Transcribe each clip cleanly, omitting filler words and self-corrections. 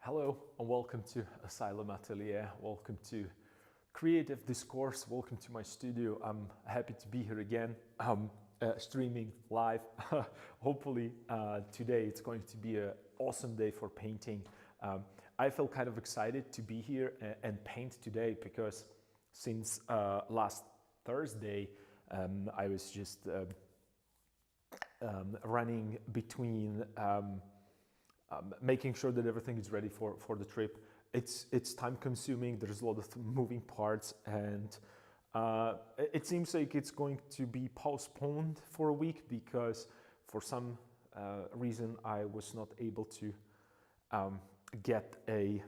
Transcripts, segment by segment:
Hello and welcome to Asylum Atelier. Welcome to Creative Discourse. Welcome to my studio. I'm happy to be here again. I'm streaming live. Hopefully today it's going to be an awesome day for painting. I feel kind of excited to be here and paint today because since last Thursday I was just running between making sure that everything is ready for the trip. It's time consuming. There's a lot of moving parts, and it seems like it's going to be postponed for a week because for some reason I was not able to get a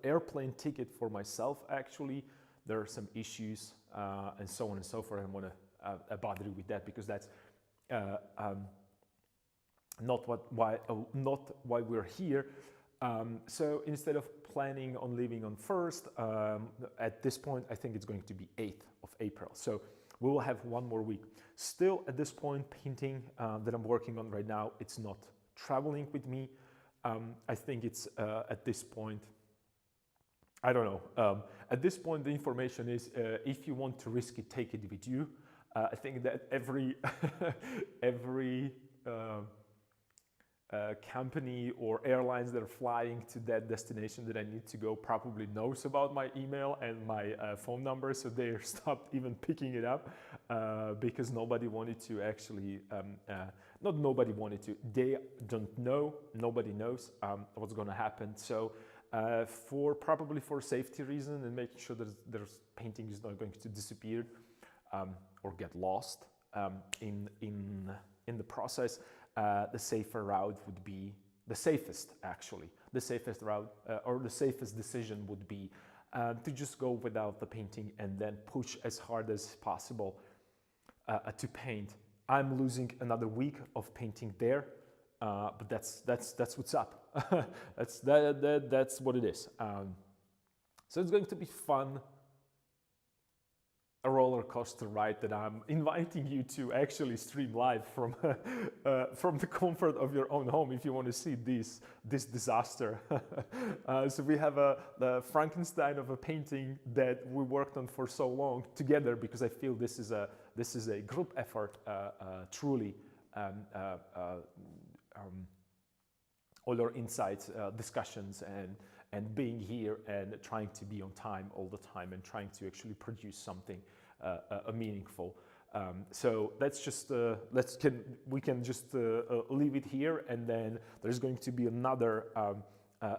airplane ticket for myself. Actually, there are some issues and so on and so forth. I don't want to bother you with that because that's not why we're here. So instead of planning on leaving on 1st, at this point I think it's going to be 8th of April. So we will have one more week. Still at this point, painting that I'm working on right now, it's not traveling with me. I think it's at this point, I don't know. At this point the information is if you want to risk it, take it with you. I think that every company or airlines that are flying to that destination that I need to go probably knows about my email and my phone number, so they stopped even picking it up because nobody wanted to actually, not nobody wanted to, they don't know, nobody knows what's going to happen. So probably for safety reason and making sure that there's painting is not going to disappear or get lost in the process. The safer route would be the safest, actually. The safest route or the safest decision would be to just go without the painting and then push as hard as possible to paint. I'm losing another week of painting there, but that's what's up. That's what it is. So it's going to be fun. A roller coaster ride that I'm inviting you to actually stream live from the comfort of your own home if you want to see this disaster. So we have the Frankenstein of a painting that we worked on for so long together because I feel this is a group effort, truly. All our insights, discussions, and being here and trying to be on time all the time and trying to actually produce something meaningful. So that's just we can just leave it here, and then there's going to be another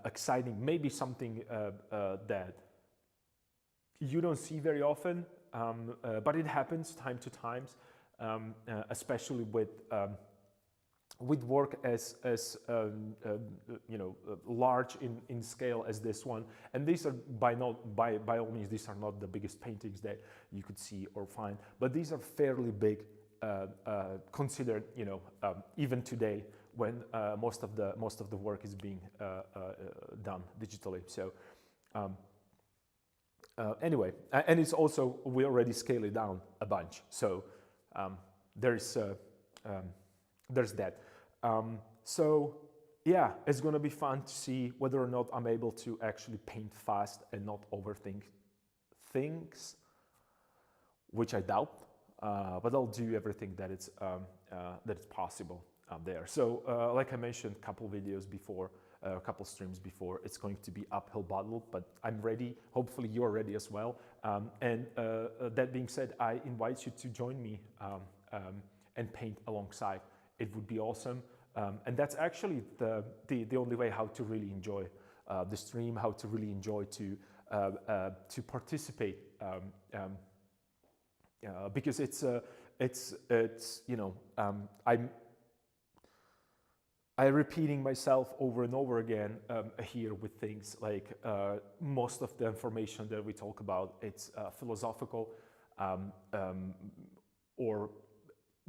exciting, maybe something that you don't see very often, but it happens time to time, especially with work as large in scale as this one. And these are by all means, these are not the biggest paintings that you could see or find, but these are fairly big, considered, even today when most of the work is being done digitally. So anyway, and it's also, we already scale it down a bunch. So there's that. So yeah, it's going to be fun to see whether or not I'm able to actually paint fast and not overthink things, which I doubt, but I'll do everything that it's possible there. So like I mentioned a couple videos before, a couple streams before, it's going to be uphill battle, but I'm ready. Hopefully you're ready as well. And that being said, I invite you to join me and paint alongside. It would be awesome, and that's actually the only way how to really enjoy the stream, how to really enjoy to participate, because it's I'm repeating myself over and over again here with things like most of the information that we talk about, it's philosophical, or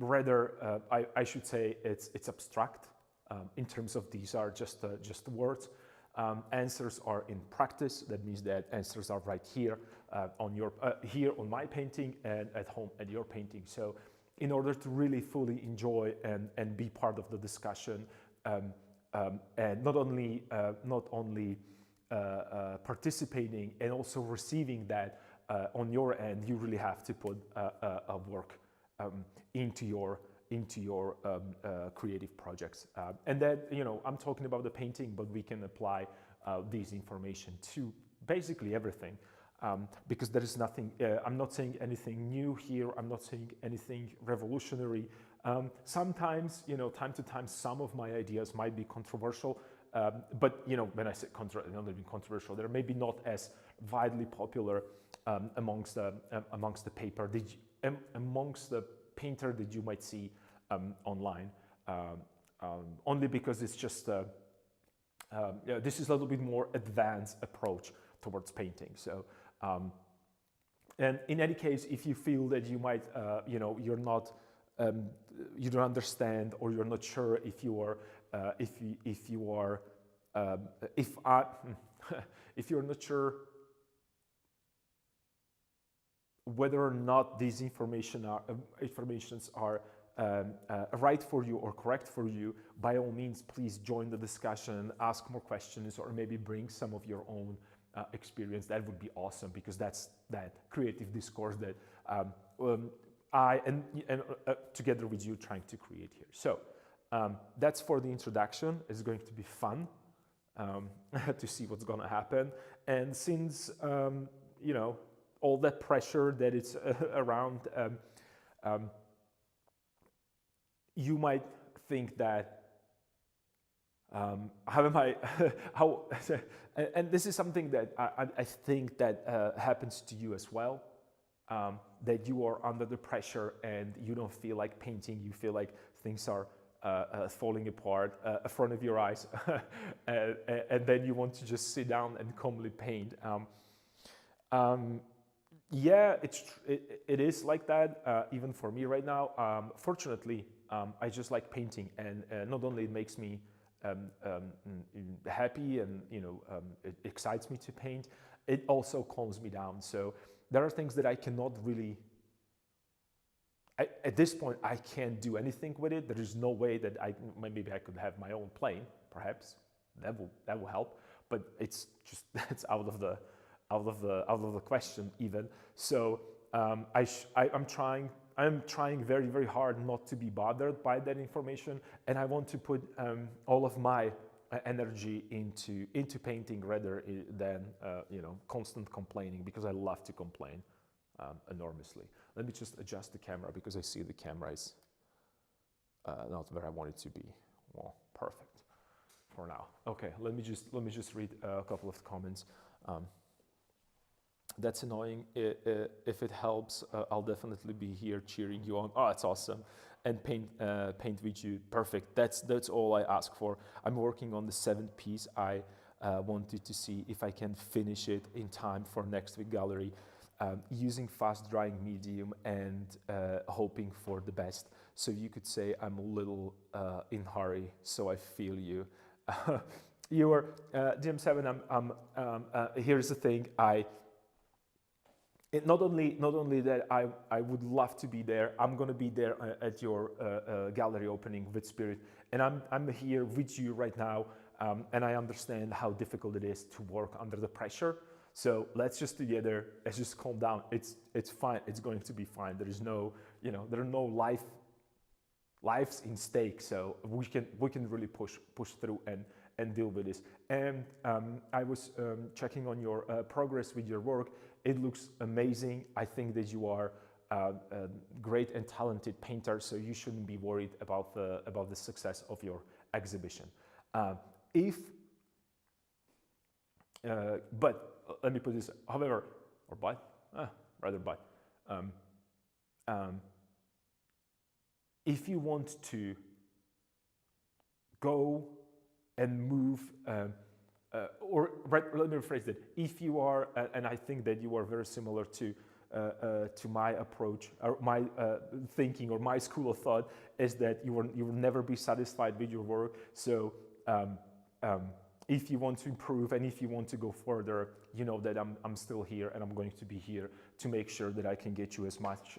rather, I should say it's abstract in terms of these are just words. Answers are in practice. That means that answers are right here on my painting and at home at your painting. So in order to really fully enjoy and be part of the discussion, and not only participating and also receiving that on your end, you really have to put a work into your creative projects. And that, I'm talking about the painting, but we can apply these information to basically everything. Because there is nothing, I'm not saying anything new here, I'm not saying anything revolutionary. Sometimes, time to time, some of my ideas might be controversial, but when I say not even controversial, they're maybe not as widely popular amongst the paper, amongst the painter that you might see online, only because it's just this is a little bit more advanced approach towards painting. So, and in any case, if you feel that you might, you're not, you don't understand, or you're not sure if you are, if you're not sure whether or not these informations are right for you or correct for you, by all means, please join the discussion, ask more questions, or maybe bring some of your own experience. That would be awesome, because that's that creative discourse that I and together with you trying to create here. So that's for the introduction. It's going to be fun to see what's going to happen. And since all that pressure that is around, you might think that how am I? How? And this is something that I think that happens to you as well. That you are under the pressure and you don't feel like painting. You feel like things are falling apart in front of your eyes, and then you want to just sit down and calmly paint. Yeah, it is like that, even for me right now. Fortunately, I just like painting, and not only it makes me happy and it excites me to paint, it also calms me down. So there are things that I cannot really, at this point, I can't do anything with it. There is no way that maybe I could have my own plane, perhaps that will help, but it's just that's out of the question even. So I'm trying very, very hard not to be bothered by that information, and I want to put all of my energy into painting rather than constant complaining, because I love to complain enormously. Let me just adjust the camera, because I see the camera is not where I want it to be. Well, perfect for now. Okay, let me just read a couple of comments. That's annoying. If it helps, I'll definitely be here cheering you on. Oh, that's awesome. And paint with you. Perfect. That's all I ask for. I'm working on the 7th piece. I wanted to see if I can finish it in time for next week gallery, using fast drying medium and hoping for the best. So you could say I'm a little in hurry. So I feel you. You are GM7. Here's the thing. Not only that I would love to be there. I'm gonna be there at your gallery opening with Spirit, and I'm here with you right now, and I understand how difficult it is to work under the pressure. So let's just calm down. It's fine. It's going to be fine. There is no there are no lives in stake. So we can really push through and deal with this. And I was checking on your progress with your work. It looks amazing. I think that you are a great and talented painter, so you shouldn't be worried about the success of your exhibition. But let me put this. However, or but if you want to go and move. Let me rephrase that. If you are, and I think that you are very similar to my approach, or my thinking, or my school of thought, is that you will never be satisfied with your work. So if you want to improve and if you want to go further, you know that I'm still here and I'm going to be here to make sure that I can get you as much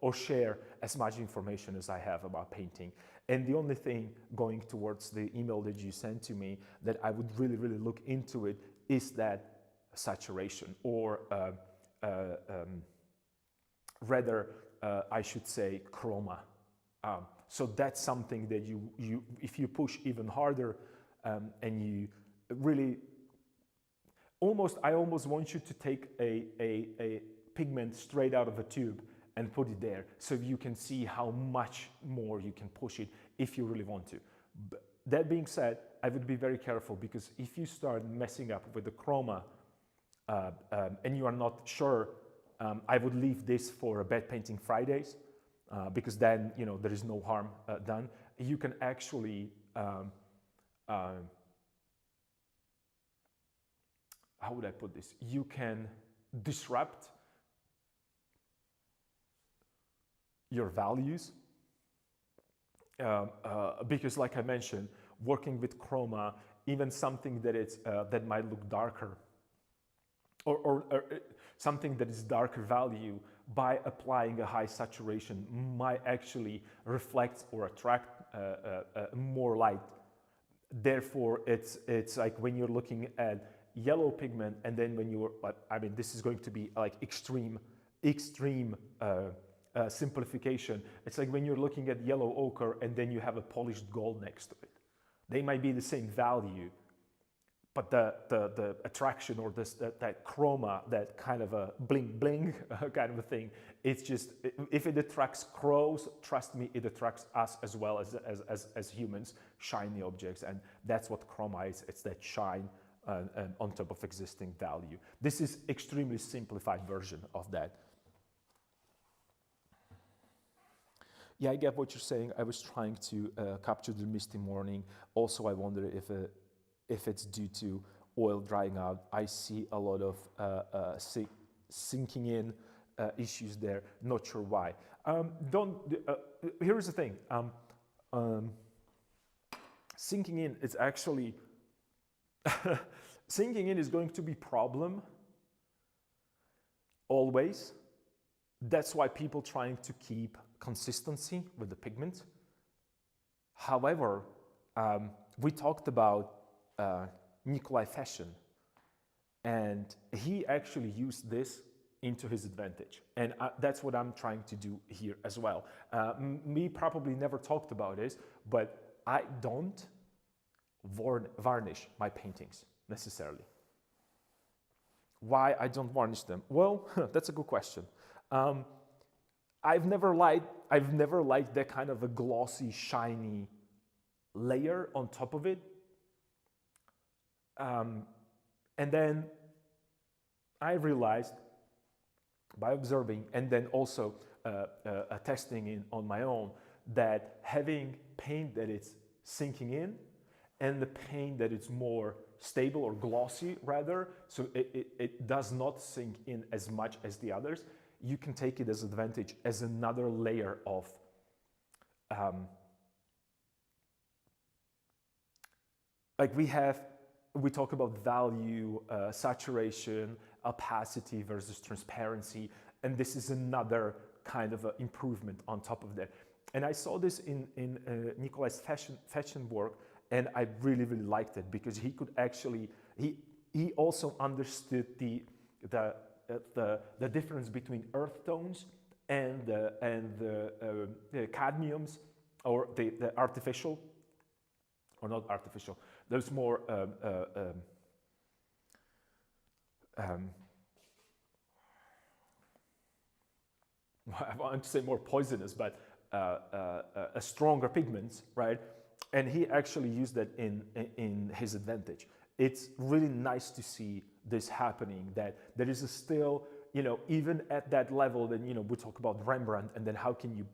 or share as much information as I have about painting. And the only thing going towards the email that you sent to me that I would really, really look into it is that saturation, or rather, I should say chroma. So that's something that you if you push even harder and you really I almost want you to take a pigment straight out of a tube and put it there so you can see how much more you can push it if you really want to. But that being said, I would be very careful, because if you start messing up with the chroma and you are not sure, I would leave this for a Bad Painting Fridays, because then there is no harm done. You can actually how would I put this? You can disrupt your values because, like I mentioned, working with chroma, even something that that might look darker, or something that is darker value, by applying a high saturation might actually reflect or attract more light. Therefore, it's like when you're looking at yellow pigment, and then when you're, I mean, this is going to be like extreme simplification. It's like when you're looking at yellow ochre and then you have a polished gold next to it. They might be the same value, but the attraction, or that chroma, that kind of a bling bling kind of a thing, it's just, if it attracts crows, trust me, it attracts us as well as humans, shiny objects. And that's what chroma is. It's that shine on top of existing value. This is extremely simplified version of that. Yeah, I get what you're saying. I was trying to capture the misty morning. Also, I wonder if it's due to oil drying out. I see a lot of sinking in issues there. Not sure why. Here's the thing. Sinking in is actually sinking in is going to be problem always. That's why people trying to keep consistency with the pigment. However, we talked about Nikolai Feshen, and he actually used this into his advantage, and that's what I'm trying to do here as well. Me probably never talked about this, but I don't varnish my paintings necessarily. Why I don't varnish them? Well, that's a good question. I've never liked that kind of a glossy, shiny layer on top of it. And then I realized by observing, and then also testing on my own, that having paint that it's sinking in and the paint that it's more stable or glossy rather, so it does not sink in as much as the others, you can take it as advantage as another layer of like we talk about value, saturation, opacity versus transparency, and this is another kind of improvement on top of that. And I saw this in Nikolai's Feshen work, and I really, really liked it, because he could actually, he also understood the difference between earth tones and the cadmiums, or the artificial, or not artificial, there's more I want to say more poisonous, but stronger pigments, right? And he actually used that in his advantage. It's really nice to see this happening, that there is still, even at that level, then, we talk about Rembrandt, and then how can you,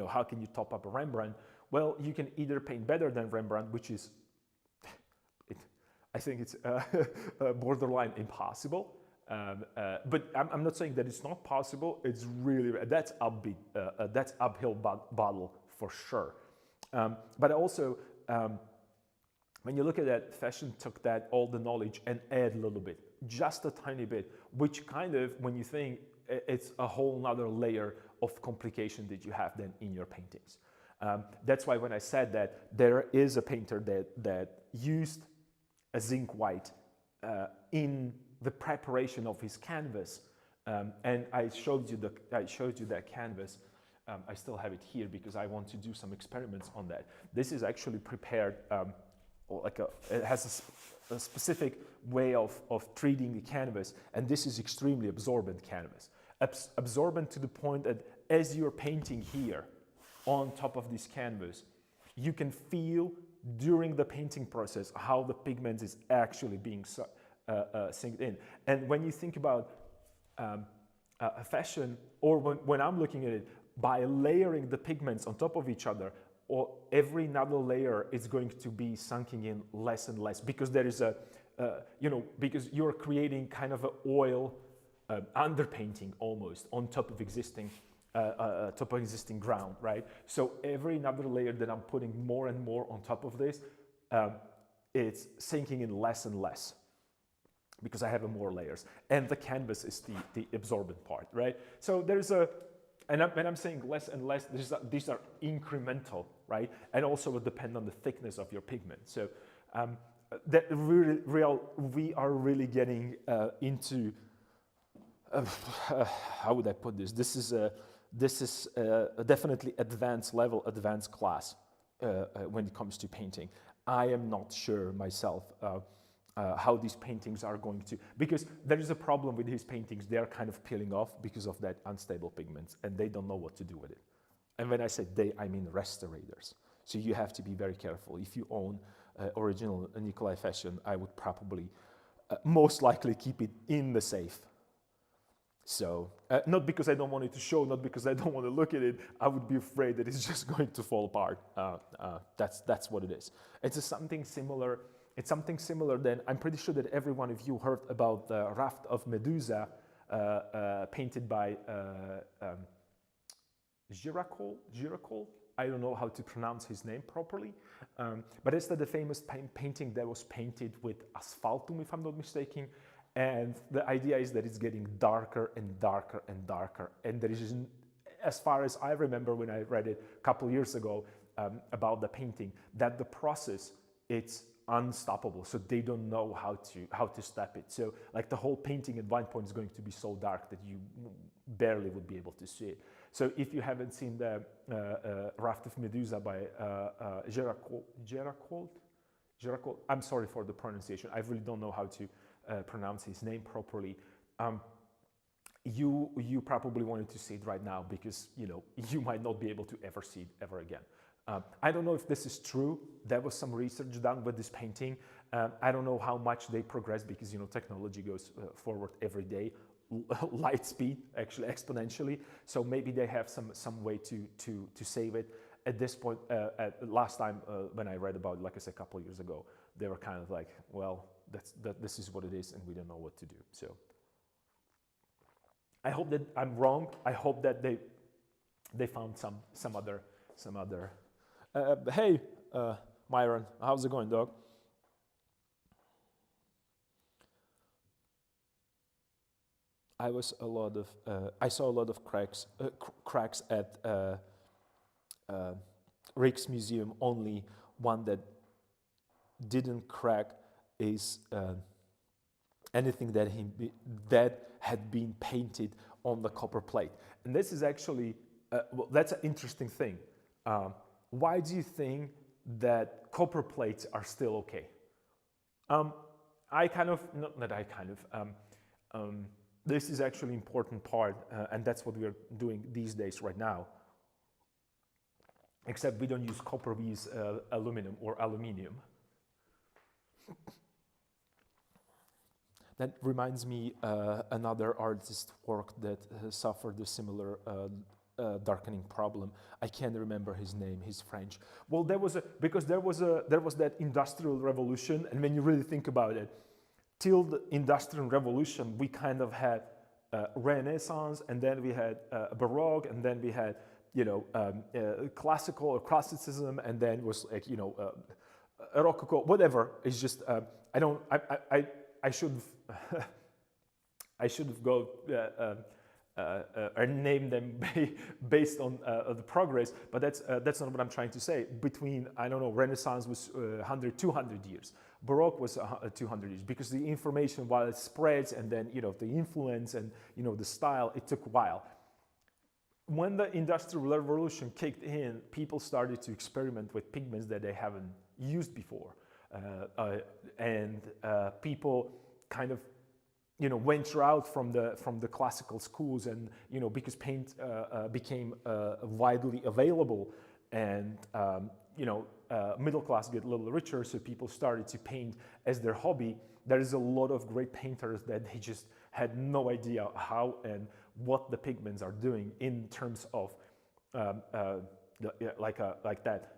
how can you top up a Rembrandt? Well, you can either paint better than Rembrandt, which is, I think it's borderline impossible. But I'm not saying that it's not possible. It's really, that's uphill battle for sure. But also, When you look at that, fashion took that, all the knowledge, and add a little bit, just a tiny bit, which kind of, when you think, it's a whole nother layer of complication that you have then in your paintings. That's why when I said that there is a painter that used a zinc white in the preparation of his canvas, and I showed you that canvas. I still have it here because I want to do some experiments on that. This is actually prepared it has a specific way of treating the canvas, and this is extremely absorbent canvas. Absorbent to the point that as you're painting here on top of this canvas, you can feel during the painting process how the pigment is actually being synced in. And when you think about fashion, or when I'm looking at it, by layering the pigments on top of each other, or every another layer is going to be sunken in less and less, because there is a, because you're creating kind of an oil underpainting almost on top of existing ground, right? So every another layer that I'm putting more and more on top of this, it's sinking in less and less because I have more layers, and the canvas is the absorbent part, right? So there's a, and when I'm saying less and less, these are incremental, right? And also will depend on the thickness of your pigment. So that we are really getting into, how would I put this? This is definitely advanced class when it comes to painting. I am not sure myself how these paintings are going to, because there is a problem with his paintings. They are kind of peeling off because of that unstable pigments, and they don't know what to do with it. And when I say they, I mean restorators. So you have to be very careful. If you own original Nikolai Fashion, I would probably most likely keep it in the safe. So not because I don't want it to show, not because I don't want to look at it. I would be afraid that it's just going to fall apart. That's what it is. It's something similar. It's something similar then. I'm pretty sure that every one of you heard about the Raft of Medusa painted by Giracol. I don't know how to pronounce his name properly. But it's the famous painting that was painted with asphaltum, if I'm not mistaken. And the idea is that it's getting darker and darker and darker. And there is, as far as I remember when I read it a couple years ago about the painting, that the process, it's unstoppable. So they don't know how to stop it. So like the whole painting at one point is going to be so dark that you barely would be able to see it. So if you haven't seen the Raft of Medusa by Giracol, I'm sorry for the pronunciation. I really don't know how to pronounce his name properly. You probably wanted to see it right now because you might not be able to ever see it ever again. I don't know if this is true. There was some research done with this painting. I don't know how much they progressed because technology goes forward every day, light speed actually exponentially. So maybe they have some way to save it. At this point, last time when I read about it, like I said, a couple of years ago, they were kind of like, well, this is what it is, and we don't know what to do. So I hope that I'm wrong. I hope that they found some other. Hey, Myron, how's it going, dog? I saw a lot of cracks at Rijksmuseum. Only one that didn't crack is anything that had been painted on the copper plate. And this is actually, that's an interesting thing. Why do you think that copper plates are still okay? This is actually an important part, and that's what we are doing these days right now. Except we don't use copper, we use aluminum or aluminium. That reminds me another artist's work that suffered a similar darkening problem. I can't remember his name. He's French. Well, there was that industrial revolution, and when you really think about it, till the industrial revolution, we kind of had Renaissance, and then we had Baroque, and then we had classical or classicism, and then it was like Rococo, whatever. It's just I don't. I should I should have go and name them based on the progress, but that's not what I'm trying to say. Between, I don't know, Renaissance was 100, 200 years. Baroque was 200 years, because the information, while it spreads, and then, you know, the influence and, you know, the style, it took a while. When the Industrial Revolution kicked in, people started to experiment with pigments that they haven't used before. And people kind of, you know, venture out from the classical schools, and, you know, because paint became widely available, and you know, middle class get a little richer, so people started to paint as their hobby. There is a lot of great painters that they just had no idea how and what the pigments are doing in terms of like that.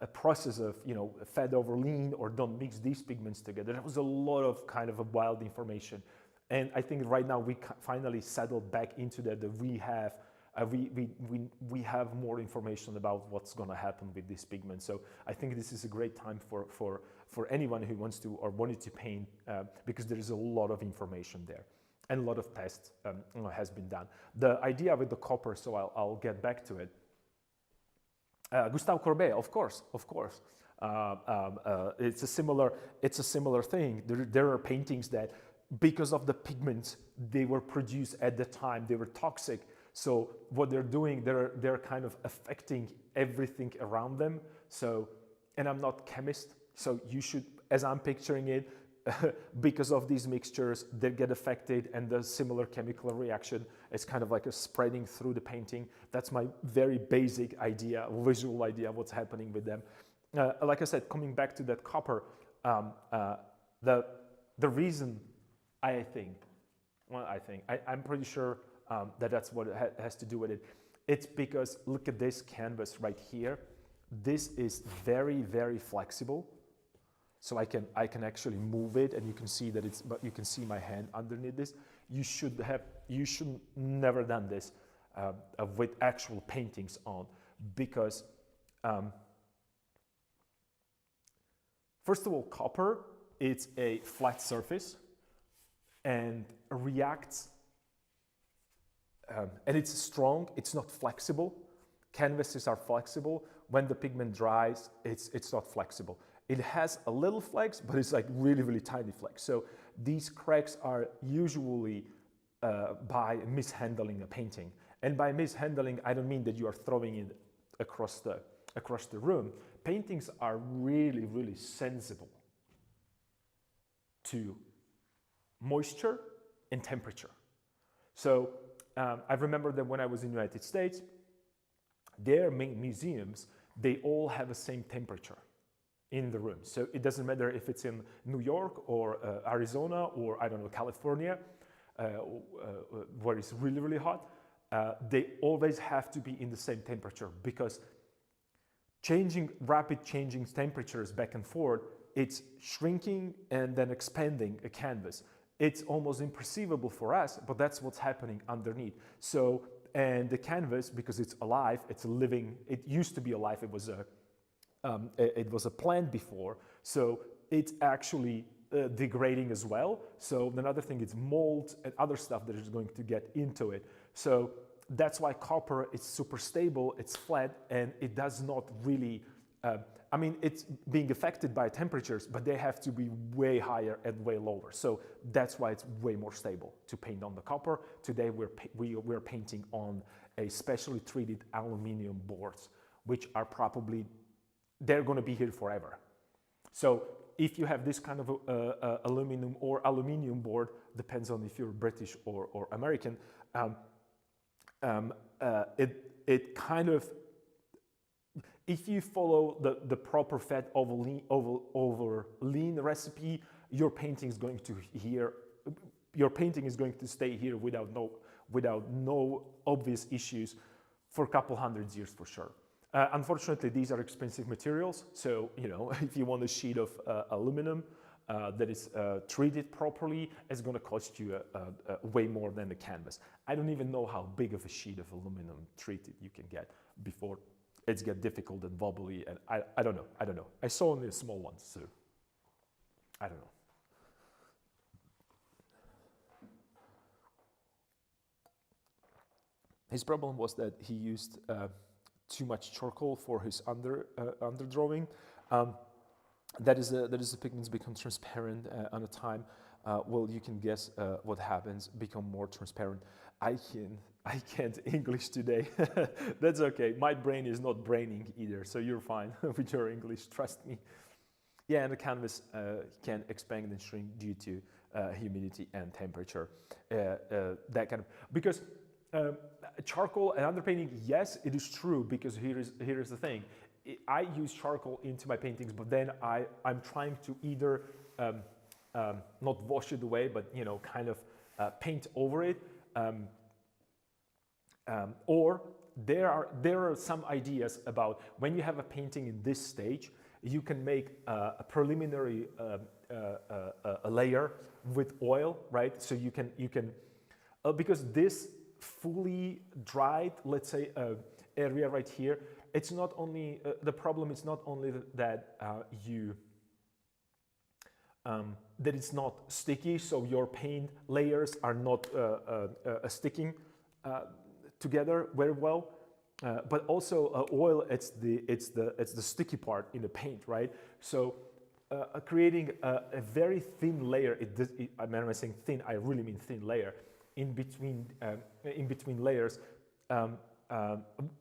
A process of, you know, fed over lean, or don't mix these pigments together. There was a lot of kind of a wild information, and I think right now we finally settled back into that we have we have more information about what's going to happen with this pigment. So I think this is a great time for anyone who wants to or wanted to paint, because there is a lot of information there, and a lot of tests has been done. The idea with the copper, so I'll get back to it. Gustave Courbet, of course. It's a similar thing. There are paintings that, because of the pigments they were produced at the time, they were toxic. So what they're doing, they're kind of affecting everything around them. So, and I'm not a chemist, so you should, as I'm picturing it, because of these mixtures, they get affected, and the similar chemical reaction is kind of like a spreading through the painting. That's my very basic idea, visual idea of what's happening with them. Like I said, coming back to that copper, the reason I'm pretty sure that's what it has to do with it. It's because, look at this canvas right here. This is very, very flexible. So I can actually move it, and you can see that but you can see my hand underneath this. You should never done this with actual paintings on, because first of all, copper, it's a flat surface and reacts, and it's strong. It's not flexible. Canvases are flexible. When the pigment dries, it's not flexible. It has a little flex, but it's like really, really tiny flex. So these cracks are usually by mishandling a painting. And by mishandling, I don't mean that you are throwing it across the room. Paintings are really, really sensible to moisture and temperature. So I remember that when I was in the United States, their main museums, they all have the same temperature in the room. So it doesn't matter if it's in New York or Arizona or, I don't know, California, where it's really, really hot. They always have to be in the same temperature, because rapid changing temperatures back and forth, it's shrinking and then expanding a canvas. It's almost imperceivable for us, but that's what's happening underneath. So, and the canvas, because it's alive, it's a living, it used to be alive, it was a plant before, so it's actually degrading as well. So another thing is mold and other stuff that is going to get into it. So that's why copper is super stable, it's flat, and it does not really, I mean, it's being affected by temperatures, but they have to be way higher and way lower. So that's why it's way more stable to paint on the copper. Today we're painting on a specially treated aluminum boards, which are probably, they're going to be here forever. So if you have this kind of aluminum board, depends on if you're British or American, it kind of, if you follow the proper fat over lean recipe, your painting is going to stay here without no obvious issues for a couple hundred years for sure. Unfortunately, these are expensive materials, so you know, if you want a sheet of aluminum that is treated properly, it's going to cost you way more than the canvas. I don't even know how big of a sheet of aluminum treated you can get before it's get difficult and wobbly, and I don't know. I saw only a small one, so I don't know. His problem was that he used too much charcoal for his under drawing. That is the pigments become transparent on a time. Well, you can guess what happens. Become more transparent. I can't English today. That's okay. My brain is not braining either, so you're fine with your English. Trust me. Yeah, and the canvas can expand and shrink due to humidity and temperature. That kind of because. Charcoal and underpainting, yes, it is true, because here is the thing. I use charcoal into my paintings, but then I'm trying to either not wash it away, but kind of paint over it, or there are some ideas about when you have a painting in this stage, you can make a preliminary a layer with oil, right? So you can because this fully dried, let's say, area right here, it's not only the problem is not only that that it's not sticky, so your paint layers are not sticking together very well, but also oil, it's the sticky part in the paint, right? So creating a very thin layer, when I'm saying thin, I really mean thin layer, in between layers,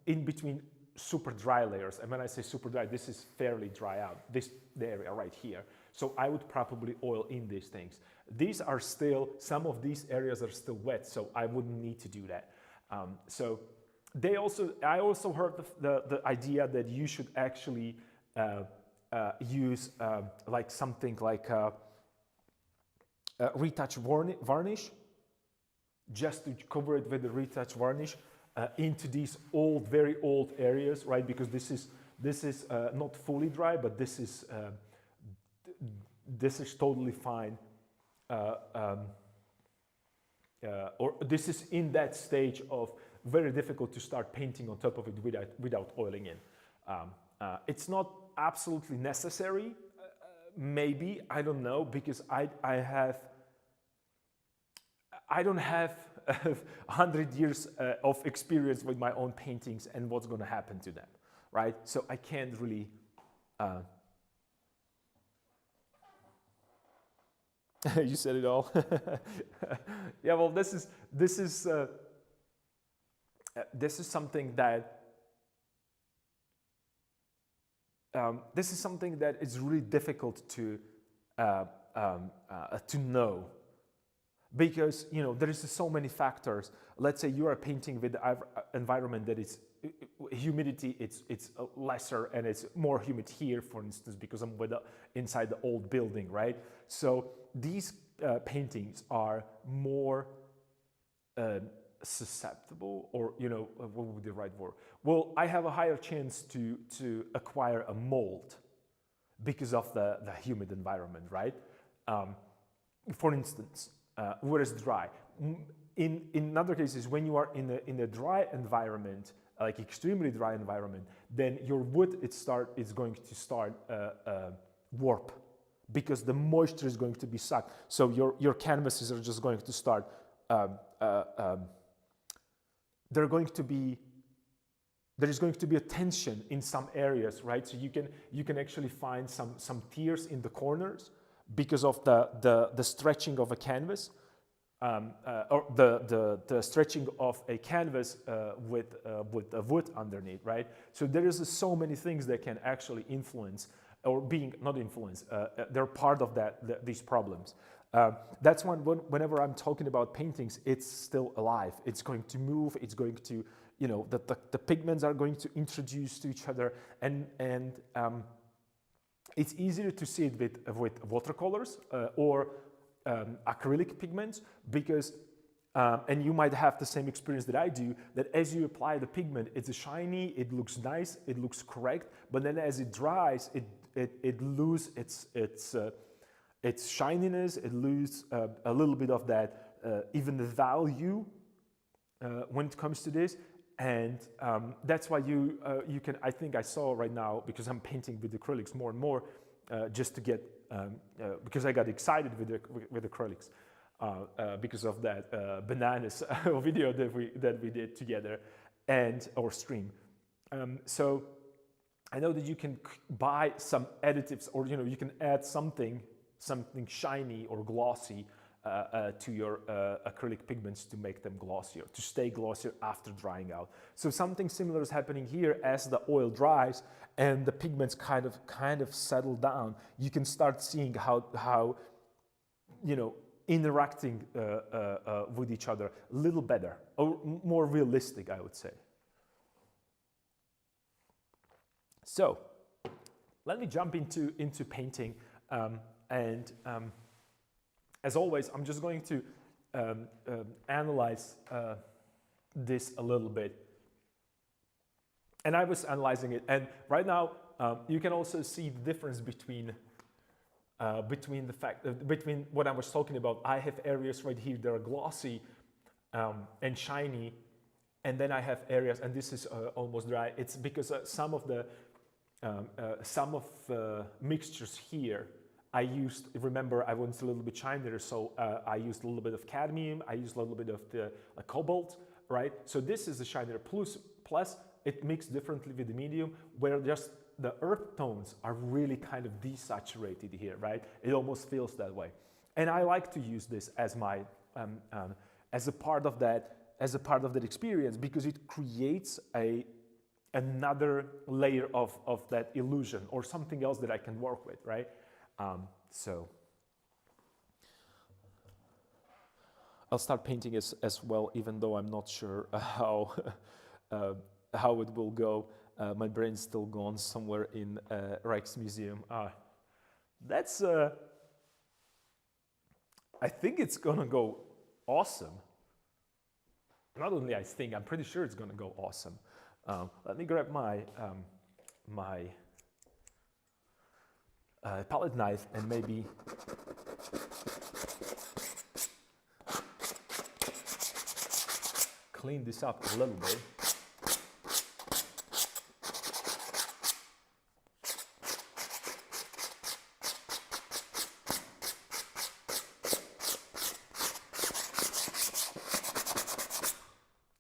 in between super dry layers. And when I say super dry, this is fairly dry out, the area right here. So I would probably oil in these things. These are still, some of these areas are still wet, so I wouldn't need to do that. So I also heard the idea that you should actually use like something like retouch varnish, just to cover it with the retouch varnish into these very old areas, right? Because this is not fully dry, but this is totally fine, or this is in that stage of very difficult to start painting on top of it without oiling in. It's not absolutely necessary, maybe, I don't know, because I don't have 100 years of experience with my own paintings and what's going to happen to them, right? So I can't really. You said it all. Yeah, well, this is something that is really difficult to know. Because there is so many factors. Let's say you are painting with the environment that is humidity, it's lesser and it's more humid here, for instance, because I'm inside the old building, right? So these paintings are more susceptible, or what would be the right word? Well, I have a higher chance to acquire a mold because of the humid environment, right? For instance. Where it's dry. In other cases, when you are in a dry environment, like extremely dry environment, then your wood is going to start warp, because the moisture is going to be sucked. So your canvases are just going to start. There is going to be a tension in some areas, right? So you can actually find some tears in the corners, because of the stretching of a canvas, or the stretching of a canvas with a wood underneath, right? So there is so many things that can actually influence, or not influence, they're part of these problems. That's whenever I'm talking about paintings, it's still alive. It's going to move. It's going to, the pigments are going to introduce to each other, and it's easier to see it with watercolors or acrylic pigments, because, and you might have the same experience that I do, that as you apply the pigment, it's shiny, it looks nice, it looks correct, but then as it dries, it loses its shininess, it loses a little bit of that, even the value when it comes to this. And that's why you can, I think I saw right now, because I'm painting with acrylics more and more, just to get, because I got excited with acrylics, because of that bananas video that we did together, or stream. So I know that you can buy some additives, or you can add something shiny or glossy to your acrylic pigments to make them glossier, to stay glossier after drying out. So something similar is happening here. As the oil dries and the pigments kind of settle down, you can start seeing how interacting with each other a little better, or more realistic, I would say. So let me jump into painting, and as always, I'm just going to analyze this a little bit. And I was analyzing it, and right now you can also see the difference between what I was talking about. I have areas right here that are glossy and shiny, and then I have areas, and this is almost dry. It's because some of the mixtures here I used, remember, I went a little bit shinier, so I used a little bit of cadmium, I used a little bit of the cobalt, right? So this is the shinier. Plus it mixed differently with the medium, where just the earth tones are really kind of desaturated here, right? It almost feels that way. And I like to use this as my, as a part of that experience, because it creates another layer of that illusion, or something else that I can work with, right? So I'll start painting as well, even though I'm not sure how it will go. My brain's still gone somewhere in Rijksmuseum. That's I think it's gonna go awesome. Not only I think, I'm pretty sure it's gonna go awesome. Let me grab my palette knife and maybe clean this up a little bit.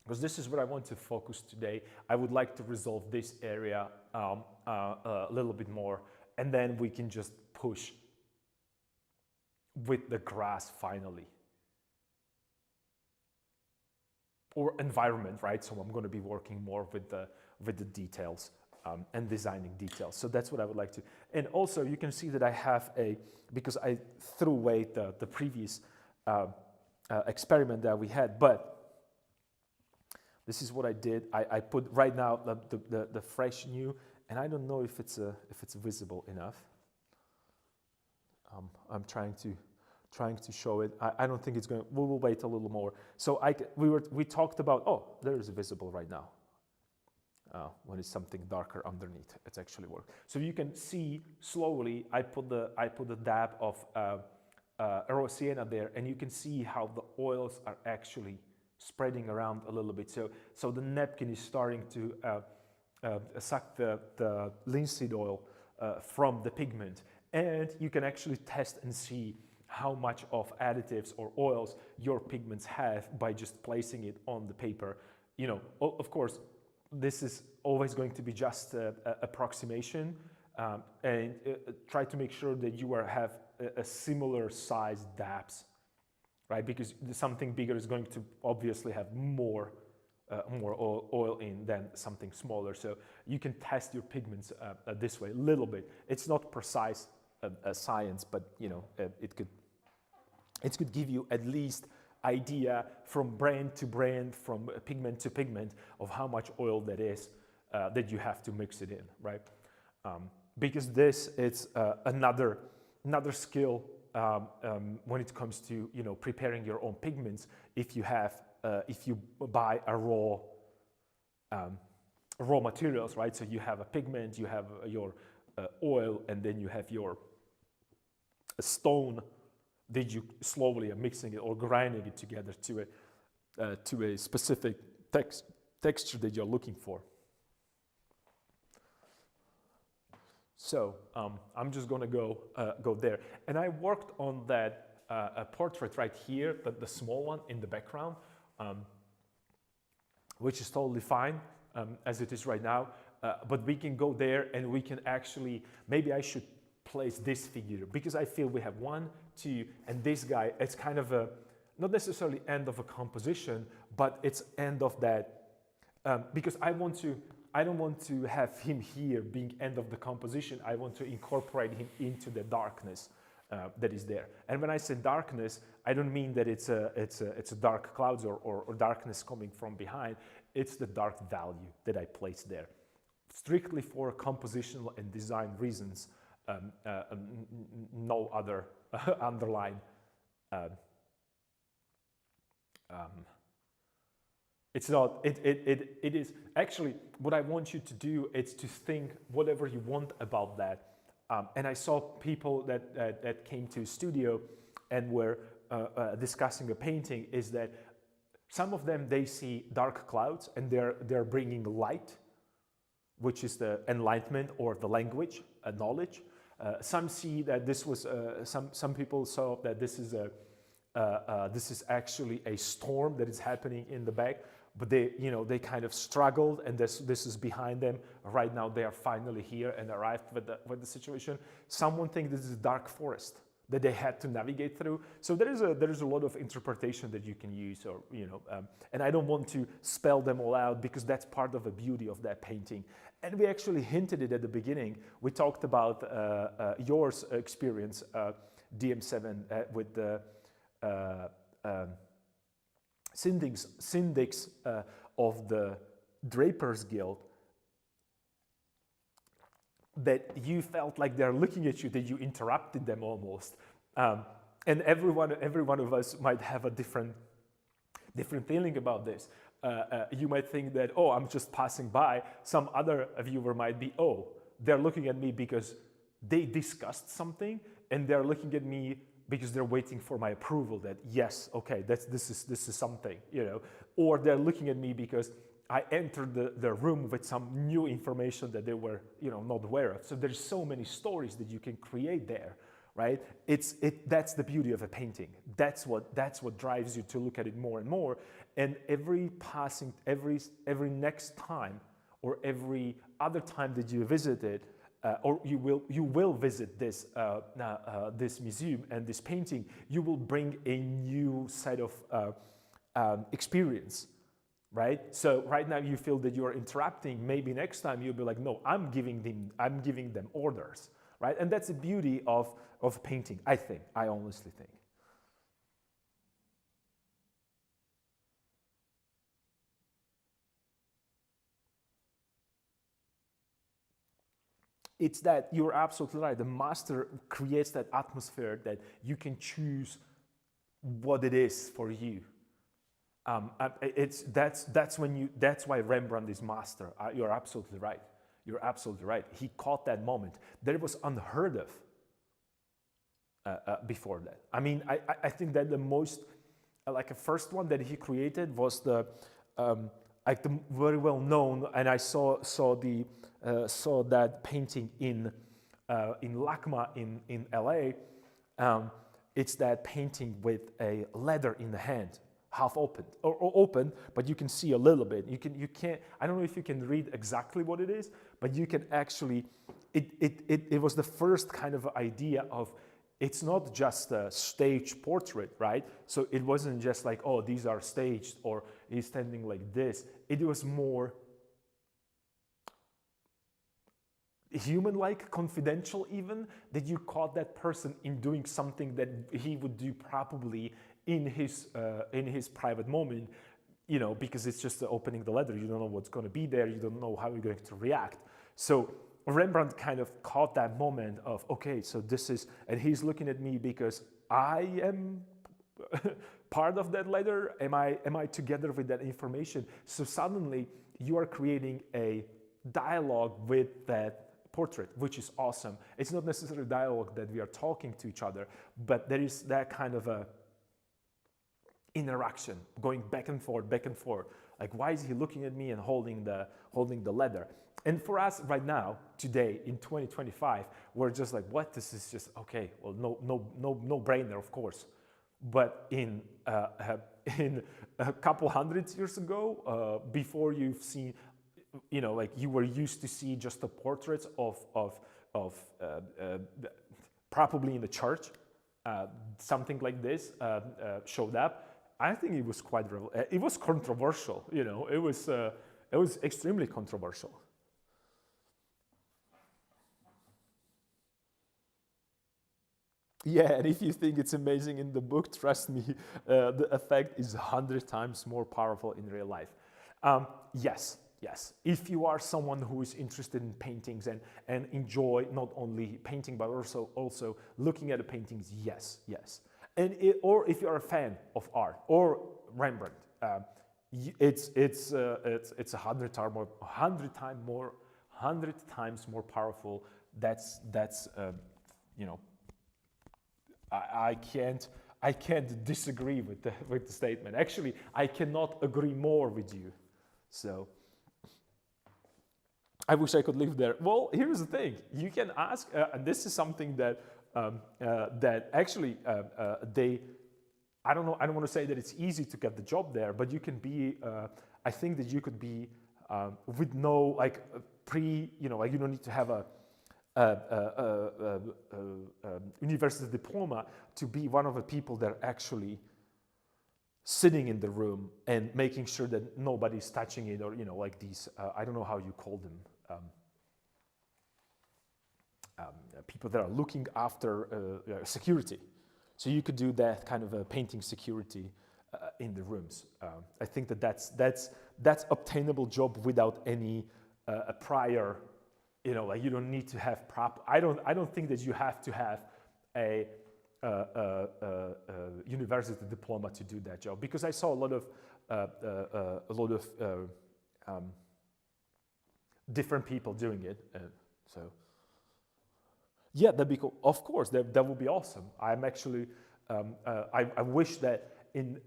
Because this is what I want to focus today. I would like to resolve this area a little bit more, and then we can just push with the grass finally. Or environment, right? So I'm going to be working more with the details and designing details. So that's what I would like to. And also you can see that I have because I threw away the previous experiment that we had, but this is what I did. I put right now the fresh new, and I don't know if it's visible enough. I'm trying to show it. I don't think it's going. We will wait a little more. So we talked about. Oh, there is visible right now. When it's something darker underneath, it's actually worked. So you can see slowly. I put the dab of raw sienna there, and you can see how the oils are actually spreading around a little bit. So the napkin is starting to suck the linseed oil from the pigment, and you can actually test and see how much of additives or oils your pigments have by just placing it on the paper. Of course, this is always going to be just an approximation, and try to make sure that you have a similar size dabs, right? Because something bigger is going to obviously have more oil in than something smaller. So you can test your pigments this way a little bit. It's not precise science, but it could give you at least idea from brand to brand, from pigment to pigment, of how much oil that is that you have to mix it in, right? Because this is another skill when it comes to preparing your own pigments. If you buy a raw materials, right? So you have a pigment, you have your oil, and then you have your stone that you slowly are mixing it or grinding it together to a specific texture that you're looking for. So I'm just gonna go there. And I worked on that portrait right here, the small one in the background, which is totally fine as it is right now. But we can go there and we can actually, maybe I should place this figure, because I feel we have 1, 2, and this guy, it's kind of a, not necessarily end of a composition, but it's end of that, because I don't want to have him here being end of the composition. I want to incorporate him into the darkness that is there. And when I say darkness, I don't mean that it's a dark clouds or darkness coming from behind. It's the dark value that I place there, strictly for compositional and design reasons. No other underlying. It's not. It is actually what I want you to do. Is to think whatever you want about that. And I saw people that came to studio and were discussing a painting. Is that some of them, they see dark clouds and they're bringing light, which is the enlightenment or the language, knowledge. Some see that this was some people saw that this is actually a storm that is happening in the back, but they kind of struggled, and this is behind them. Right now they are finally here and arrived with the situation. Someone thinks this is a dark forest that they had to navigate through. So there is a lot of interpretation that you can use, or and I don't want to spell them all out, because that's part of the beauty of that painting. And we actually hinted it at the beginning. We talked about yours experience, DM7, with the syndics of the Drapers Guild, that you felt like they're looking at you, that you interrupted them almost. And every one of us might have a different feeling about this. You might think that, oh, I'm just passing by. Some other viewer might be, oh, they're looking at me because they discussed something, and they're looking at me because they're waiting for my approval that, yes, okay, this is something, or they're looking at me because I entered the room with some new information that they were, not aware of. So there's so many stories that you can create there, right? That's the beauty of a painting. That's what drives you to look at it more and more. And every next time, or every other time that you visit it, or you will visit this museum and this painting, you will bring a new set of experience. Right? So right now you feel that you're interrupting. Maybe next time you'll be like, no, I'm giving them orders, right? And that's the beauty of painting, I honestly think. It's that you're absolutely right. The master creates that atmosphere that you can choose what it is for you. That's why Rembrandt is master. You're absolutely right. You're absolutely right. He caught that moment. That was unheard of before that. I mean, I think that the most, like a first one that he created was the very well known, and I saw that painting in LACMA in LA. It's that painting with a leather in the hand, half open or open, but you can see a little bit. You can't. I don't know if you can read exactly what it is, but you can actually. It was the first kind of idea of. It's not just a stage portrait, right? So it wasn't just like, oh, these are staged or he's standing like this. It was more human-like, confidential even, that you caught that person in doing something that he would do probably in his private moment, because it's just opening the letter. You don't know what's going to be there. You don't know how you're going to react. So Rembrandt kind of caught that moment of, okay, so this is, and he's looking at me because I am part of that letter. Am I together with that information? So suddenly you are creating a dialogue with that portrait, which is awesome. It's not necessarily dialogue that we are talking to each other, but there is that kind of a interaction going back and forth, Like, why is he looking at me and holding the leather? And for us right now, today in 2025, we're just like, what? This is just okay. Well, no brainer, of course. But in a couple hundred years ago, before you've seen, like you were used to see just the portraits of probably in the church, something like this showed up. I think it was it was controversial. It was extremely controversial. Yeah, and if you think it's amazing in the book, trust me, the effect is 100 times more powerful in real life. Yes. If you are someone who is interested in paintings and enjoy not only painting, but also looking at the paintings, yes. Or if you're a fan of art or Rembrandt, it's 100 times more powerful. That's I can't disagree with the statement. Actually, I cannot agree more with you. So I wish I could live there. Well, here's the thing: you can ask, and this is something that actually they. I don't know. I don't want to say that it's easy to get the job there, but you can be. I think that you could be with no you don't need to have a university diploma to be one of the people that are actually sitting in the room and making sure that nobody's touching it, or like these I don't know how you call them, people that are looking after security. So you could do that kind of painting security in the rooms. I think that's obtainable job without any prior. Like you don't need to have I don't think that you have to have a university diploma to do that job, because I saw a lot of different people doing it. So yeah, that'd be cool. Of course, that would be awesome. I'm actually I wish that in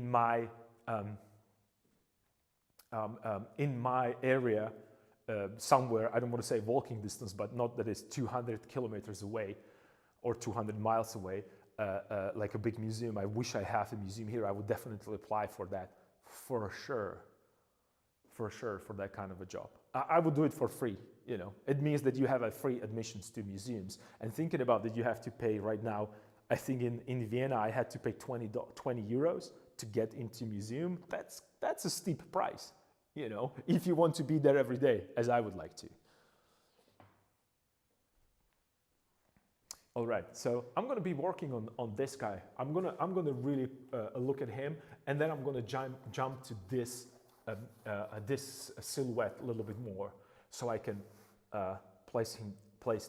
my area. Somewhere, I don't want to say walking distance, but not that it's 200 kilometers away or 200 miles away, like a big museum. I wish I had a museum here. I would definitely apply for that, for sure, for that kind of a job. I would do it for free. It means that you have a free admissions to museums. And thinking about that, you have to pay right now. I think in Vienna, I had to pay 20 euros to get into museum. That's a steep price. If you want to be there every day, as I would like to. All right, so I'm going to be working on this guy. I'm gonna really look at him, and then I'm going to jump to this this silhouette a little bit more, so I can place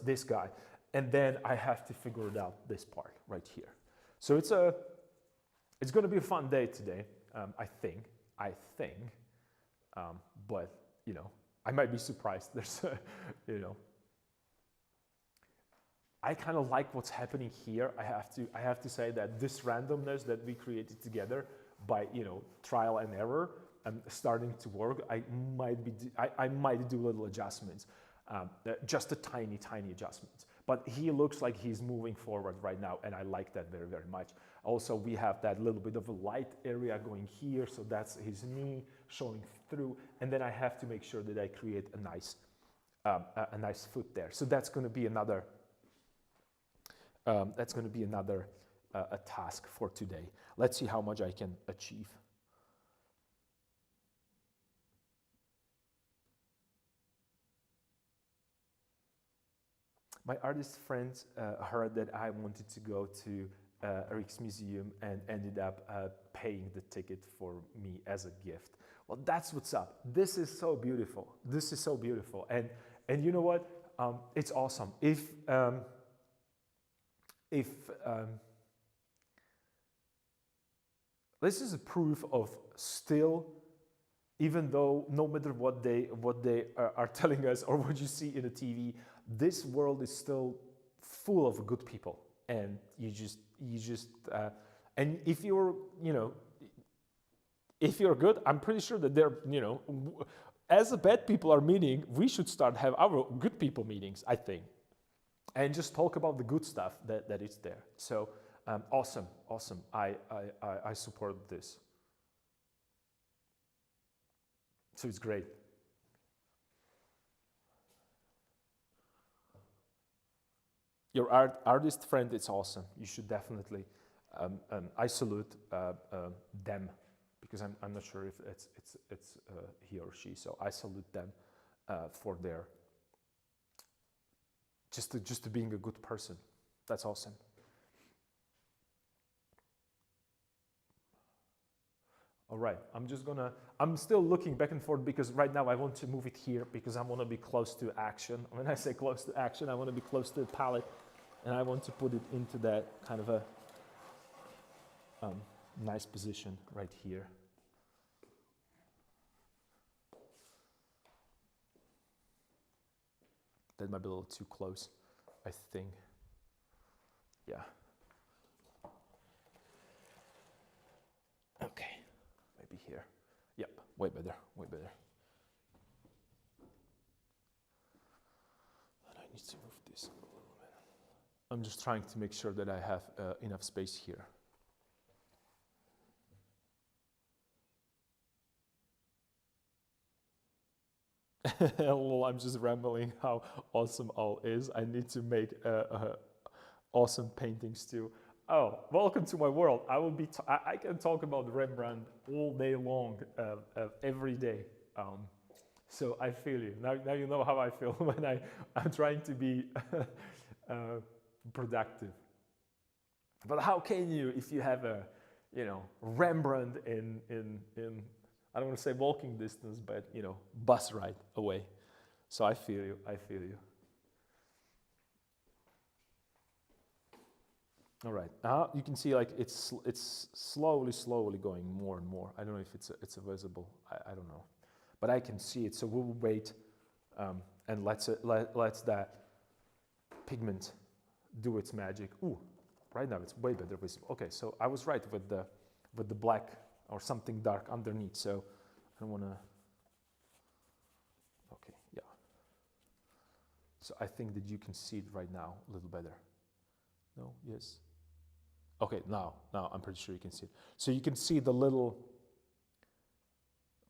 this guy, and then I have to figure it out, this part right here. So it's going to be a fun day today. I think. But I might be surprised. There's I kind of like what's happening here. I have to say that this randomness that we created together by trial and error and starting to work, I might do little adjustments, just a tiny adjustments. But he looks like he's moving forward right now, and I like that very, very much. Also, we have that little bit of a light area going here, so that's his knee showing through, and then I have to make sure that I create a nice foot there. So that's going to be another. A task for today. Let's see how much I can achieve. My artist friends heard that I wanted to go to Rijksmuseum and ended up paying the ticket for me as a gift. Well, that's what's up. This is so beautiful. And you know what? It's awesome. If this is a proof of still, even though no matter what they are telling us or what you see in the TV, this world is still full of good people, and you just and if you're If you're good, I'm pretty sure that they're, as the bad people are meeting, we should start have our good people meetings, I think, and just talk about the good stuff that is there. So awesome. I support this. So it's great. Your artist friend, it's awesome. You should definitely. I salute them, because I'm not sure if it's he or she. So I salute them for their just to being a good person. That's awesome. All right, I'm still looking back and forth because right now I want to move it here because I want to be close to action. When I say close to action, I want to be close to the palette, and I want to put it into that kind of a nice position right here. That might be a little too close, I think. Yeah. Okay, maybe here. Yep, way better, way better. And I need to move this a little bit. I'm just trying to make sure that I have enough space here. Well, I'm just rambling how awesome all is. I need to make awesome paintings too. Oh, welcome to my world. I can talk about Rembrandt all day long, every day. So I feel you. Now you know how I feel when I'm trying to be productive. But how can you if you have a, Rembrandt in I don't want to say walking distance, but bus ride away. So I feel you. All right. You can see like it's slowly going more and more. I don't know if it's visible. I don't know, but I can see it. So we'll wait and let's that pigment do its magic. Ooh, right now it's way better visible. Okay, so I was right with the black or something dark underneath. So I don't want to. Okay, yeah. So I think that you can see it right now a little better. No, yes. Okay, now I'm pretty sure you can see it. So you can see the little.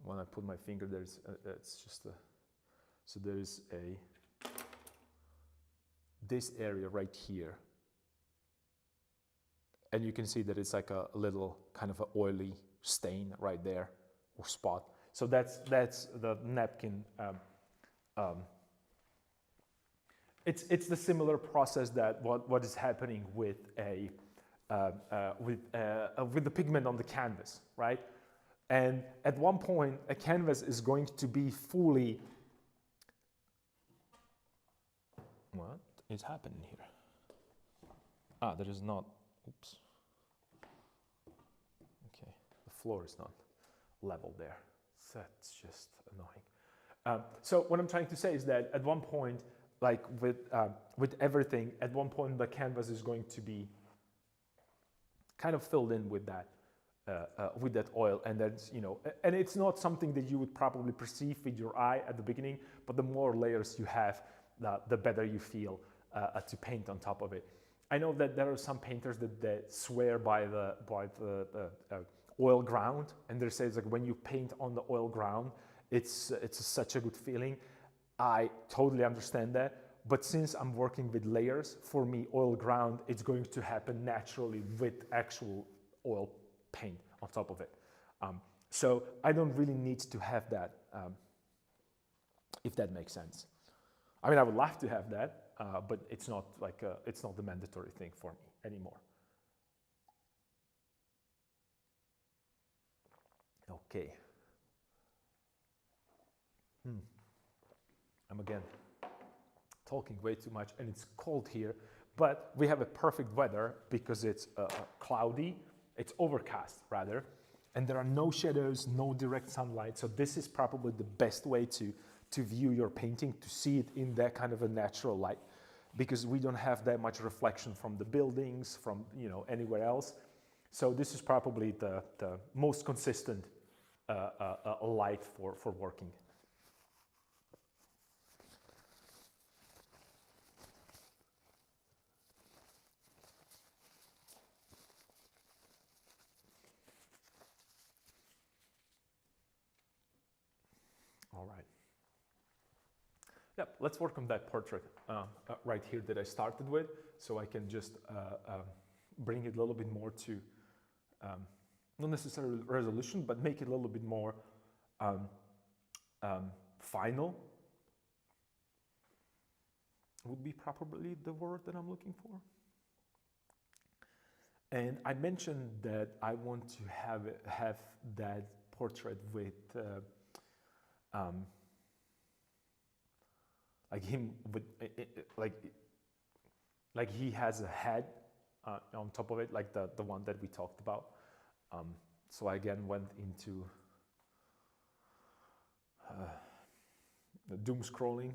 When I put my finger there, it's just a. So there is this area right here. And you can see that it's like a little kind of an oily stain right there, or spot. So that's the napkin. It's the similar process that what is happening with with the pigment on the canvas, right? And at one point, a canvas is going to be fully. What is happening here? There is not. Oops. Okay, the floor is not level there. So that's just annoying. So what I'm trying to say is that at one point, like with everything, at one point the canvas is going to be kind of filled in with that oil, and that's and it's not something that you would probably perceive with your eye at the beginning, but the more layers you have, the better you feel to paint on top of it. I know that there are some painters that swear by the oil ground, and they say it's like when you paint on the oil ground, it's such a good feeling. I totally understand that, but since I'm working with layers, for me, oil ground, it's going to happen naturally with actual oil paint on top of it. So I don't really need to have that, if that makes sense. I mean, I would love to have that, but it's not like it's not the mandatory thing for me anymore. Okay. I'm again talking way too much, and it's cold here, but we have a perfect weather because it's cloudy, it's overcast rather, and there are no shadows, no direct sunlight. So this is probably the best way to view your painting, to see it in that kind of a natural light, because we don't have that much reflection from the buildings, from anywhere else. So this is probably the most consistent light for working. All right. Yep, let's work on that portrait right here that I started with, so I can just bring it a little bit more to, not necessarily resolution, but make it a little bit more final, would be probably the word that I'm looking for. And I mentioned that I want to have that portrait with like him with like he has a head on top of it, like the one that we talked about. So I again went into doom scrolling.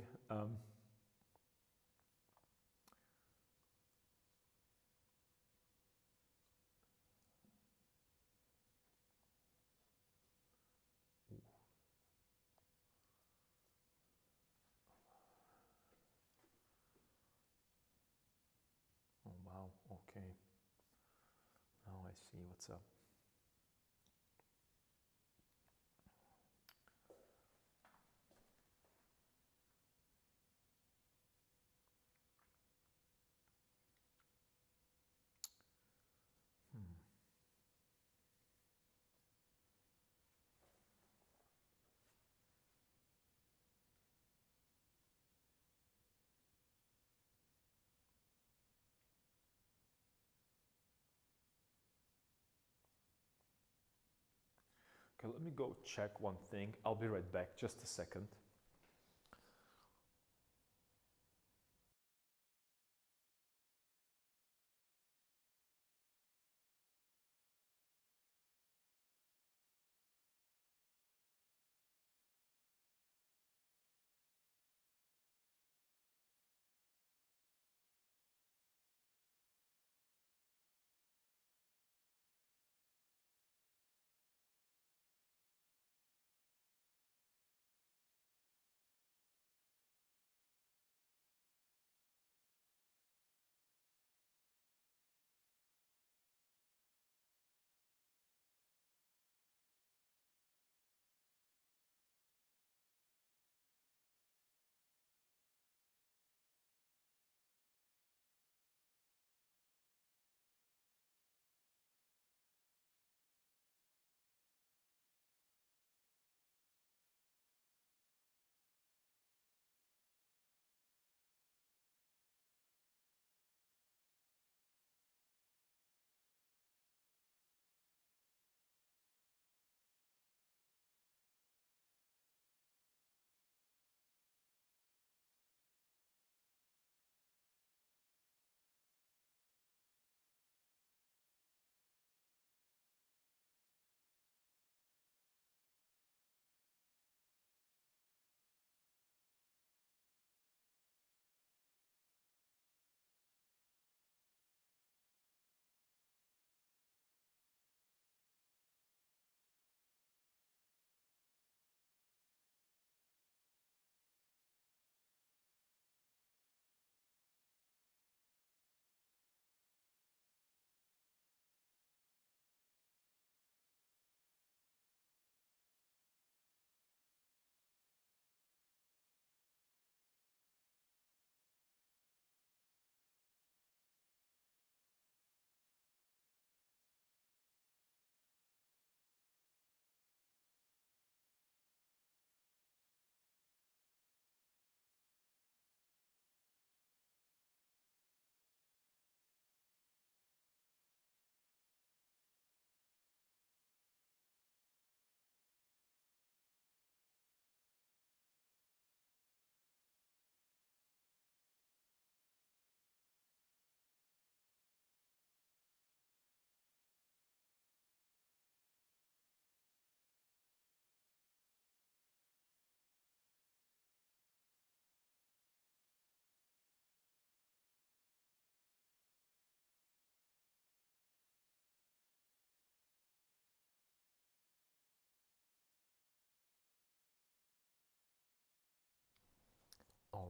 Oh wow, okay. Now I see what's up. Okay, let me go check one thing. I'll be right back, just a second.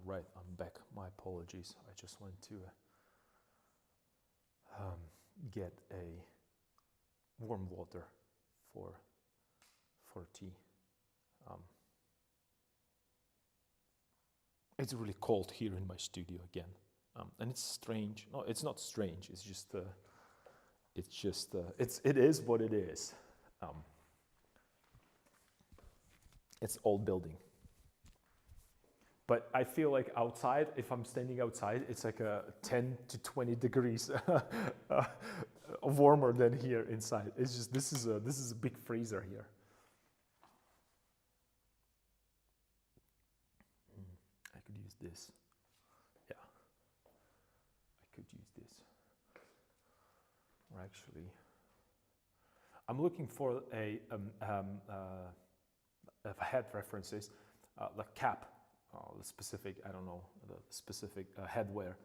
All right, I'm back. My apologies. I just went to get a warm water for tea. It's really cold here in my studio again, and it's strange. No, it's not strange. It is what it is. It's old building. But I feel like outside, if I'm standing outside, it's like a 10 to 20 degrees warmer than here inside. It's just this is a big freezer here. I could use this. Yeah, I could use this. Or actually, I'm looking for a head references, like cap. The specific, I don't know, the specific headwear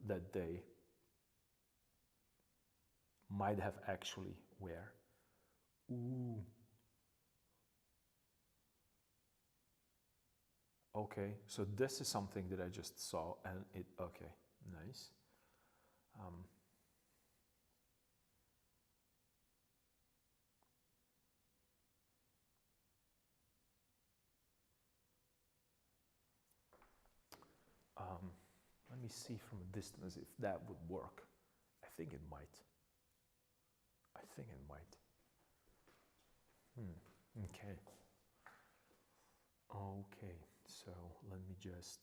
that they might have actually wear. Ooh. Okay, so this is something that I just saw and it, okay, nice. Let me see from a distance if that would work. I think it might. I think it might. Okay. Okay, so let me just.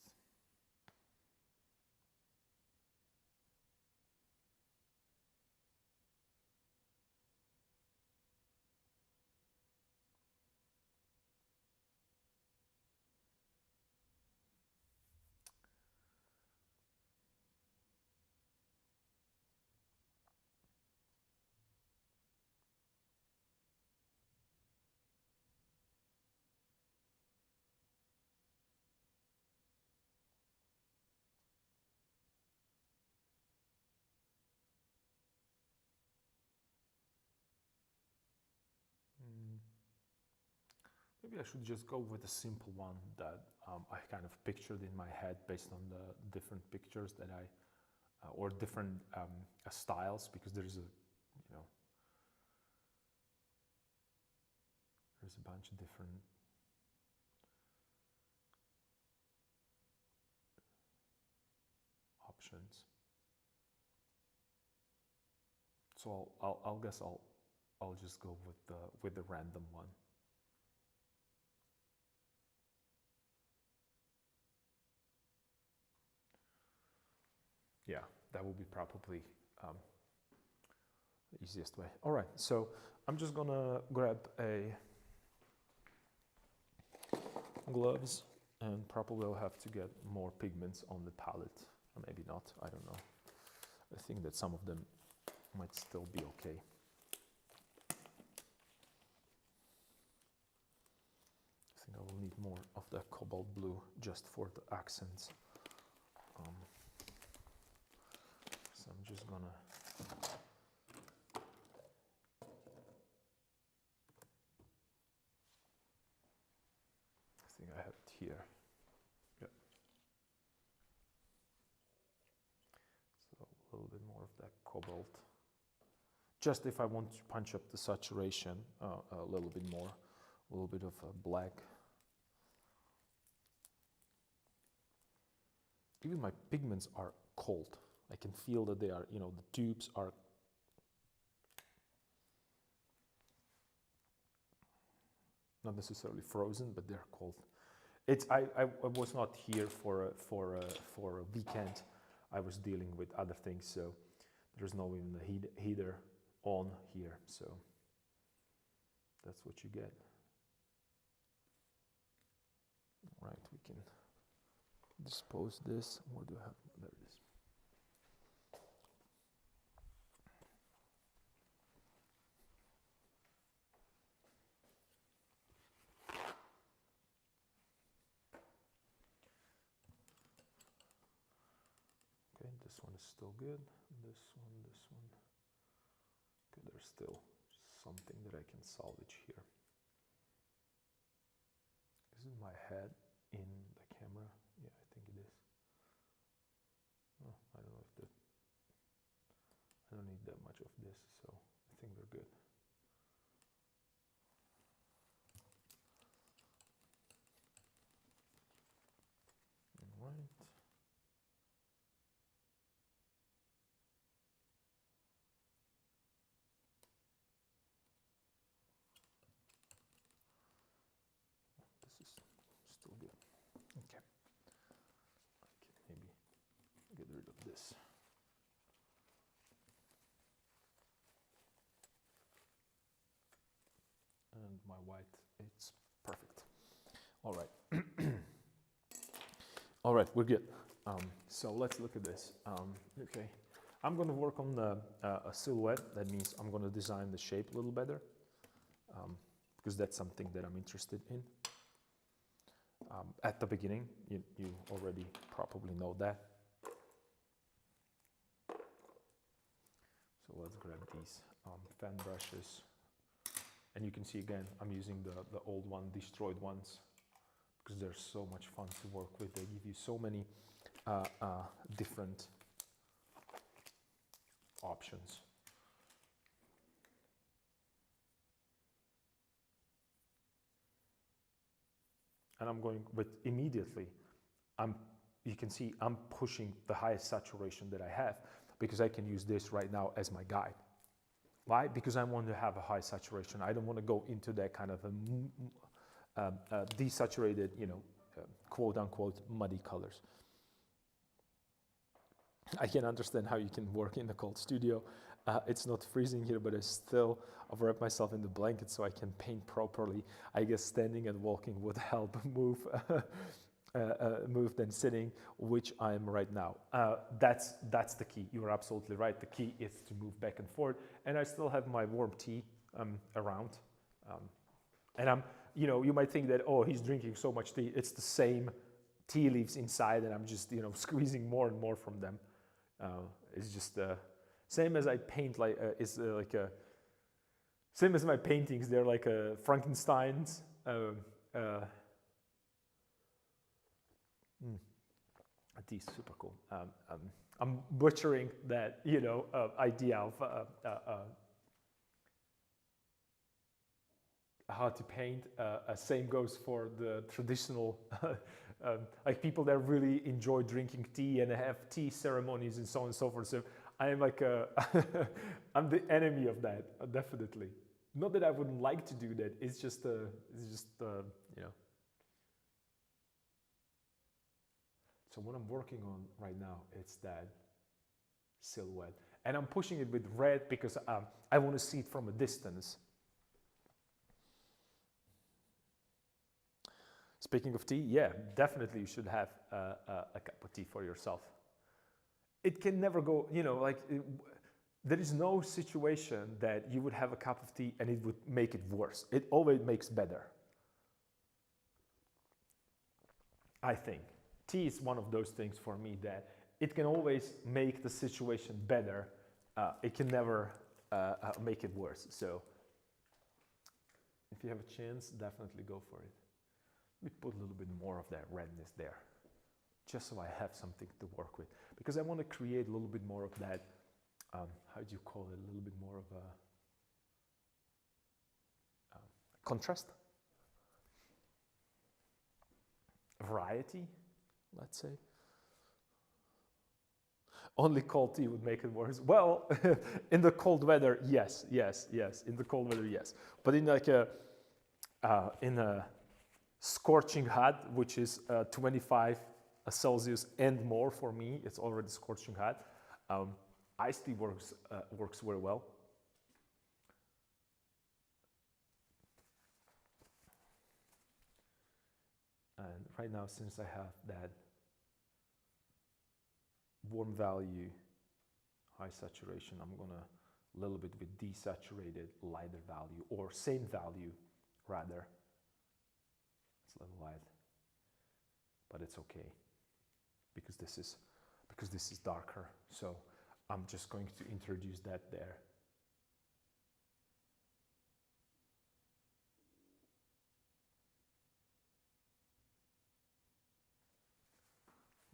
Maybe I should just go with a simple one that I kind of pictured in my head based on the different pictures that or different styles, because there's there's a bunch of different options. So I'll guess I'll just go with the random one. Yeah, that will be probably the easiest way. All right, so I'm just gonna grab a gloves, and probably I'll have to get more pigments on the palette, or maybe not, I don't know. I think that some of them might still be okay. I think I will need more of the cobalt blue just for the accents. So I'm just gonna I think I have it here. Yeah. So a little bit more of that cobalt. Just if I want to punch up the saturation a little bit more, a little bit of black. Even my pigments are cold. I can feel that they are, the tubes are not necessarily frozen, but they're cold. I was not here for a weekend. I was dealing with other things, so there's no even a heater on here, so that's what you get. Right, we can dispose this. Where do I have? There it is. Okay, this one is still good. This one. Okay, there's still something that I can salvage here. Is it my head in the camera? Yeah, I think it is. that much of this, so I think we're good. All right. This is still good. Okay. I can maybe get rid of this. And my white, it's perfect. All right. All right, we're good. So let's look at this. Okay, I'm going to work on a silhouette. That means I'm going to design the shape a little better, because that's something that I'm interested in. At the beginning, you already probably know that. So let's grab these fan brushes. And you can see again, I'm using the old one, destroyed ones, because they're so much fun to work with. They give you so many different options. And I'm going with immediately, you can see I'm pushing the highest saturation that I have, because I can use this right now as my guide. Why? Because I want to have a high saturation. I don't want to go into that kind of a desaturated, quote unquote, muddy colors. I can understand how you can work in a cold studio. It's not freezing here, but I've wrapped myself in the blanket so I can paint properly. I guess standing and walking would help move than sitting, which I am right now. That's the key. You are absolutely right. The key is to move back and forth. And I still have my warm tea around. And I'm, you might think that, oh, he's drinking so much tea. It's the same tea leaves inside, and I'm just, squeezing more and more from them. It's just same as I paint, same as my paintings. They're like Frankenstein's. Tea is super cool. I'm butchering that, idea of how to paint. Same goes for the traditional, like people that really enjoy drinking tea and have tea ceremonies and so on and so forth. So I am like I'm the enemy of that, definitely. Not that I wouldn't like to do that. It's just So what I'm working on right now, it's that silhouette. And I'm pushing it with red because I want to see it from a distance. Speaking of tea, yeah, definitely you should have a cup of tea for yourself. It can never go, there is no situation that you would have a cup of tea and it would make it worse. It always makes better, I think. Tea is one of those things for me that it can always make the situation better. It can never make it worse. So if you have a chance, definitely go for it. Let me put a little bit more of that redness there, just so I have something to work with. Because I want to create a little bit more of that, how do you call it, a little bit more of a contrast? Variety, let's say. Only cold tea would make it worse. Well, in the cold weather, yes. In the cold weather, yes. But in like in a scorching hot, which is 25 Celsius and more for me, it's already scorching hot. Iced tea works very well. And right now, since I have that warm value, high saturation, I'm gonna a little bit with desaturated, lighter value, or same value rather. It's a little light, but it's okay because this is darker. So I'm just going to introduce that there.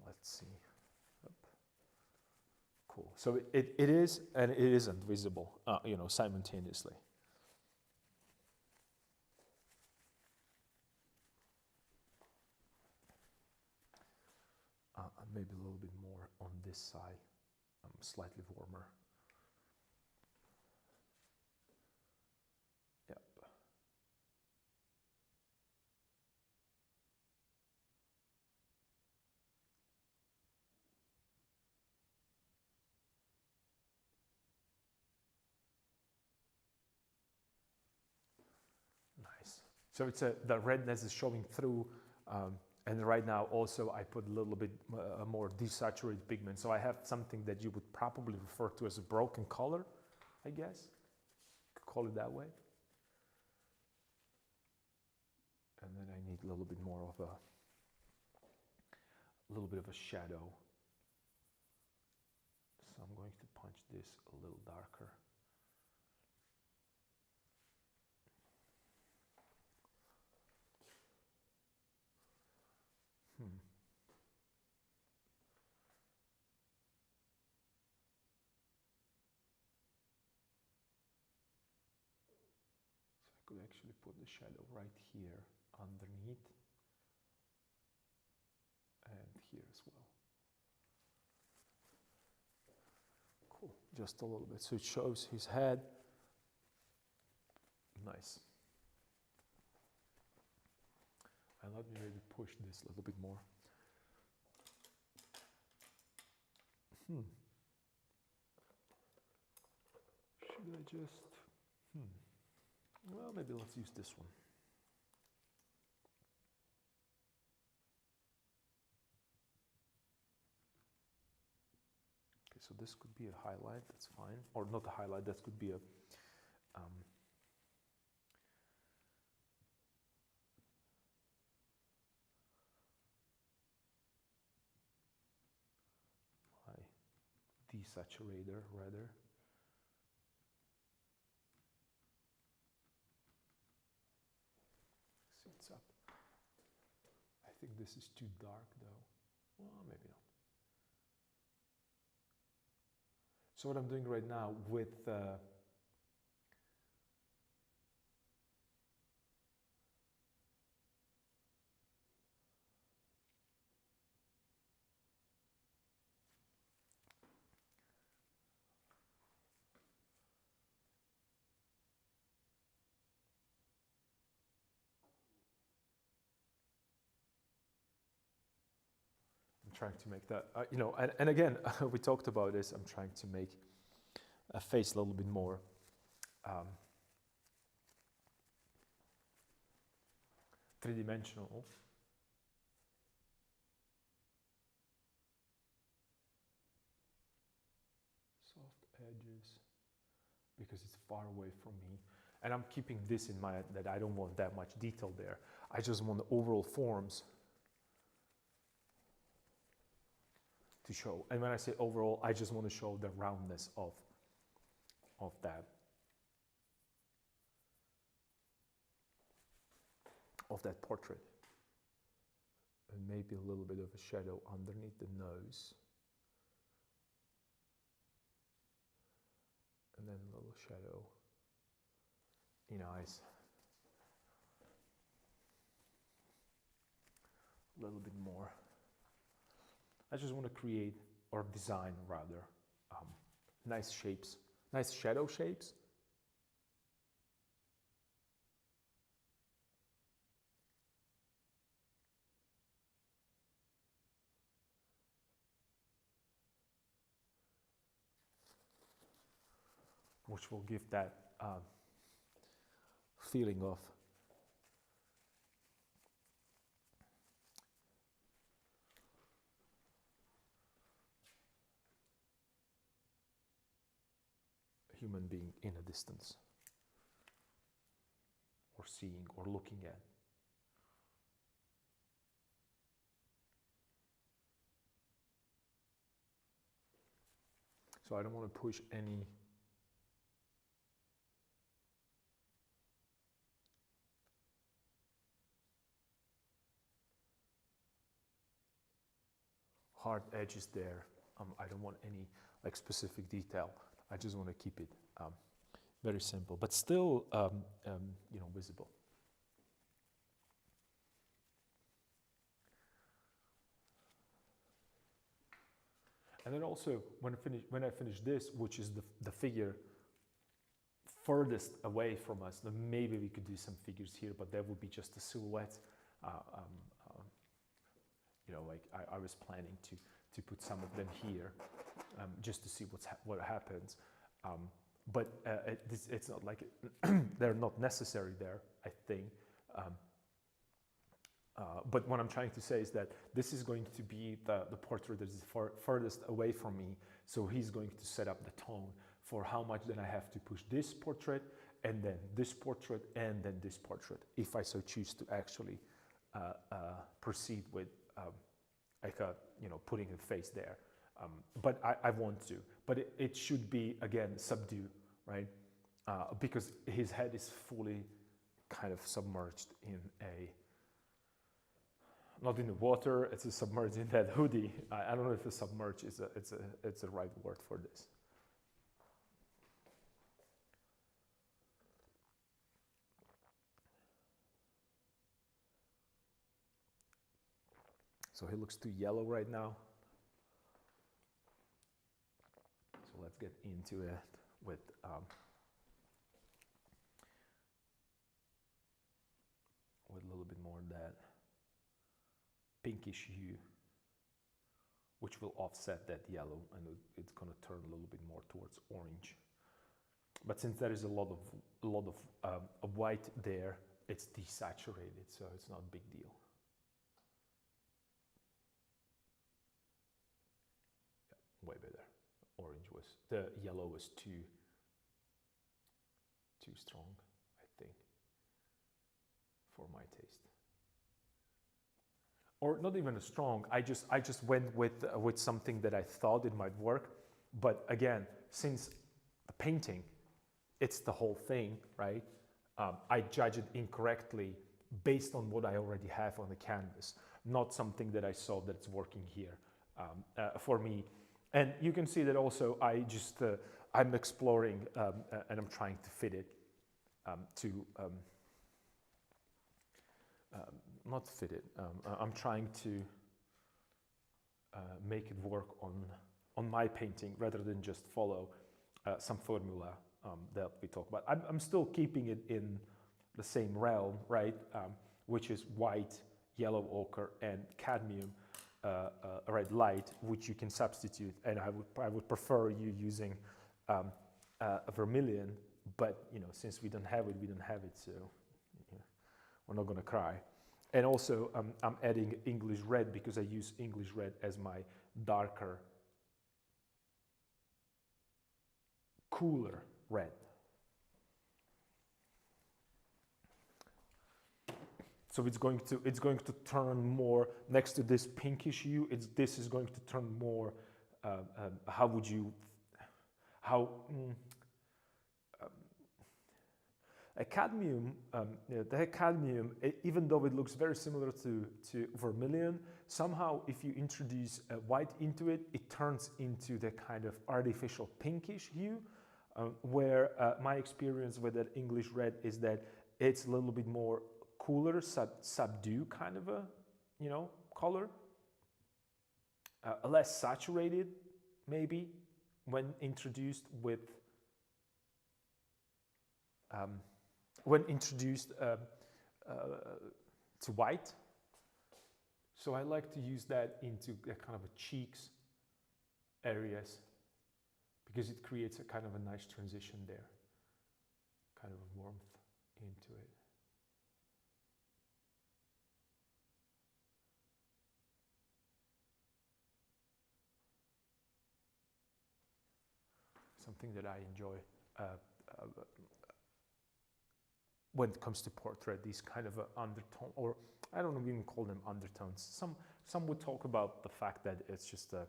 Let's see. Cool. So it is and it isn't visible, simultaneously. Maybe a little bit more on this side, slightly warmer. Yep. Nice. So it's the redness is showing through, and right now also I put a little bit more desaturated pigment. So I have something that you would probably refer to as a broken color, I guess. Could call it that way. And then I need a little bit more of a shadow. So I'm going to punch this a little darker. So I could actually put the shadow right here underneath and here as well. Cool, just a little bit. So it shows his head. Nice. And let me maybe push this a little bit more. Should I just, well, maybe let's use this one. Okay, so this could be a highlight, that's fine. Or not a highlight, that could be a, desaturator rather. See, it's up. I think this is too dark though. Well, maybe not. So what I'm doing right now with trying to make that, and again, we talked about this, I'm trying to make a face a little bit more three-dimensional. Soft edges, because it's far away from me. And I'm keeping this in mind that I don't want that much detail there. I just want the overall forms to show. And when I say overall, I just want to show the roundness of that portrait. And maybe a little bit of a shadow underneath the nose. And then a little shadow in eyes. A little bit more. I just want to create, or design rather, nice shapes, nice shadow shapes. Which will give that feeling of a human being in a distance, or seeing, or looking at. So I don't want to push any hard edges there. I don't want any like specific detail. I just want to keep it very simple, but still, you know, visible. And then also when I finish this, which is the figure furthest away from us, then maybe we could do some figures here, but that would be just a silhouette. You know, like I was planning to put some of them here, just to see what happens. But it's not like they're not necessary there, I think. But what I'm trying to say is that this is going to be the portrait that is furthest away from me. So he's going to set up the tone for how much then I have to push this portrait, and then this portrait, and then this portrait, if I so choose to actually proceed with like you know, putting a face there. But I want to. But it should be, again, subdued, right? Because his head is fully kind of submerged in not in the water, it's submerged in that hoodie. I don't know if a submerged is it's a right word for this. So he looks too yellow right now. So let's get into it with a little bit more of that pinkish hue, which will offset that yellow, and it's going to turn a little bit more towards orange. But since there is a lot of white there, it's desaturated, so it's not a big deal. Yeah, way better. The yellow was too strong, I think, for my taste. Or not even as strong. I just went with something that I thought it might work. But again, since the painting, it's the whole thing, right? I judge it incorrectly based on what I already have on the canvas, not something that I saw that's working here for me. And you can see that also I'm exploring and I'm trying to fit it not fit it. I'm trying to make it work on my painting rather than just follow some formula that we talk about. I'm still keeping it in the same realm, right? Which is white, yellow ochre, and cadmium red light, which you can substitute. And I would prefer you using a vermilion, but you know, since we don't have it, we don't have it. So you know, we're not going to cry. And also, I'm adding English red because I use English red as my darker, cooler red. So it's going to turn more next to this pinkish hue. This is going to turn more. A cadmium, the cadmium, even though it looks very similar to vermilion, somehow if you introduce white into it, it turns into the kind of artificial pinkish hue, where my experience with that English red is that it's a little bit more cooler, subdued kind of a, you know, color, less saturated maybe when introduced with to white. So I like to use that into a kind of a cheeks areas because it creates a kind of a nice transition there, kind of a warmth into it. Something that I enjoy when it comes to portrait, these kind of undertone, or I don't even call them undertones. Some would talk about the fact that it's just a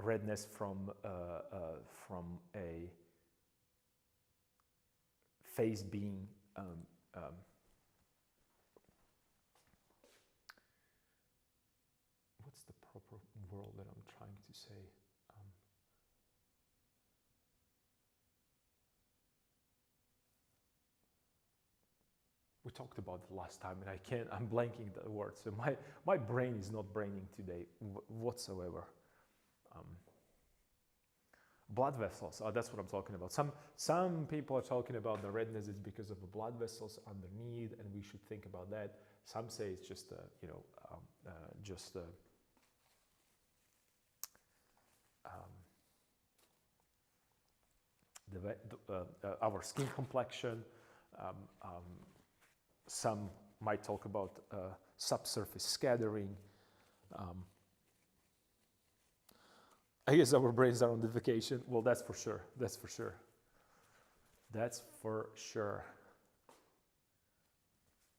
redness from a face being talked about it last time, and I'm blanking the word. So my brain is not braining today whatsoever. Blood vessels, that's what I'm talking about. Some people are talking about the redness is because of the blood vessels underneath, and we should think about that. Some say it's just, our skin complexion. Some might talk about subsurface scattering. I guess our brains are on the vacation. Well, that's for sure. That's for sure. That's for sure.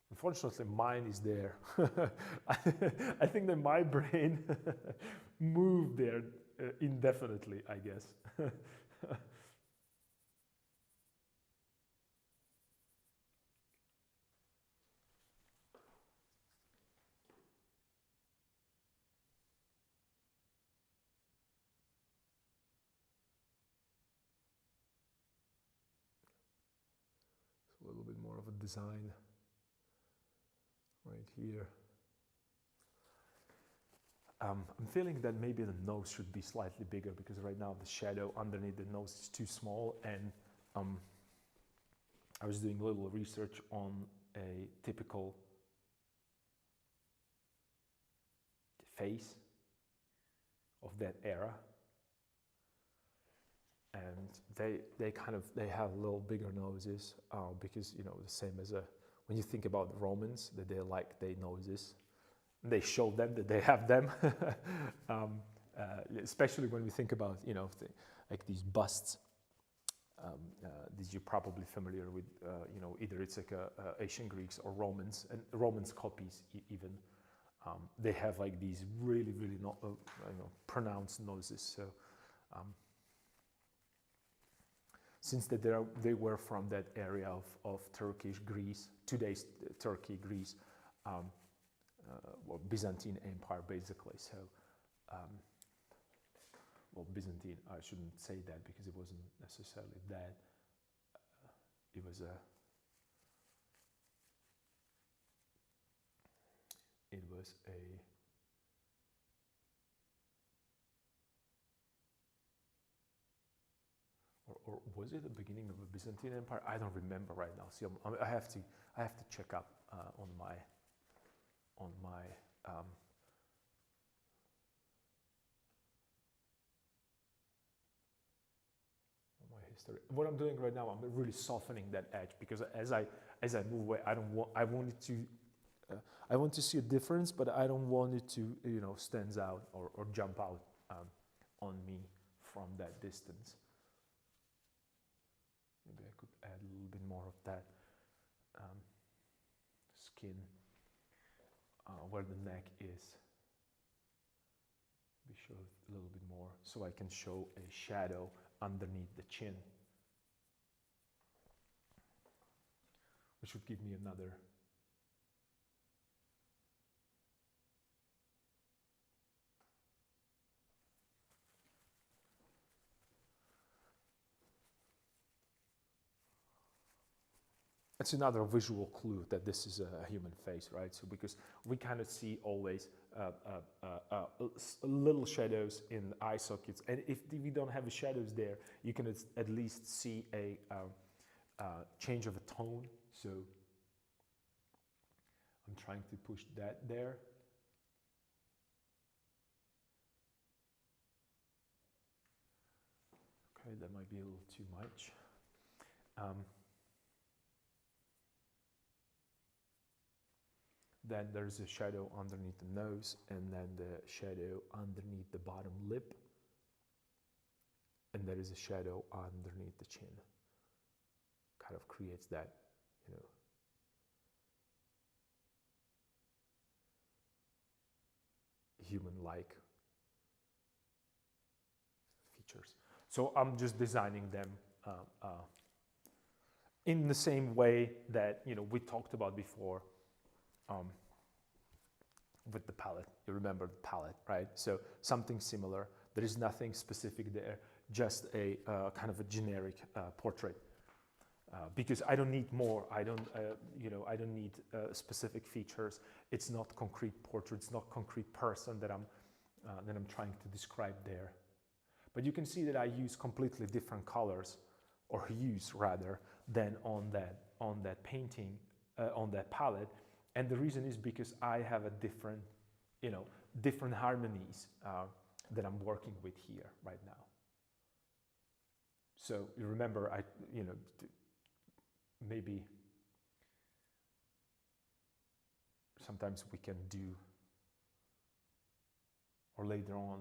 Unfortunately, mine is there. I think that my brain moved there indefinitely, I guess. A little bit more of a design right here. I'm feeling that maybe the nose should be slightly bigger, because right now the shadow underneath the nose is too small, and I was doing a little research on a typical face of that era, and they have a little bigger noses, because, you know, the same as when you think about the Romans, that they like their noses, they show them that they have them. Especially when we think about, you know, like these busts. These you're probably familiar with, you know, either it's like ancient Greeks or Romans, and Romans copies even. They have like these really, really not, pronounced noses. So since they were from that area of Turkish Greece, today's Turkey, Greece, well, Byzantine Empire basically. So, well, Byzantine, I shouldn't say that because it wasn't necessarily that. It was a or was it the beginning of the Byzantine Empire? I don't remember right now. See, I have to check up on my history. What I'm doing right now, I'm really softening that edge, because as I move away, I want to see a difference, but I don't want it to, you know, stands out or jump out on me from that distance. Maybe I could add a little bit more of that skin where the neck is. Maybe show a little bit more, so I can show a shadow underneath the chin, which would give me another it's another visual clue that this is a human face, right? So because we kind of see always little shadows in the eye sockets, and if we don't have the shadows there, you can at least see a change of a tone. So I'm trying to push that there. Okay, that might be a little too much. Then there's a shadow underneath the nose, and then the shadow underneath the bottom lip, and there is a shadow underneath the chin. Kind of creates that, you know, human-like features. So I'm just designing them in the same way that, you know, we talked about before. With the palette, you remember the palette, right? So something similar. There is nothing specific there, just a kind of a generic portrait because I don't need more. I don't, I don't need specific features. It's not concrete portrait. It's not concrete person that I'm trying to describe there. But you can see that I use completely different colors, or hues rather, than on that painting, on that palette. And the reason is because I have a different, different harmonies that I'm working with here right now. So you remember, maybe sometimes we can do, or later on,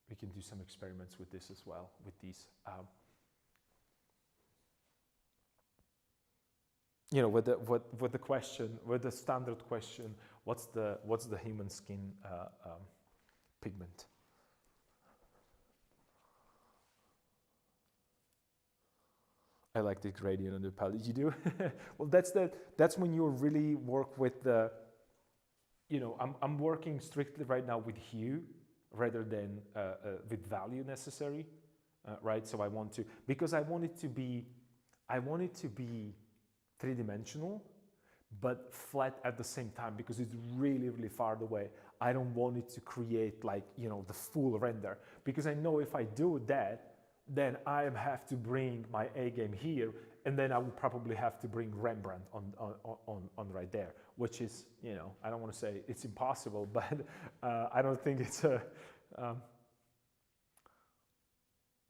we can do some experiments with this as well, with these, with the question, with the standard question, what's the human skin pigment? I like the gradient on the palette. You do? Well, that's when you really work with the, I'm working strictly right now with hue rather than with value necessary, right? So I want it to be three-dimensional, but flat at the same time, because it's really, really far away. I don't want it to create like, the full render, because I know if I do that, then I have to bring my A game here, and then I will probably have to bring Rembrandt on right there, which is, I don't want to say it's impossible, but I don't think it's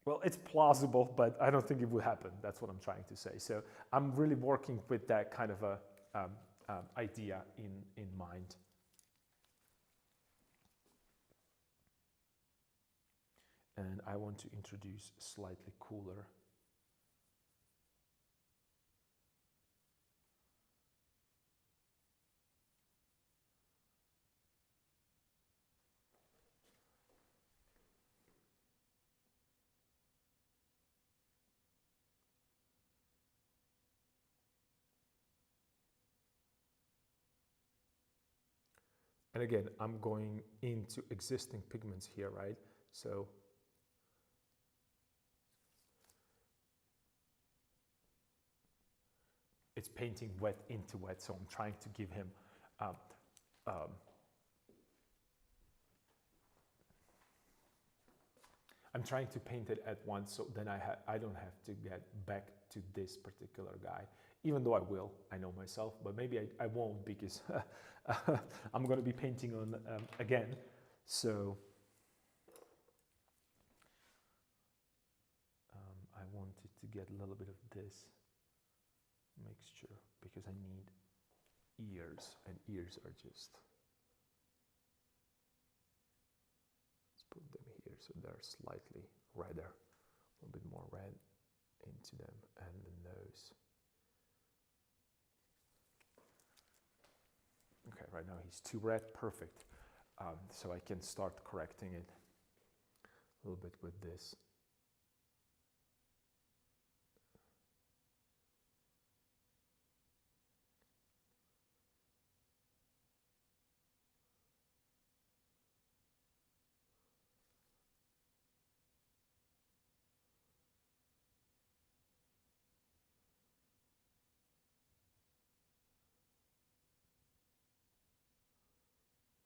well, it's plausible, but I don't think it will happen. That's what I'm trying to say. So I'm really working with that kind of a idea in mind. And I want to introduce slightly cooler. And again, I'm going into existing pigments here, right? So it's painting wet into wet, so I'm trying to give him I'm trying to paint it at once, so then I don't have to get back to this particular guy, even though I will, I know myself, but maybe I won't, because I'm going to be painting on again. So I wanted to get a little bit of this mixture, because I need ears, and ears are just, let's put them here so they're slightly redder, a little bit more red into them, and the nose. Okay, right now he's too red, perfect. So I can start correcting it a little bit with this.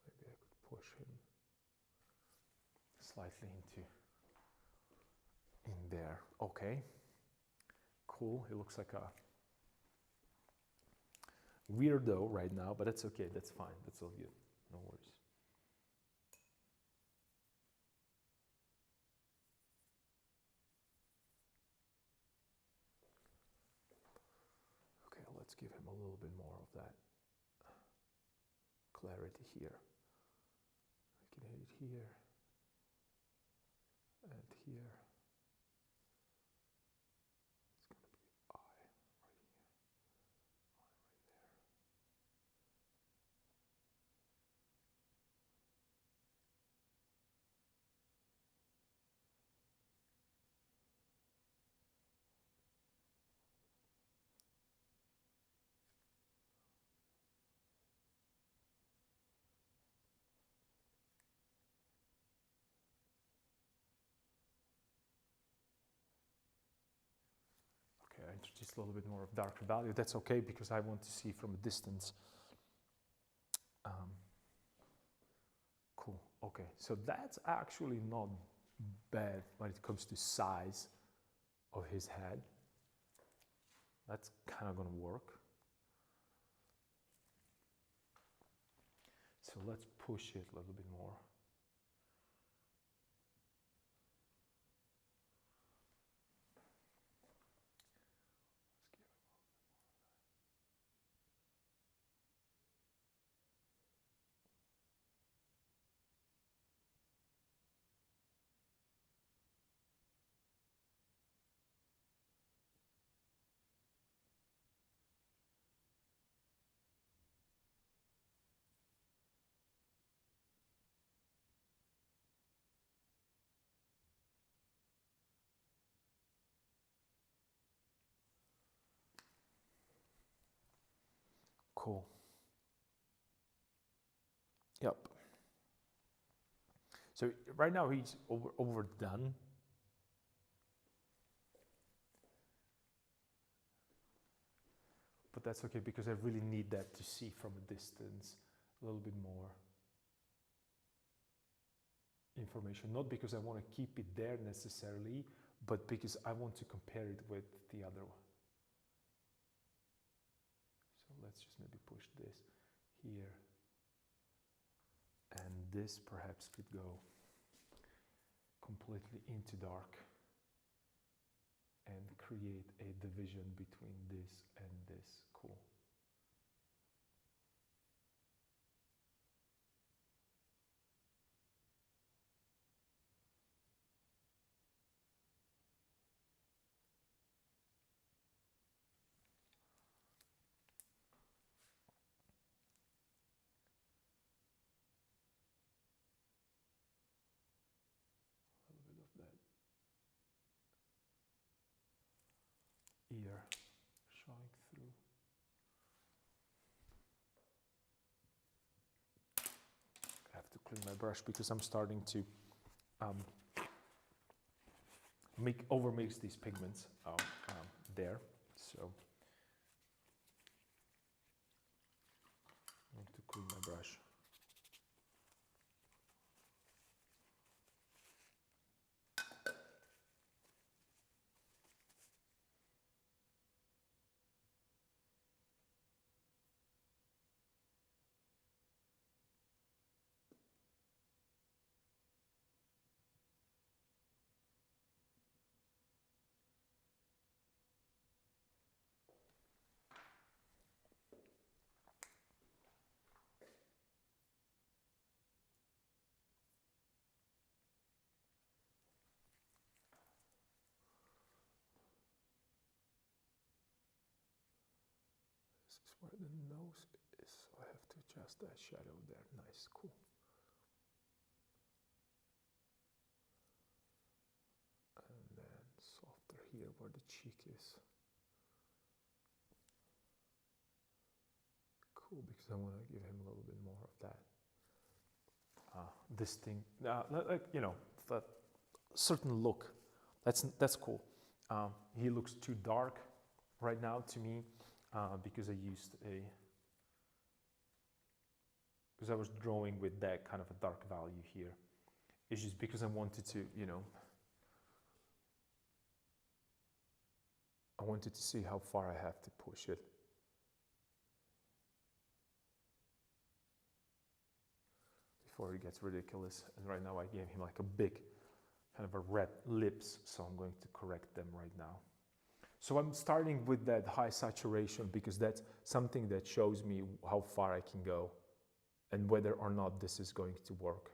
Maybe I could push him slightly in there. Okay, cool. He looks like a weirdo right now, but that's okay. That's fine. That's all good. No worries. Okay, let's give him a little bit more of that clarity here. I can hit it here and here. introduce a little bit more of darker value. That's okay because I want to see from a distance. Cool, okay, so that's actually not bad when it comes to size of his head. That's kind of gonna work. So let's push it a little bit more. Cool. Yep. So right now he's overdone. But that's okay because I really need that to see from a distance a little bit more information. Not because I want to keep it there necessarily, but because I want to compare it with the other one. So let's just maybe push this here. And this perhaps could go completely into dark and create a division between this and this. Cool. A little bit of that ear showing through. I have to clean my brush because I'm starting to overmix these pigments there. So I need to clean my brush. This is where the nose is, so I have to adjust that shadow there. Nice, cool. And then softer here where the cheek is. Cool, because I want to give him a little bit more of that. This thing, like, you know, that certain look. That's cool. He looks too dark right now to me because I was drawing with that kind of a dark value here. It's just because I wanted to, you know, I wanted to see how far I have to push it. Before it gets ridiculous. And right now I gave him like a big kind of a red lips, so I'm going to correct them right now. So I'm starting with that high saturation because that's something that shows me how far I can go and whether or not this is going to work.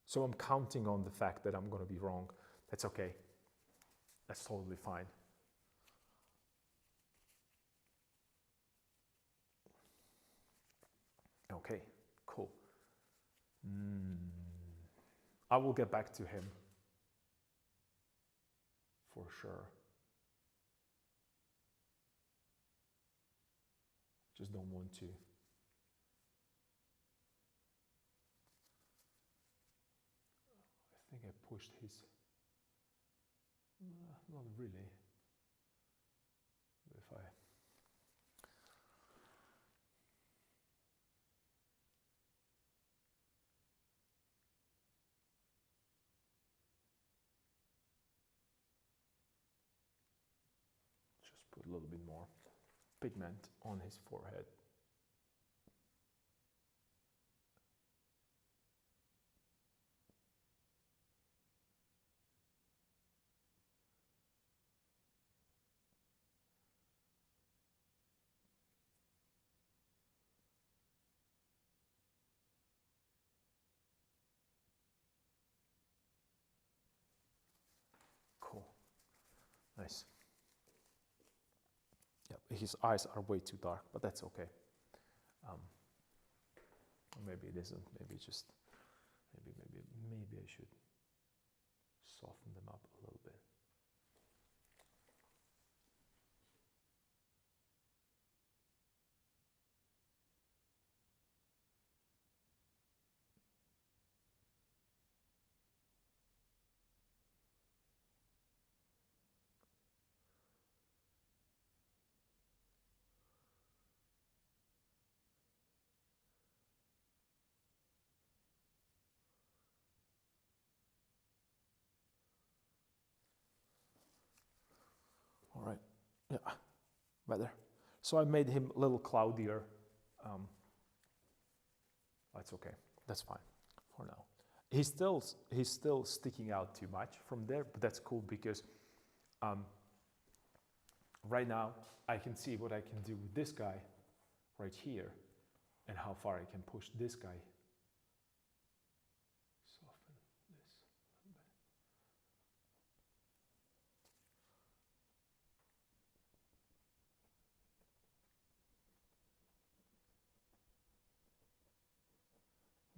So I'm counting on the fact that I'm going to be wrong. That's okay. That's totally fine. Okay, cool. I will get back to him for sure. Just don't want to. pushed his, not really. If I just put a little bit more pigment on his forehead. Cool. Nice. Yeah, his eyes are way too dark, but that's okay. Maybe it isn't. Maybe just, maybe I should soften them up a little bit. All right, yeah, better. So I made him a little cloudier. That's okay, that's fine for now. He's still sticking out too much from there, but that's cool because right now I can see what I can do with this guy right here and how far I can push this guy. Soften this a little bit.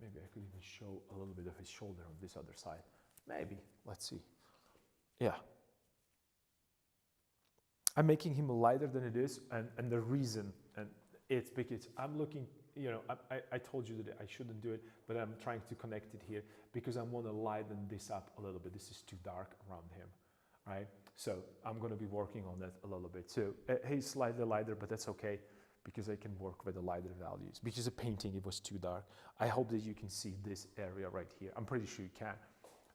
Maybe I could even show a little bit of his shoulder on this other side. Maybe, let's see. Yeah. I'm making him lighter than it is, and the reason, and it's because I'm looking, I told you that I shouldn't do it, but I'm trying to connect it here because I want to lighten this up a little bit. This is too dark around him, right? So I'm going to be working on that a little bit. So he's slightly lighter, but that's okay because I can work with the lighter values. Because the painting, it was too dark. I hope that you can see this area right here. I'm pretty sure you can.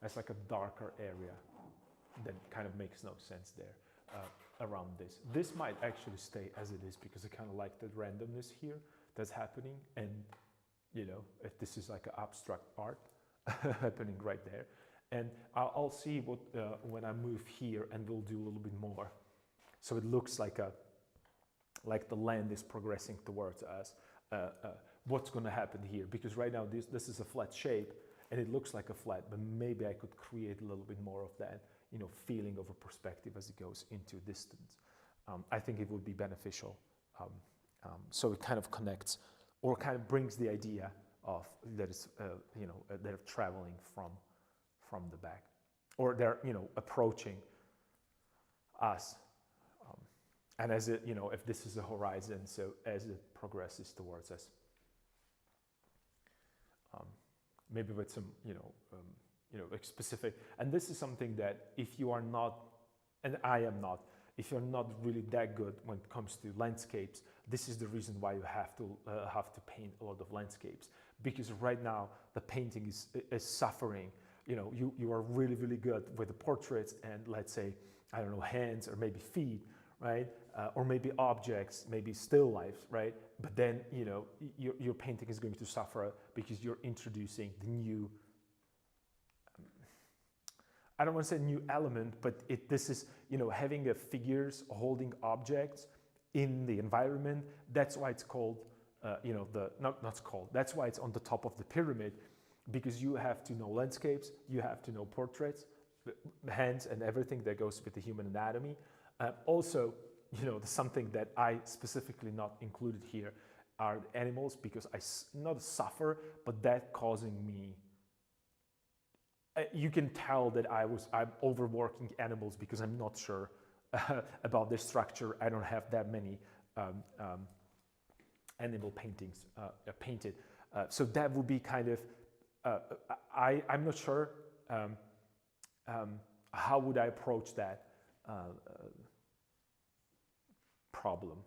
It's like a darker area that kind of makes no sense there. Around this. This might actually stay as it is because I kind of like the randomness here that's happening, and if this is like an abstract art happening right there. And I'll see what when I move here, and we'll do a little bit more. So it looks like the land is progressing towards us. What's going to happen here? Because right now this is a flat shape, and it looks like a flat, but maybe I could create a little bit more of that. Feeling of a perspective as it goes into distance. I think it would be beneficial. So it kind of connects, or kind of brings the idea of that it's, they're traveling from the back, or they're, approaching us. And as it, if this is a horizon, so as it progresses towards us, maybe with some, like specific, and this is something that if you are not, and I am not, if you're not really that good when it comes to landscapes, this is the reason why you have to paint a lot of landscapes, because right now the painting is suffering. You are really, really good with the portraits and, let's say, I don't know, hands or maybe feet, right? Or maybe objects, maybe still life, right? But then, your painting is going to suffer because you're introducing the new, I don't want to say new element, but this is, having figures holding objects in the environment. That's why it's called, that's why it's on the top of the pyramid, because you have to know landscapes, you have to know portraits, hands, and everything that goes with the human anatomy. Also, something that I specifically not included here are the animals, because I not suffer, but that causing me, you can tell that I'm overworking animals because I'm not sure about their structure. I don't have that many animal paintings painted. So that would be kind of, I'm not sure how would I approach that problem?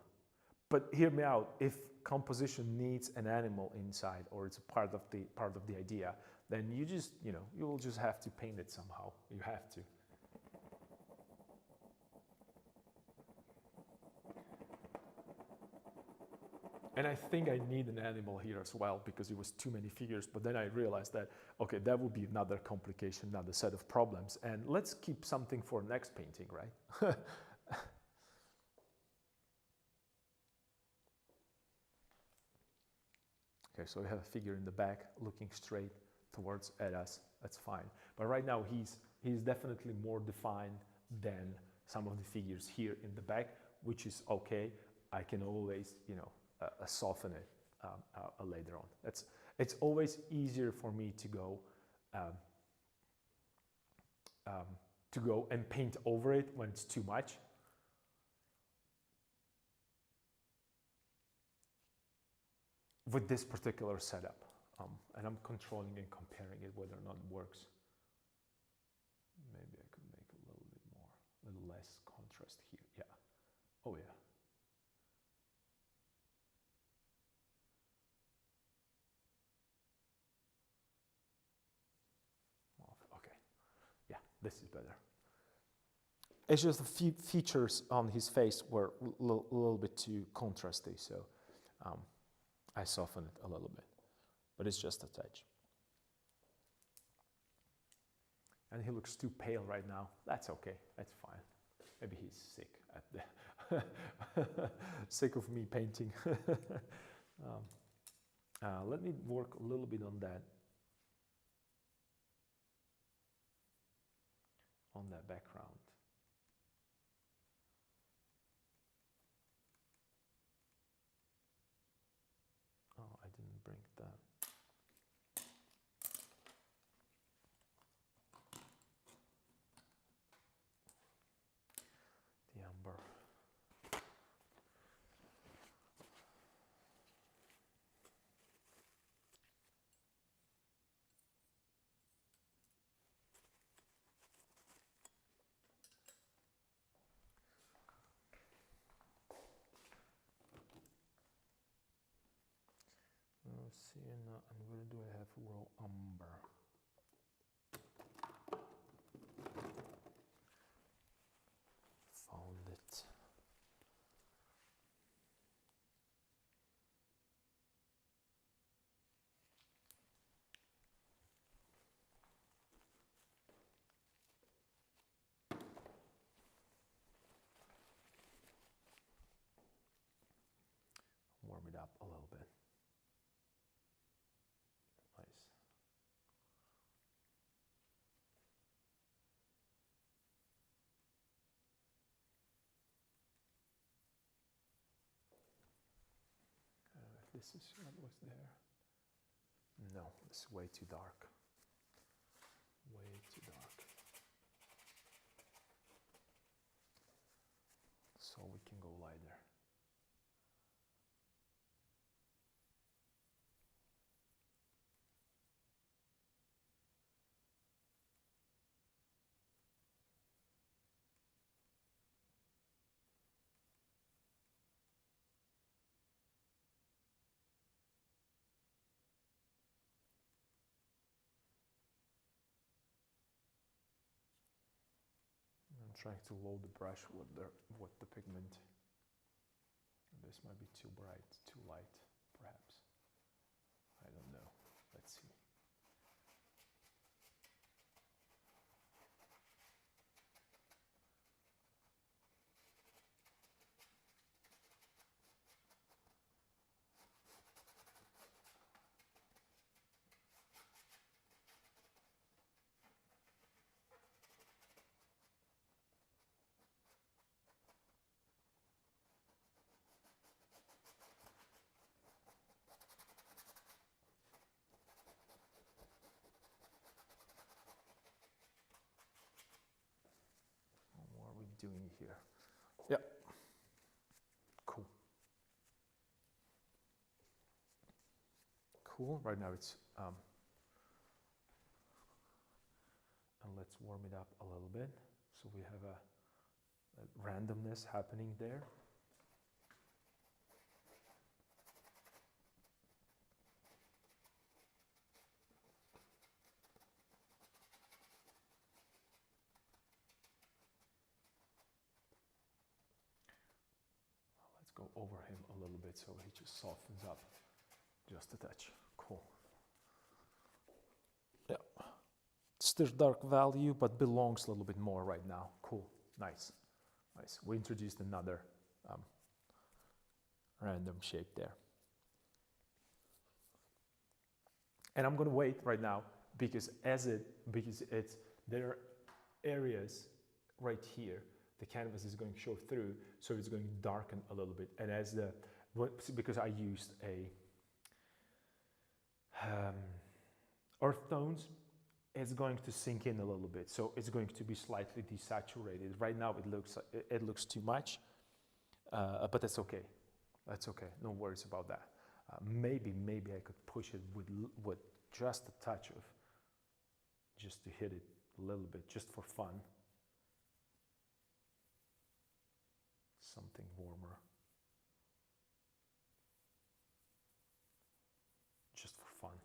But hear me out. If composition needs an animal inside, or it's a part of the idea, then you just, you will just have to paint it somehow. You have to. And I think I need an animal here as well, because it was too many figures. But then I realized that, okay, that would be another complication, another set of problems. And let's keep something for next painting, right? Okay, so we have a figure in the back looking straight towards at us. That's fine. But right now he's definitely more defined than some of the figures here in the back, which is okay. I can always, soften it later on. It's always easier for me to go and paint over it when it's too much. With this particular setup, and I'm controlling and comparing it whether or not it works. Maybe I could make a little bit more, a little less contrast here. Yeah. Oh yeah. Okay. Yeah, this is better. It's just a few features on his face were a little bit too contrasty, so I soften it a little bit, but it's just a touch. And he looks too pale right now. That's okay. That's fine. Maybe he's sick at the sick of me painting. Let me work a little bit on that background. Oh, I didn't bring that. The amber. Sienna, and where do I have raw umber? Found it. Warm it up a little bit. Nice. I don't know if this is what was there. No, it's way too dark. Way too dark. So we can go lighter. I'm trying to load the brush with the pigment. This might be too bright, too light, perhaps. I don't know. Let's see. What are we doing here? Yeah. Cool. Cool. Right now it's and let's let's warm it up a little bit. So we have a randomness happening there. Let's go over him a little bit so he just softens up just a touch. Cool. Yeah. Still dark value, but belongs a little bit more right now. Cool. Nice. Nice. We introduced another random shape there. And I'm going to wait right now because there are areas right here the canvas is going to show through, so it's going to darken a little bit. And as because I used a earth tones, it's going to sink in a little bit, so it's going to be slightly desaturated. Right now it looks too much, but that's okay. That's okay. No worries about that. Maybe I could push it with just a touch of, just to hit it a little bit, just for fun. Something warmer. Just for fun.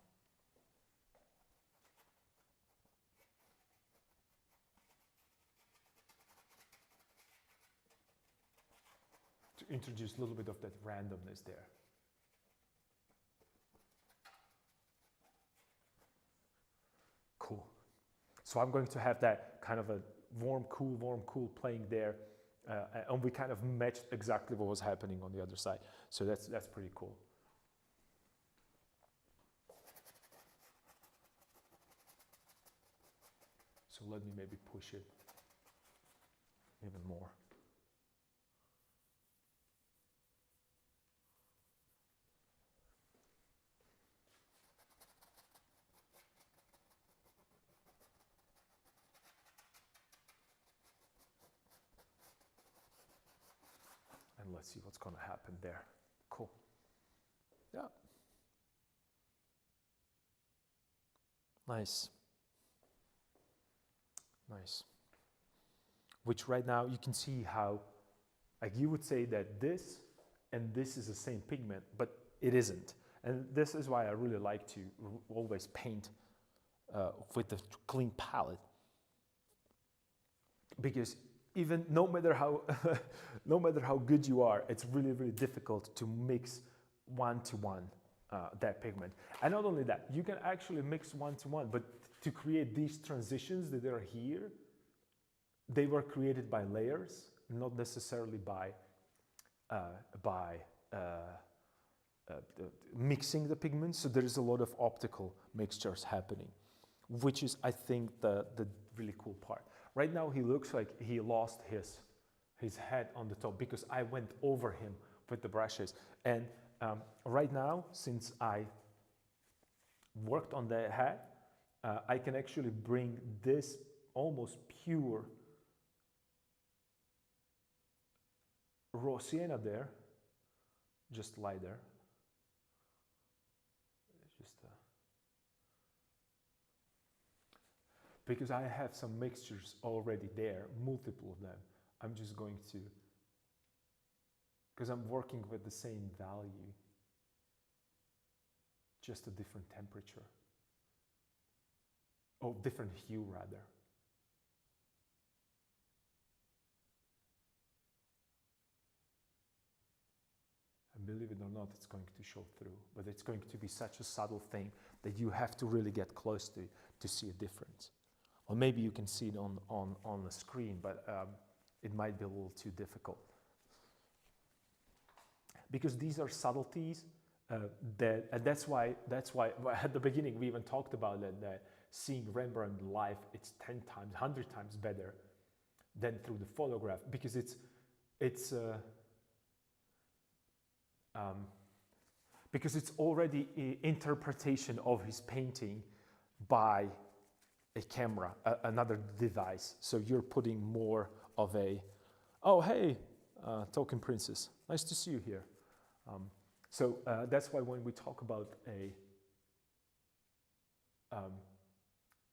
To introduce a little bit of that randomness there. Cool. So I'm going to have that kind of a warm, cool playing there. And we kind of matched exactly what was happening on the other side. So that's pretty cool. So let me maybe push it even more. And let's see what's going to happen there. Cool. Yeah. Nice. Nice. Which right now you can see how, like you would say that this and this is the same pigment, but it isn't. And this is why I really like to always paint with a clean palette. Because even no matter how no matter how good you are, it's really, really difficult to mix one-to-one that pigment. And not only that, you can actually mix one-to-one, but to create these transitions that are here, they were created by layers, not necessarily by mixing the pigments. So there is a lot of optical mixtures happening, which is, I think, the really cool part. Right now, he looks like he lost his head on the top because I went over him with the brushes. And right now, since I worked on the head, I can actually bring this almost pure raw sienna there, just lie there. Just because I have some mixtures already there, multiple of them. I'm just going to, because I'm working with the same value, just a different temperature. Oh, different hue rather. And believe it or not, it's going to show through, but it's going to be such a subtle thing that you have to really get close to see a difference. Or maybe you can see it on the screen, but it might be a little too difficult. Because these are subtleties that's why at the beginning we even talked about that seeing Rembrandt live, it's 10 times, 100 times better than through the photograph, because because it's already an interpretation of his painting by a camera, another device. So you're putting more of a, oh, hey, Token Princess, nice to see you here. So that's why when we talk about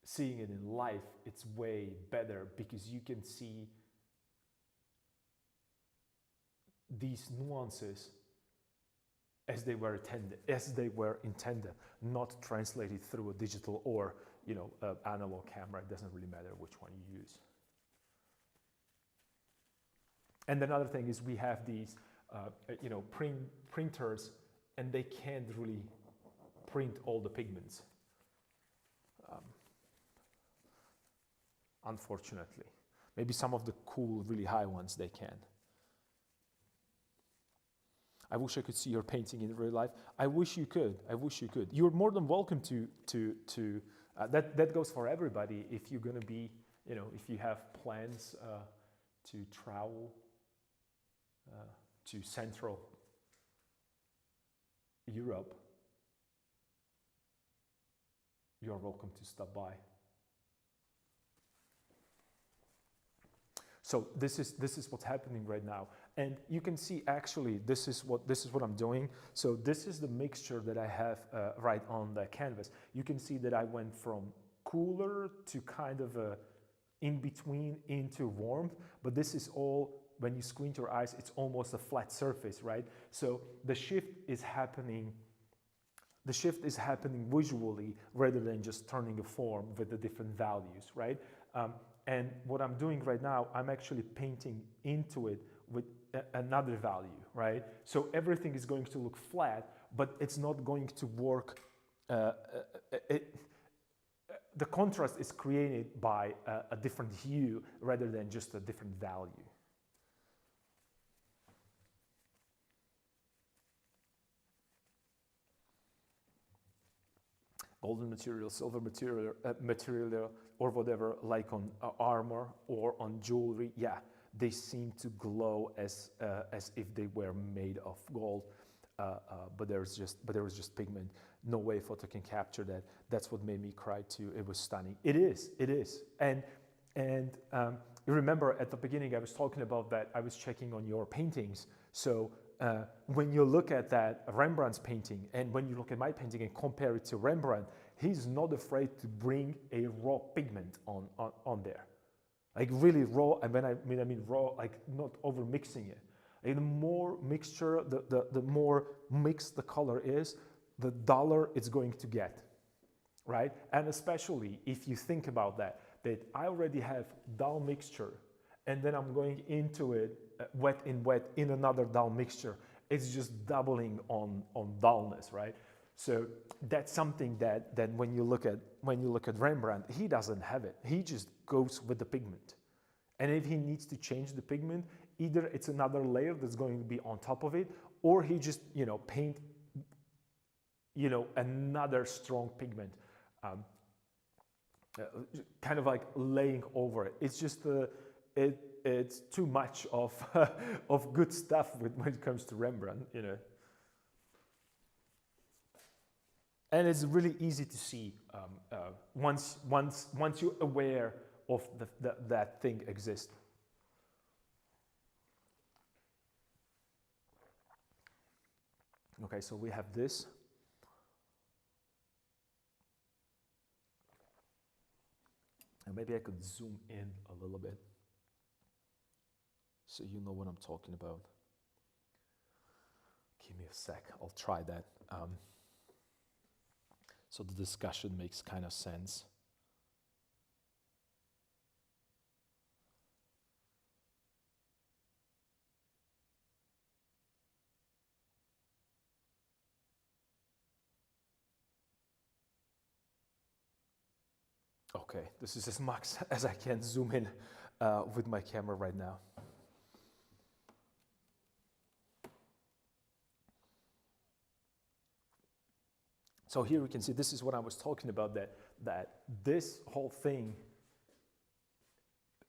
seeing it in life, it's way better because you can see these nuances as they were intended, not translated through a digital or analog camera. It doesn't really matter which one you use. And another thing is we have these printers, and they can't really print all the pigments, unfortunately. Maybe some of the cool, really high ones they can. I wish I could see your painting in real life. I wish you could. I wish you could. You're more than welcome to that goes for everybody. If you're going to be, if you have plans to travel to Central Europe, you're welcome to stop by. So this is what's happening right now, and you can see actually this is what I'm doing. So this is the mixture that I have right on the canvas. You can see that I went from cooler to kind of a in between into warmth, but this is all, when you squint your eyes, it's almost a flat surface, right? So the shift is happening. The shift is happening visually rather than just turning a form with the different values, right? And what I'm doing right now, I'm actually painting into it with another value, right? So everything is going to look flat, but it's not going to work. The contrast is created by a different hue rather than just a different value. Golden material, silver material, or whatever, like on armor or on jewelry, yeah, they seem to glow as if they were made of gold. But there was just pigment. No way photo can capture that. That's what made me cry too. It was stunning. It is. And you remember at the beginning I was talking about that. I was checking on your paintings. So when you look at that Rembrandt's painting, and when you look at my painting and compare it to Rembrandt, he's not afraid to bring a raw pigment on there, like really raw. And when I mean raw, like not over mixing it. Like the more mixture, the more mixed the color is, the duller it's going to get, right? And especially if you think about that I already have dull mixture, and then I'm going into it wet in another dull mixture. It's just doubling on dullness, right? So that's something that when you look at Rembrandt, he doesn't have it. He just goes with the pigment. And if he needs to change the pigment, either it's another layer that's going to be on top of it, or he just paint another strong pigment, kind of like laying over it. It's just it's too much of of good stuff when it comes to Rembrandt, And it's really easy to see once you're aware of that thing exists. Okay, so we have this. And maybe I could zoom in a little bit so you know what I'm talking about. Give me a sec, I'll try that. So the discussion makes kind of sense. Okay, this is as much as I can zoom in with my camera right now. So here we can see, this is what I was talking about, that this whole thing,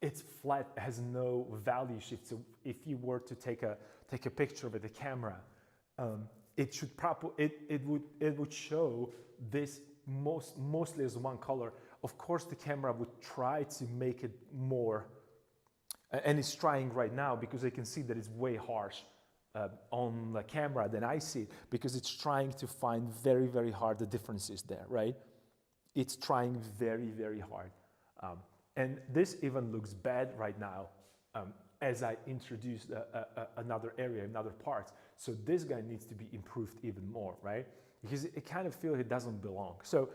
it's flat, has no value shift. So if you were to take a picture with a camera, it would show this mostly as one color. Of course, the camera would try to make it more, and it's trying right now because I can see that it's way harsh on the camera than I see it, because it's trying to find very, very hard the differences there, right? it's trying very, very hard. And this even looks bad right now as I introduced another area, another part. So this guy needs to be improved even more, right? Because it kind of feels it doesn't belong. So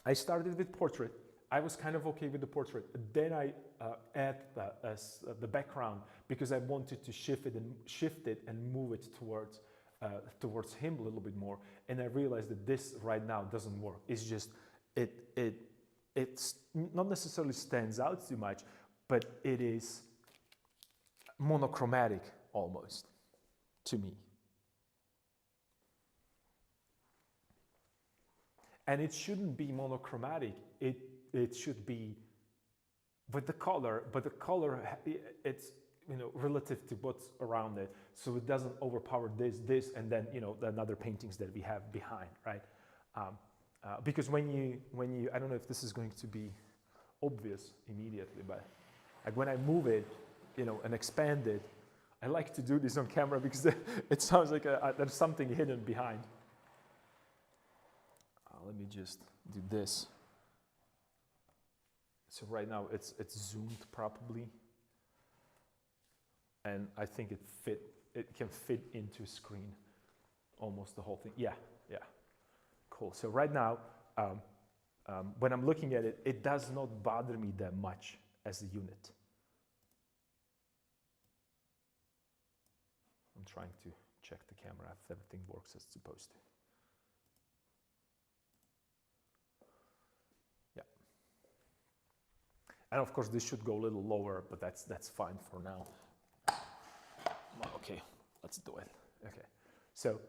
I started with portrait. I was kind of okay with the portrait. Then I add the background because I wanted to shift it and move it towards him a little bit more. And I realized that this right now doesn't work. It's just it's not necessarily stands out too much, but it is monochromatic almost to me. And it shouldn't be monochromatic. It should be with the color, but the color, it's, you know, relative to what's around it, so it doesn't overpower this, and then, you know, the other paintings that we have behind, right? Because when you, I don't know if this is going to be obvious immediately, but like when I move it, you know, and expand it, I like to do this on camera because it sounds like there's something hidden behind. Let me just do this. So right now it's zoomed properly, and I think it can fit into a screen, almost the whole thing. Yeah, cool. So right now, when I'm looking at it, it does not bother me that much as a unit. I'm trying to check the camera if everything works as it's supposed to. And of course, this should go a little lower, but that's fine for now. Okay, let's do it. Okay, so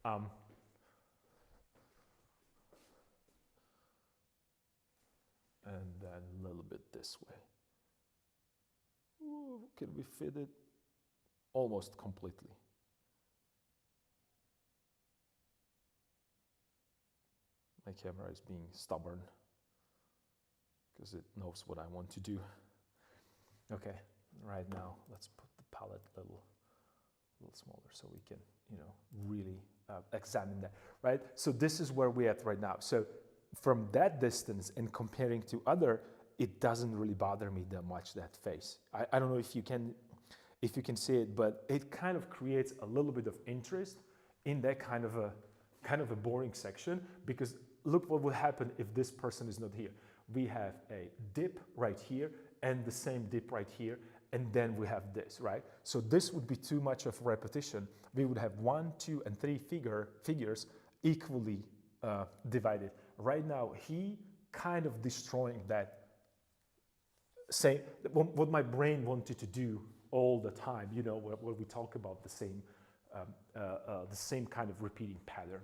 and then a little bit this way. Ooh, can we fit it? Almost completely. My camera is being stubborn because it knows what I want to do. Okay, right now let's put the palette a little smaller so we can, you know, really examine that, right? So this is where we're at right now. So from that distance and comparing to other, it doesn't really bother me that much, that face. I don't know if you can see it, but it kind of creates a little bit of interest in that kind of a boring section, because look what would happen if this person is not here. We have a dip right here and the same dip right here, and then we have this, right? So this would be too much of repetition. We would have 1, 2, and 3 figures equally divided. Right now, he kind of destroying that, say what my brain wanted to do all the time, you know, where we talk about the same kind of repeating pattern.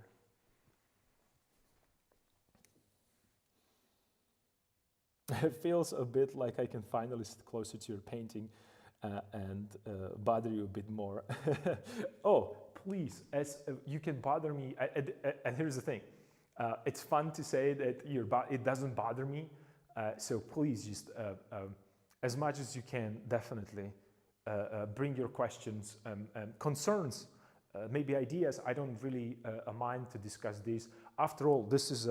It feels a bit like I can finally sit closer to your painting and bother you a bit more. Oh, please, you can bother me. And here's the thing. It's fun to say that it doesn't bother me. So please, just as much as you can, definitely bring your questions and concerns, maybe ideas. I don't really mind to discuss these. After all, this is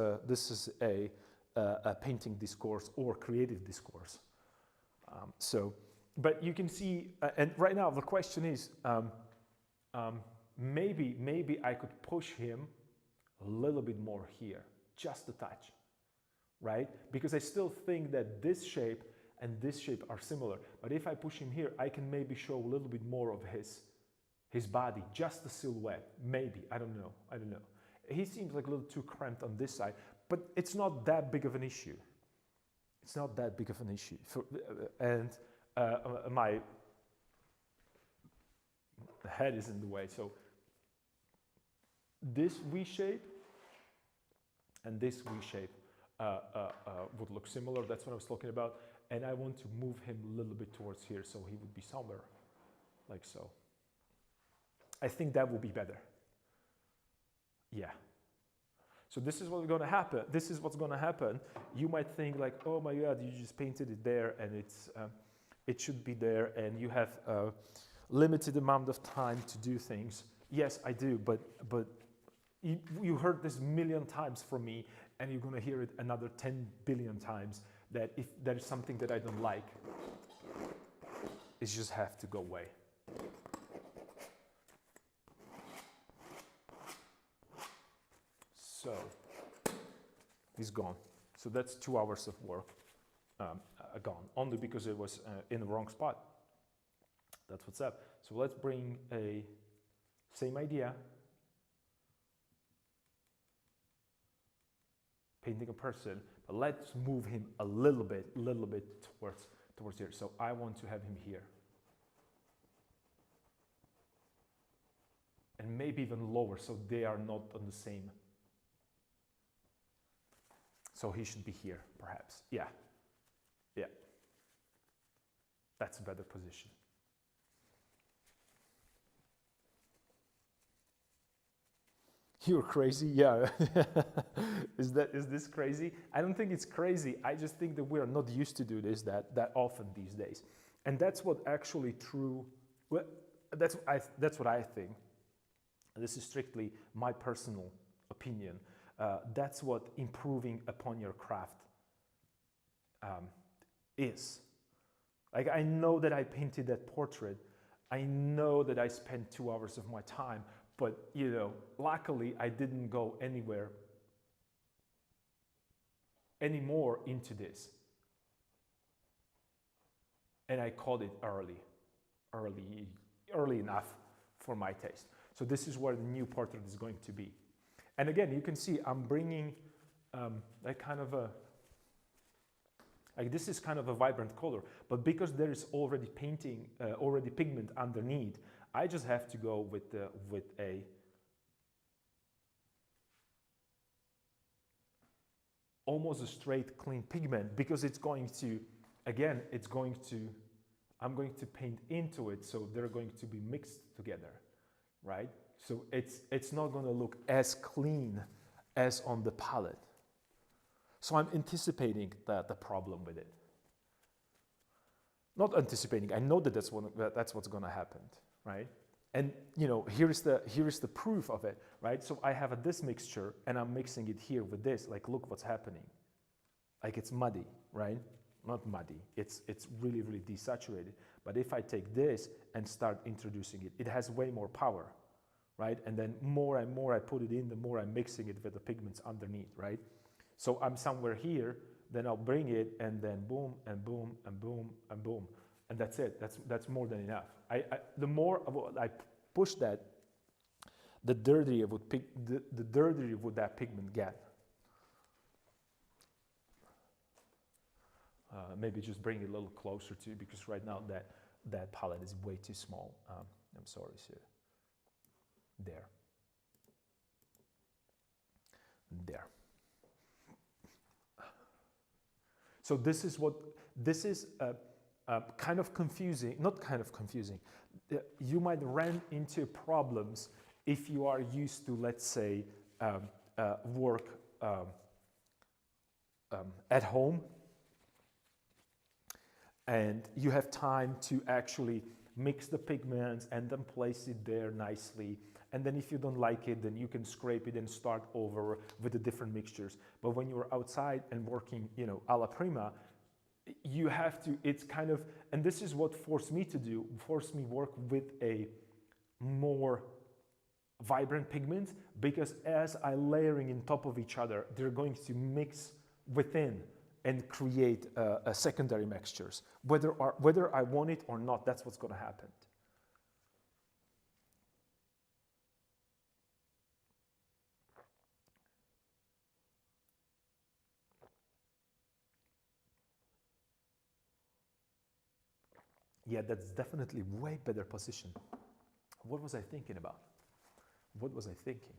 a painting discourse or creative discourse. But you can see, and right now the question is, maybe I could push him a little bit more here, just a touch, right? Because I still think that this shape and this shape are similar. But if I push him here, I can maybe show a little bit more of his body, just the silhouette, maybe, I don't know. He seems like a little too cramped on this side, but it's not that big of an issue. It's not that big of an issue. My head is in the way, so this V shape and this V shape would look similar. That's what I was talking about. And I want to move him a little bit towards here, so he would be somewhere like so. I think that will be better. Yeah. So this is what's going to happen. This is what's going to happen. You might think like, oh my God, you just painted it there, and it should be there, and you have a limited amount of time to do things. Yes, I do, but You heard this 1,000,000 times from me, and you're gonna hear it another 10 billion times, that if there is something that I don't like, it just have to go away. So he's gone. So that's 2 hours of work gone, only because it was in the wrong spot. That's what's up. So let's bring a same idea. Painting a person, but let's move him a little bit towards here. So I want to have him here. And maybe even lower, so they are not on the same. So he should be here, perhaps. Yeah. Yeah. That's a better position. You're crazy? Yeah. Is this crazy? I don't think it's crazy. I just think that we are not used to do this that often these days. And that's what actually true, well, that's what I think. This is strictly my personal opinion. That's what improving upon your craft is. Like, I know that I painted that portrait. I know that I spent 2 hours of my time, but luckily I didn't go anywhere anymore into this. And I caught it early enough for my taste. So this is where the new portrait is going to be. And again, you can see I'm bringing like kind of a, like this is kind of a vibrant color, but because there is already painting, already pigment underneath, I just have to go with a almost a straight clean pigment, because it's going to, again, I'm going to paint into it, so they're going to be mixed together, right? So it's not going to look as clean as on the palette. So I'm anticipating the problem with it. Not anticipating, I know that that's what's going to happen, right? And here is the proof of it, right? So I have this mixture and I'm mixing it here with this. Like, look what's happening. Like, it's muddy, right? Not muddy, it's really, really desaturated. But if I take this and start introducing it, it has way more power, right? And then more and more I put it in, the more I'm mixing it with the pigments underneath, right? So I'm somewhere here, then I'll bring it, and then boom, and boom, and boom, and boom. And that's it, that's more than enough. The more I push that, the dirtier would that pigment get. Maybe just bring it a little closer to, because right now that palette is way too small. I'm sorry, sir. There. So this is kind of confusing, not kind of confusing. You might run into problems if you are used to, let's say, work at home, and you have time to actually mix the pigments and then place it there nicely. And then if you don't like it, then you can scrape it and start over with the different mixtures. But when you're outside and working, a la prima, you have to, it's kind of, and this is what forced me work with a more vibrant pigment, because as I layering in top of each other, they're going to mix within and create secondary mixtures. Whether I want it or not, that's what's going to happen. Yeah, that's definitely way better position. What was I thinking about? What was I thinking?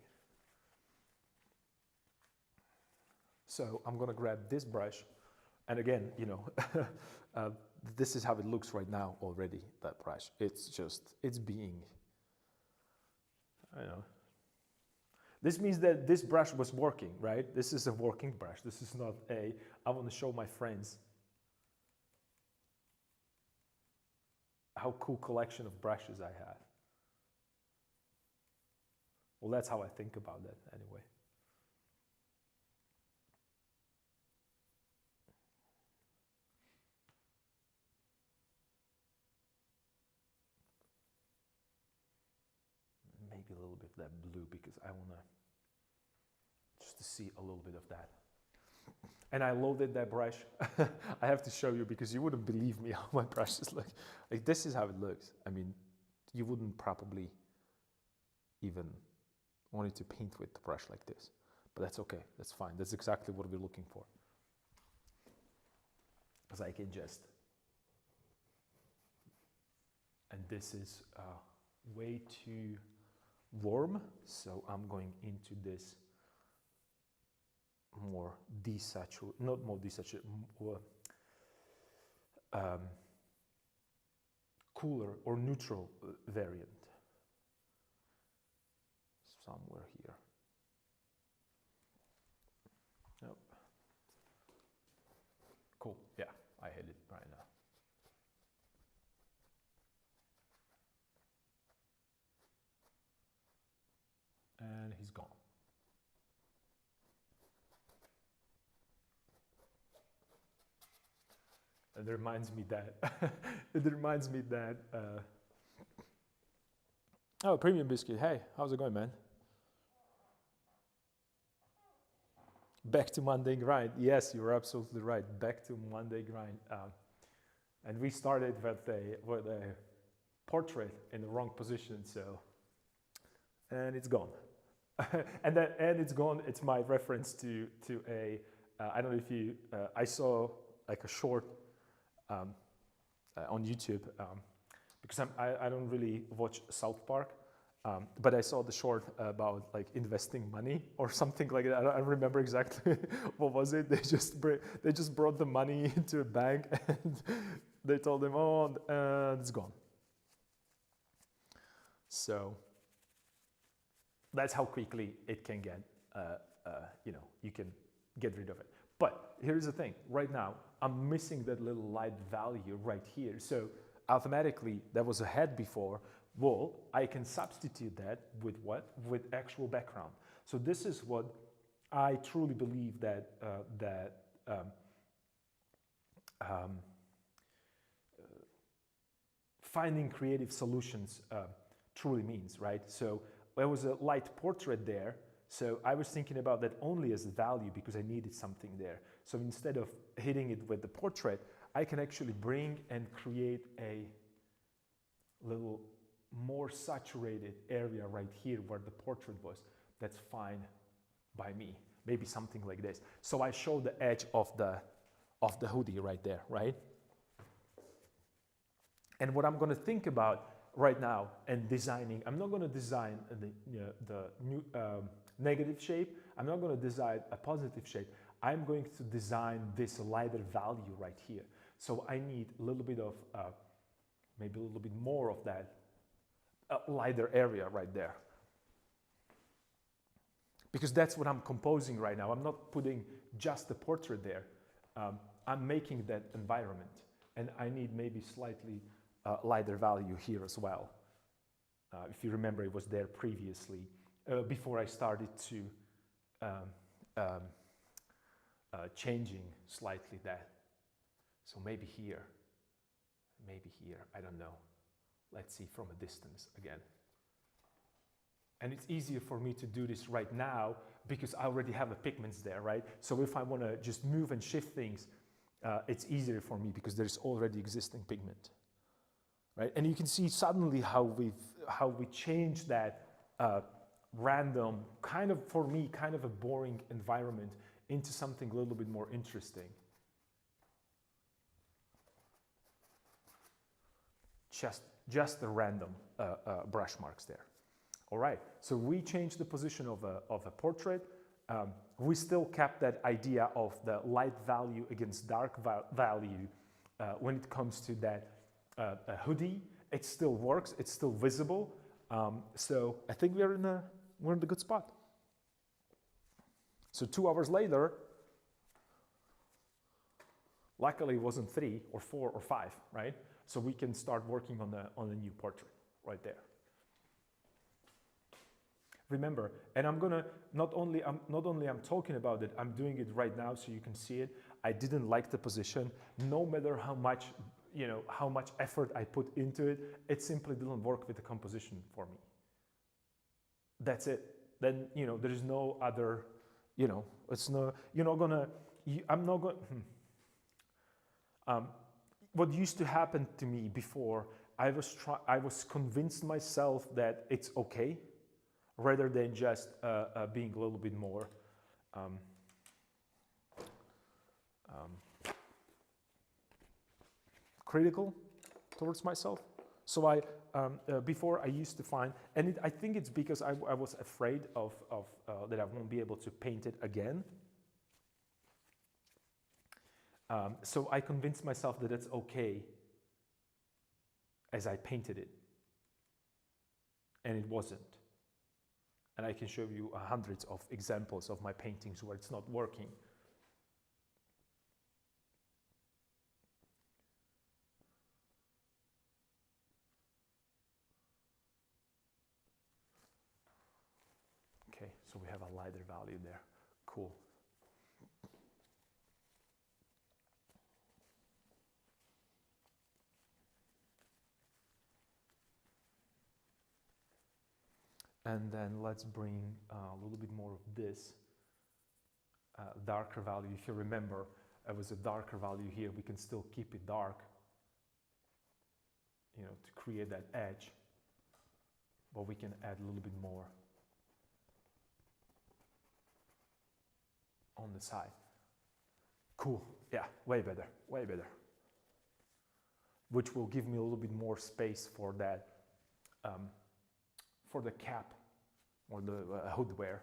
So I'm gonna grab this brush, and again, this is how it looks right now already, that brush. It's being, This means that this brush was working, right? This is a working brush. This is not I want to show my friends how cool collection of brushes I have. Well, that's how I think about that anyway. Maybe a little bit of that blue because I want to just to see a little bit of that. And I loaded that brush. I have to show you because you wouldn't believe me how my brushes look. Like this is how it looks. I mean, you wouldn't probably even want to paint with the brush like this, but that's okay. That's fine. That's exactly what we're looking for. Because I can just, and this is way too warm, so I'm going into this more desaturated, not more desaturated, more cooler or neutral variant. Somewhere here. Nope. Cool. Yeah, I hit it right now. And he's gone. And it reminds me that oh, Premium Biscuit. Hey, how's it going, man? Back to Monday grind. Yes, you're absolutely right. Back to Monday grind. And we started with a portrait in the wrong position, so, and it's gone. and it's gone. It's my reference to a, I don't know if you, I saw like a short on YouTube because I don't really watch South Park. But I saw the short about like investing money or something like that. I don't remember exactly what was it. They just brought the money into a bank and they told them, oh, it's gone. So that's how quickly it can get. You can get rid of it. But here's the thing. Right now, I'm missing that little light value right here. So automatically, that was a head before. Well, I can substitute that with what? With actual background. So this is what I truly believe that finding creative solutions truly means, right? So there was a light portrait there. So I was thinking about that only as value because I needed something there. So instead of hitting it with the portrait, I can actually bring and create a little more saturated area right here where the portrait was. That's fine by me. Maybe something like this. So I show the edge of the hoodie right there, right? And what I'm going to think about right now and designing, I'm not going to design the new negative shape. I'm not going to design a positive shape. I'm going to design this lighter value right here. So I need a little bit of, maybe a little bit more of that lighter area right there. Because that's what I'm composing right now. I'm not putting just the portrait there. I'm making that environment. And I need maybe slightly lighter value here as well. If you remember, it was there previously, before I started to changing slightly that. So maybe here, I don't know. Let's see from a distance again. And it's easier for me to do this right now because I already have the pigments there, right? So if I want to just move and shift things, it's easier for me because there's already existing pigment, right? And you can see suddenly how we changed that random, kind of, for me, kind of a boring environment into something a little bit more interesting. Just the random brush marks there. All right, so we changed the position of a portrait. We still kept that idea of the light value against dark value when it comes to that hoodie. It still works, it's still visible. So I think we're in the good spot. So 2 hours later, luckily it wasn't 3 or 4 or 5, right? So we can start working on a new portrait right there. Remember, and I'm gonna not only I'm talking about it, I'm doing it right now so you can see it. I didn't like the position, no matter how much how much effort I put into it. It simply didn't work with the composition for me. That's it. Then there is no other. It's no. You're not gonna. I'm not gonna. What used to happen to me before, I was convinced myself that it's okay, rather than just being a little bit more critical towards myself. So before I used to find, and I think it's because I was afraid of that I won't be able to paint it again. So I convinced myself that it's okay as I painted it, and it wasn't. And I can show you hundreds of examples of my paintings where it's not working. Okay, so we have a lighter value there. Cool. And then let's bring a little bit more of this darker value. If you remember, it was a darker value here. We can still keep it dark, to create that edge, but we can add a little bit more on the side. Cool. Yeah, way better, way better. Which will give me a little bit more space for that, for the cap or the hood wear.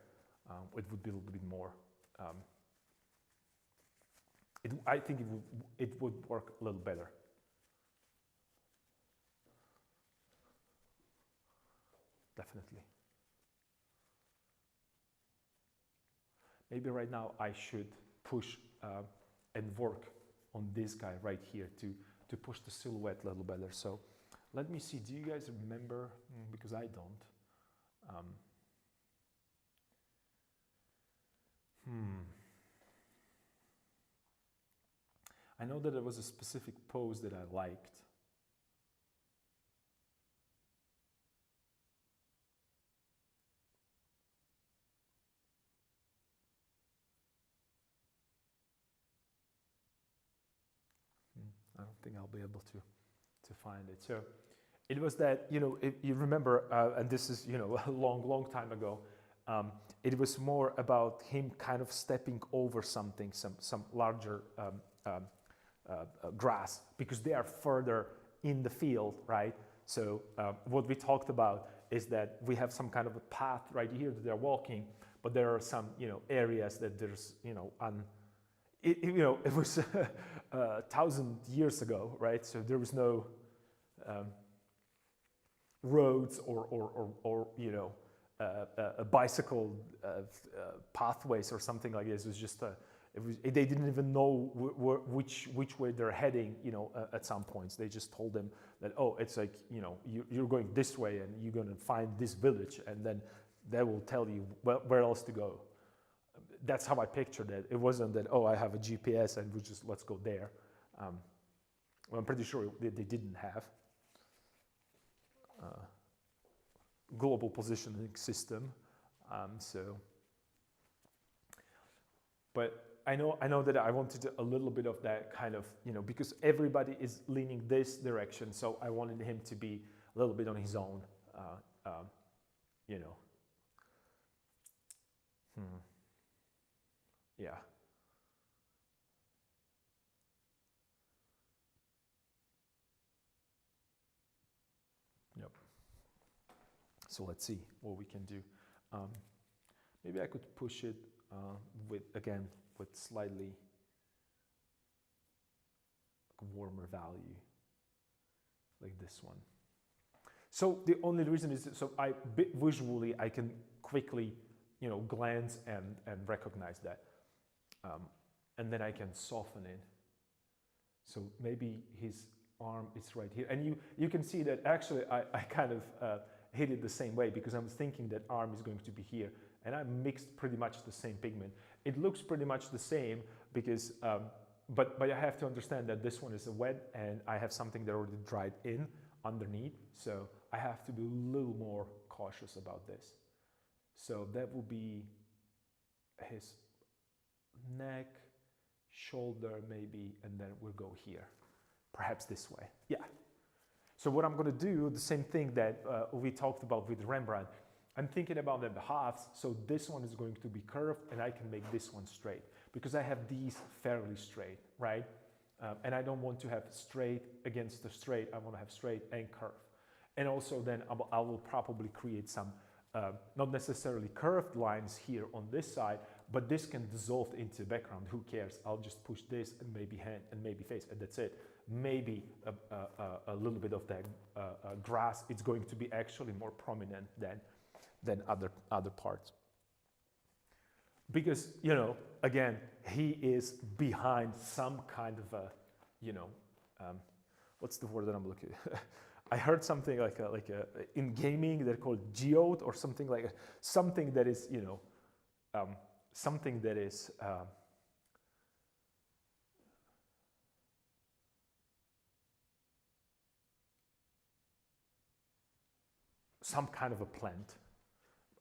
It would be a little bit more. I think it would work a little better. Definitely. Maybe right now I should push and work on this guy right here to push the silhouette a little better. So let me see, do you guys remember? Because I don't. I know that there was a specific pose that I liked. I don't think I'll be able to find it. So it was that, if you remember, and this is, a long time ago, it was more about him kind of stepping over something, some larger grass, because they are further in the field, right? So what we talked about is that we have some kind of a path right here that they're walking, but there are some, areas that there's, it was 1,000 years ago, right? So there was no roads or a bicycle pathways or something like this. It was just they didn't even know which way they're heading, at some points. They just told them that, oh, it's like, you're going this way and you're going to find this village, and then they will tell you where else to go. That's how I pictured it. It wasn't that, oh, I have a GPS and we just, let's go there. Well, I'm pretty sure they didn't have global positioning system. But I know that I wanted a little bit of that kind of, because everybody is leaning this direction. So I wanted him to be a little bit on his own, Yeah. Yep. So let's see what we can do. Maybe I could push it with slightly warmer value, like this one. So the only reason is, so visually I can quickly, glance and recognize that. And then I can soften it. So maybe his arm is right here. And you can see that actually I kind of hit it the same way because I'm thinking that arm is going to be here, and I mixed pretty much the same pigment. It looks pretty much the same because, but I have to understand that this one is a wet and I have something that already dried in underneath, so I have to be a little more cautious about this. So that will be his neck, shoulder maybe, and then we'll go here, perhaps this way. Yeah. So what I'm going to do, the same thing that we talked about with Rembrandt, I'm thinking about the halves, so this one is going to be curved and I can make this one straight because I have these fairly straight, right? And I don't want to have straight against the straight, I want to have straight and curve. And also then I will probably create some, not necessarily curved lines here on this side, but this can dissolve into the background, who cares? I'll just push this and maybe hand and maybe face, and that's it. Maybe a little bit of that grass, it's going to be actually more prominent than other parts. Because, you know, again, he is behind some kind of a, you know, what's the word that I'm looking at? I heard something like in gaming they're called geode or something like something that is, you know, something that is some kind of a plant.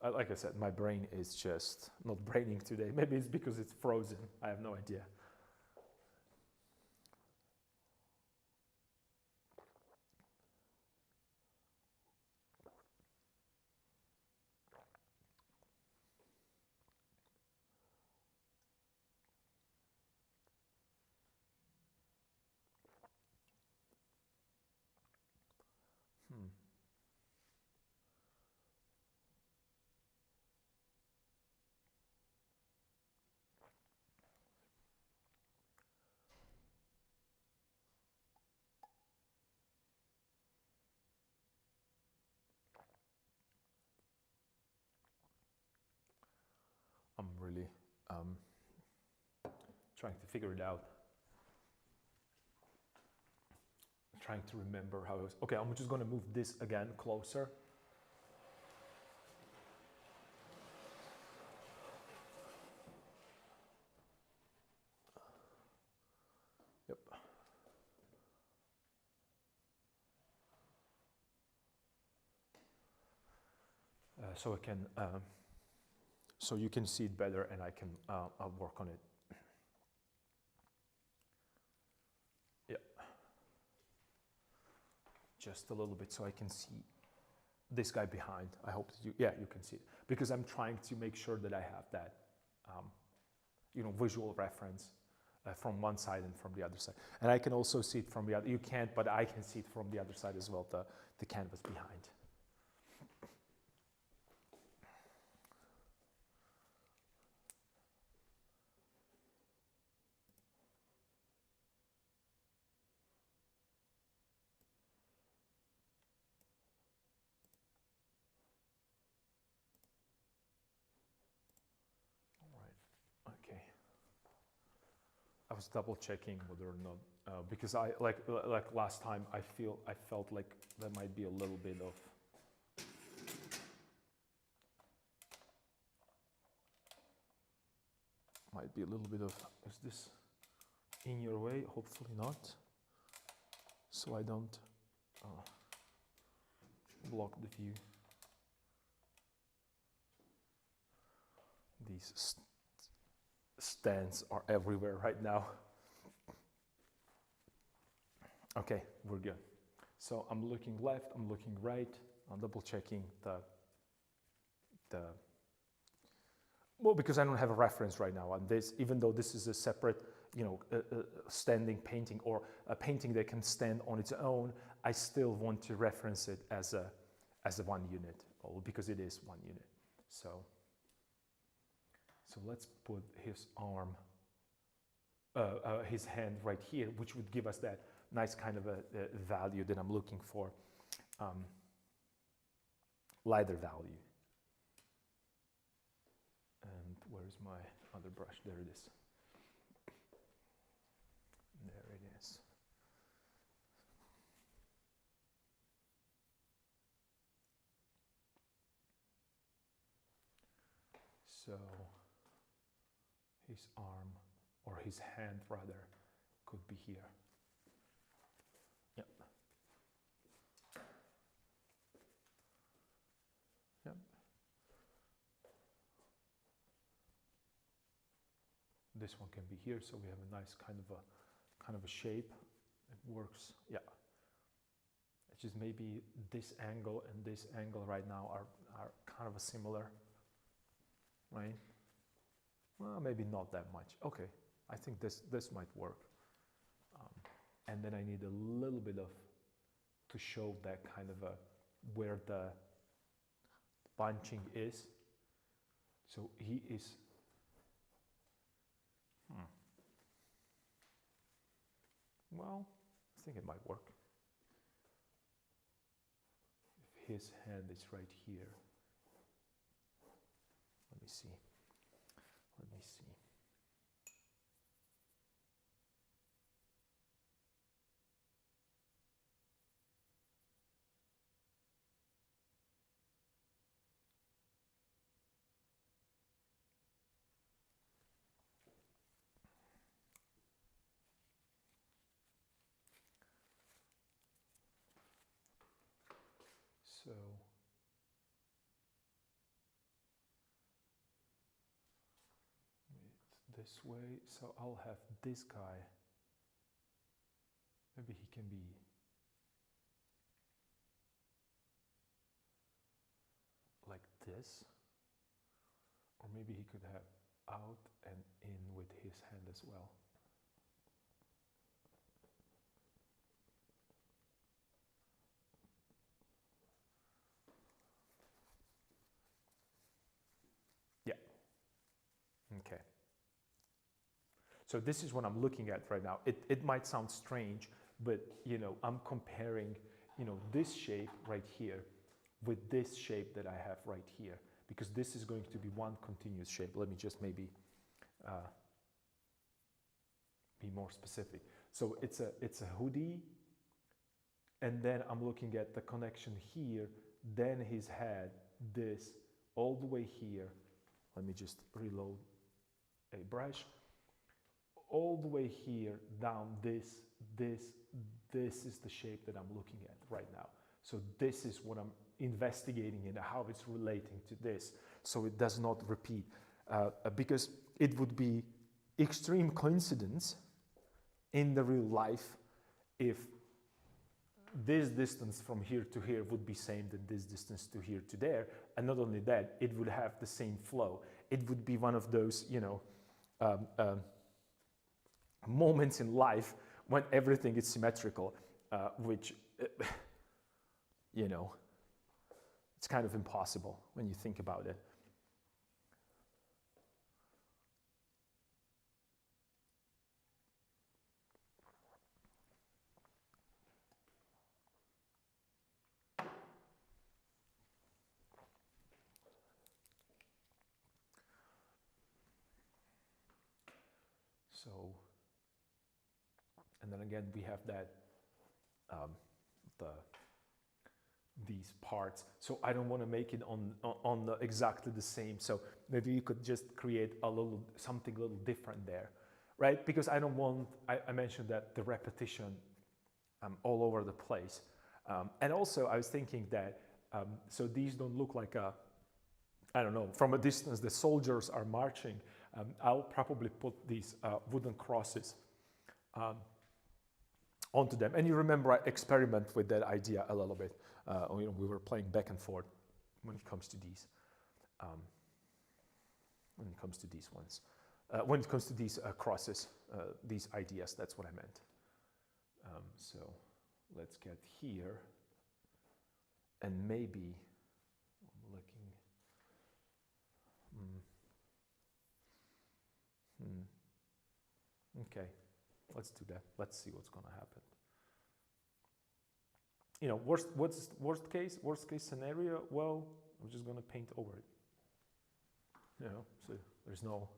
Like I said, my brain is just not braining today. Maybe it's because it's frozen. I have no idea. I'm really trying to figure it out. Trying to remember how it was. Okay, I'm just going to move this again closer. Yep. So I can, so you can see it better, and I can, I'll work on it. Just a little bit so I can see this guy behind. I hope that you can see it, because I'm trying to make sure that I have that, you know, visual reference from one side and from the other side. And I can also see it from the other, you can't, but I can see it from the other side as well, the canvas behind. I was double checking whether or not, because I like last time I felt like there might be a little bit of is this in your way? Hopefully not, so I don't block the view. These stands are everywhere right now. Okay, we're good. So I'm looking left, I'm looking right, I'm double checking well, because I don't have a reference right now on this, even though this is a separate, you know, standing painting or a painting that can stand on its own, I still want to reference it as a one unit, because it is one unit. So let's put his arm, his hand right here, which would give us that nice kind of a value that I'm looking for, lighter value. And where's my other brush? There it is. There it is. So his arm, or his hand rather, could be here. Yep. Yep. This one can be here, so we have a nice kind of a shape. It works. Yeah. It's just maybe this angle and this angle right now are kind of a similar, right? Well, maybe not that much. Okay, I think this might work. And then I need a little bit of, to show that kind of a, where the bunching is. So he is, well, I think it might work. If his hand is right here, let me see. Let me see. So it's this way. So I'll have this guy. Maybe he can be like this, or maybe he could have out and in with his hand as well. Yeah. Okay. So this is what I'm looking at right now. It might sound strange, but you know, I'm comparing, you know, this shape right here with this shape that I have right here, because this is going to be one continuous shape. Let me just maybe be more specific. So it's a hoodie, and then I'm looking at the connection here, then his head, this, all the way here. Let me just reload a brush. All the way here, down this is the shape that I'm looking at right now. So this is what I'm investigating and how it's relating to this, so it does not repeat. Because it would be extreme coincidence in the real life if this distance from here to here would be same than this distance to here to there, and not only that, it would have the same flow. It would be one of those, you know, moments in life when everything is symmetrical, which, you know, it's kind of impossible when you think about it. So, and then again, we have that, these parts. So I don't want to make it on the exactly the same. So maybe you could just create something a little different there, right? Because I don't want, I mentioned that the repetition all over the place. And also I was thinking that, so these don't look like a, I don't know, from a distance, the soldiers are marching. I'll probably put these wooden crosses onto them. And you remember I experiment with that idea a little bit. You know, we were playing back and forth when it comes to these. When it comes to these ones. When it comes to these crosses, these ideas, that's what I meant. So let's get here. And maybe, I'm looking. Okay, let's do that. Let's see what's going to happen. You know, worst case scenario? Well, I'm just going to paint over it. You know, so there's no.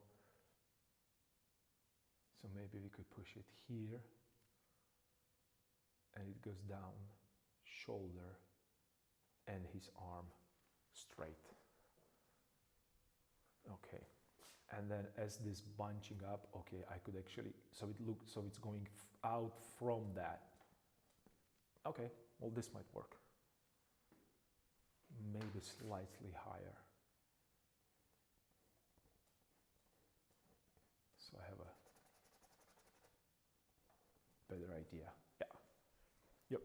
So maybe we could push it here, and it goes down, shoulder, and his arm straight. Okay. And then as this bunching up, okay, I could actually, so it looks, so it's going out from that. Okay, well, this might work. Maybe slightly higher. So I have a better idea. Yeah. Yep.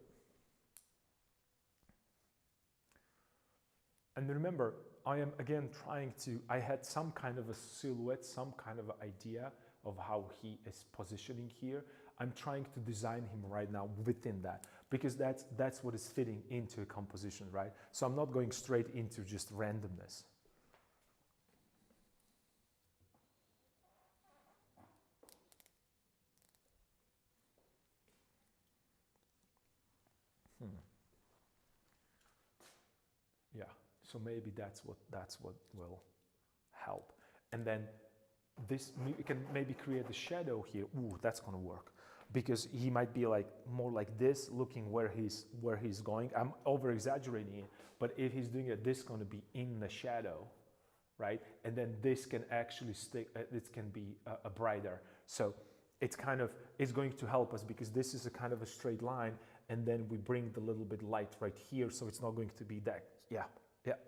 And remember, I am again trying to, I had some kind of a silhouette, some kind of idea of how he is positioning here. I'm trying to design him right now within that, because that's what is fitting into a composition, right? So I'm not going straight into just randomness. Yeah, so maybe that's what will help. And then this, you can maybe create a shadow here. Ooh, that's gonna work, because he might be like more like this, looking where he's going. I'm over exaggerating it, but if he's doing it, this is gonna be in the shadow, right? And then this can actually stick. It can be a brighter. So it's kind of, it's going to help us, because this is a kind of a straight line, and then we bring the little bit light right here, so it's not going to be that. Yeah,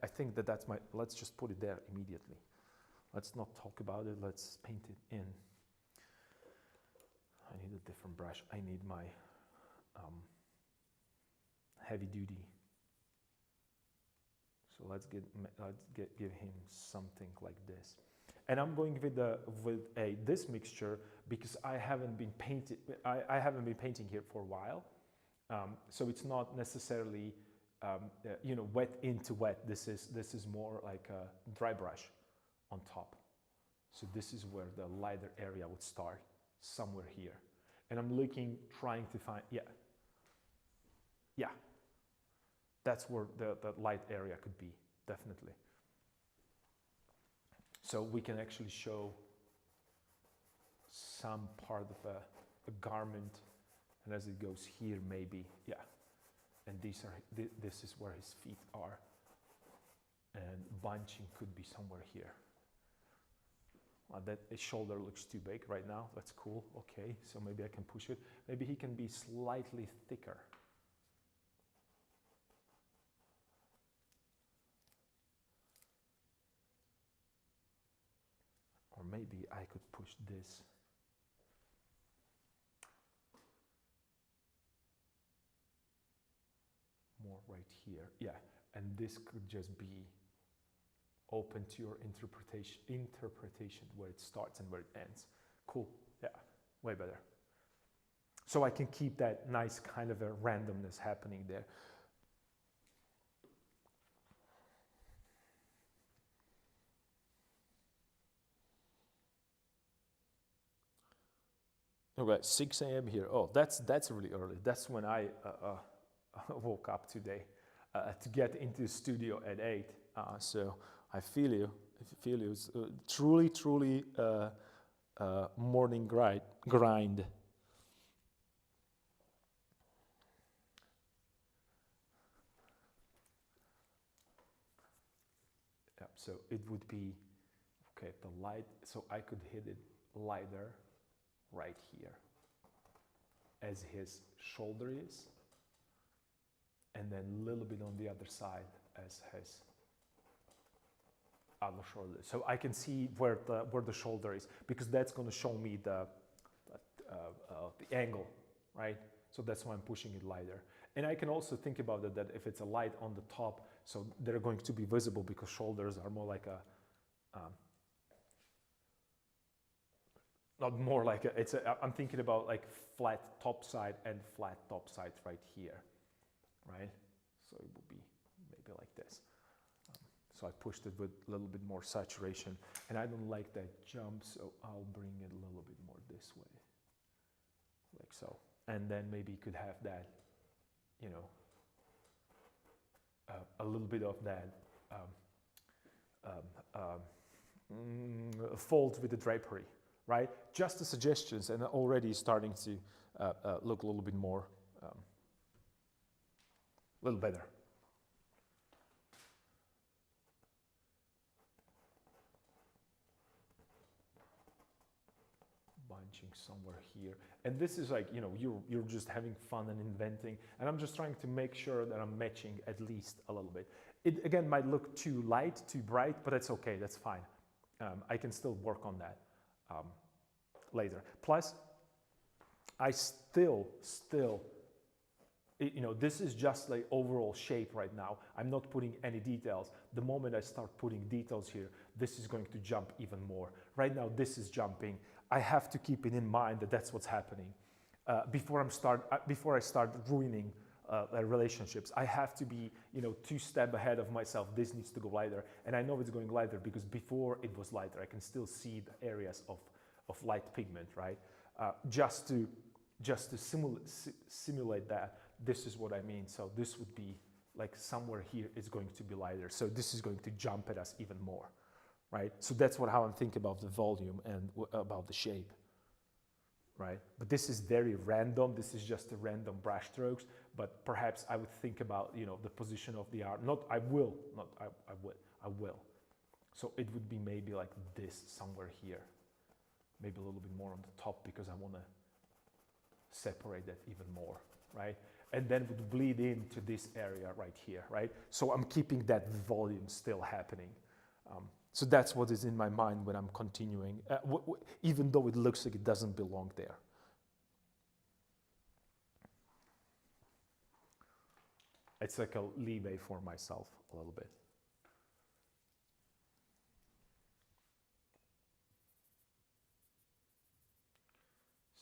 I think that's my, let's just put it there immediately. Let's not talk about it, let's paint it in. I need a different brush. I need my heavy duty. So let's give him something like this. And I'm going with this mixture, because I haven't been painting here for a while. So it's not necessarily wet into wet. This is more like a dry brush on top. So this is where the lighter area would start, somewhere here. And I'm trying to find, yeah. That's where the light area could be, definitely. So we can actually show some part of a garment, and as it goes here, maybe, yeah. And this is where his feet are, and bunching could be somewhere here. That his shoulder looks too big right now. That's cool. Okay, so maybe I can push it. Maybe he can be slightly thicker. Or maybe I could push this. More right here. Yeah, and this could just be open to your interpretation where it starts and where it ends. Cool. Yeah, way better. So I can keep that nice kind of a randomness happening there. Okay, 6 a.m. here. Oh, that's really early. That's when I woke up today to get into the studio at 8. So I feel you. It's truly morning grind. Yeah, so it would be, okay, the light, so I could hit it lighter right here as his shoulder is, and then a little bit on the other side as his other shoulder. So I can see where the shoulder is, because that's going to show me the angle, right? So that's why I'm pushing it lighter. And I can also think about it that if it's a light on the top, so they're going to be visible, because shoulders are more like a not more like I'm thinking about like flat top side and flat top side right here, right? So it would be maybe like this. So I pushed it with a little bit more saturation, and I don't like that jump, so I'll bring it a little bit more this way, like so. And then maybe you could have that, a little bit of that fold with the drapery, right? Just the suggestions, and already starting to look a little bit more, a little better. somewhere here. And this is like, you know, you're just having fun and inventing, and I'm just trying to make sure that I'm matching at least a little bit. It again might look too light, too bright, but that's okay, that's fine. I can still work on that later. Plus, I still, you know, this is just like overall shape right now. I'm not putting any details. The moment I start putting details here, this is going to jump even more. Right now, this is jumping. I have to keep it in mind that that's what's happening. Before I start ruining relationships, I have to be, you know, 2 steps ahead of myself. This needs to go lighter, and I know it's going lighter because before it was lighter. I can still see the areas of light pigment, right? Just to simulate that. This is what I mean. So this would be like somewhere here is going to be lighter. So this is going to jump at us even more, right? So that's how I'm thinking about the volume and about the shape, right? But this is very random. This is just a random brush strokes. But perhaps I would think about, you know, the position of the art. I will. So it would be maybe like this somewhere here, maybe a little bit more on the top because I want to separate that even more, right? And then would bleed into this area right here, right? So I'm keeping that volume still happening. So that's what is in my mind when I'm continuing, even though it looks like it doesn't belong there. It's like a leeway for myself a little bit.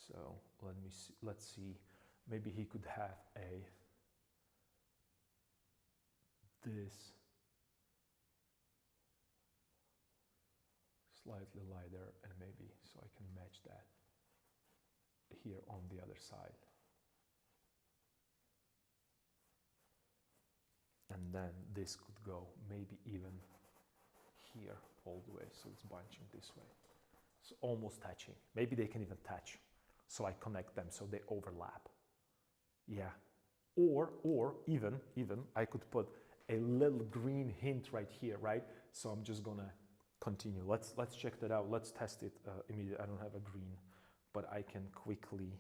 So let's see, maybe he could have this slightly lighter, and maybe so I can match that here on the other side. And then this could go maybe even here all the way, so it's bunching this way. So almost touching. Maybe they can even touch. So I connect them so they overlap. Yeah. Or even I could put a little green hint right here, right? So I'm just gonna continue. Let's check that out. Let's test it immediately. I don't have a green, but I can quickly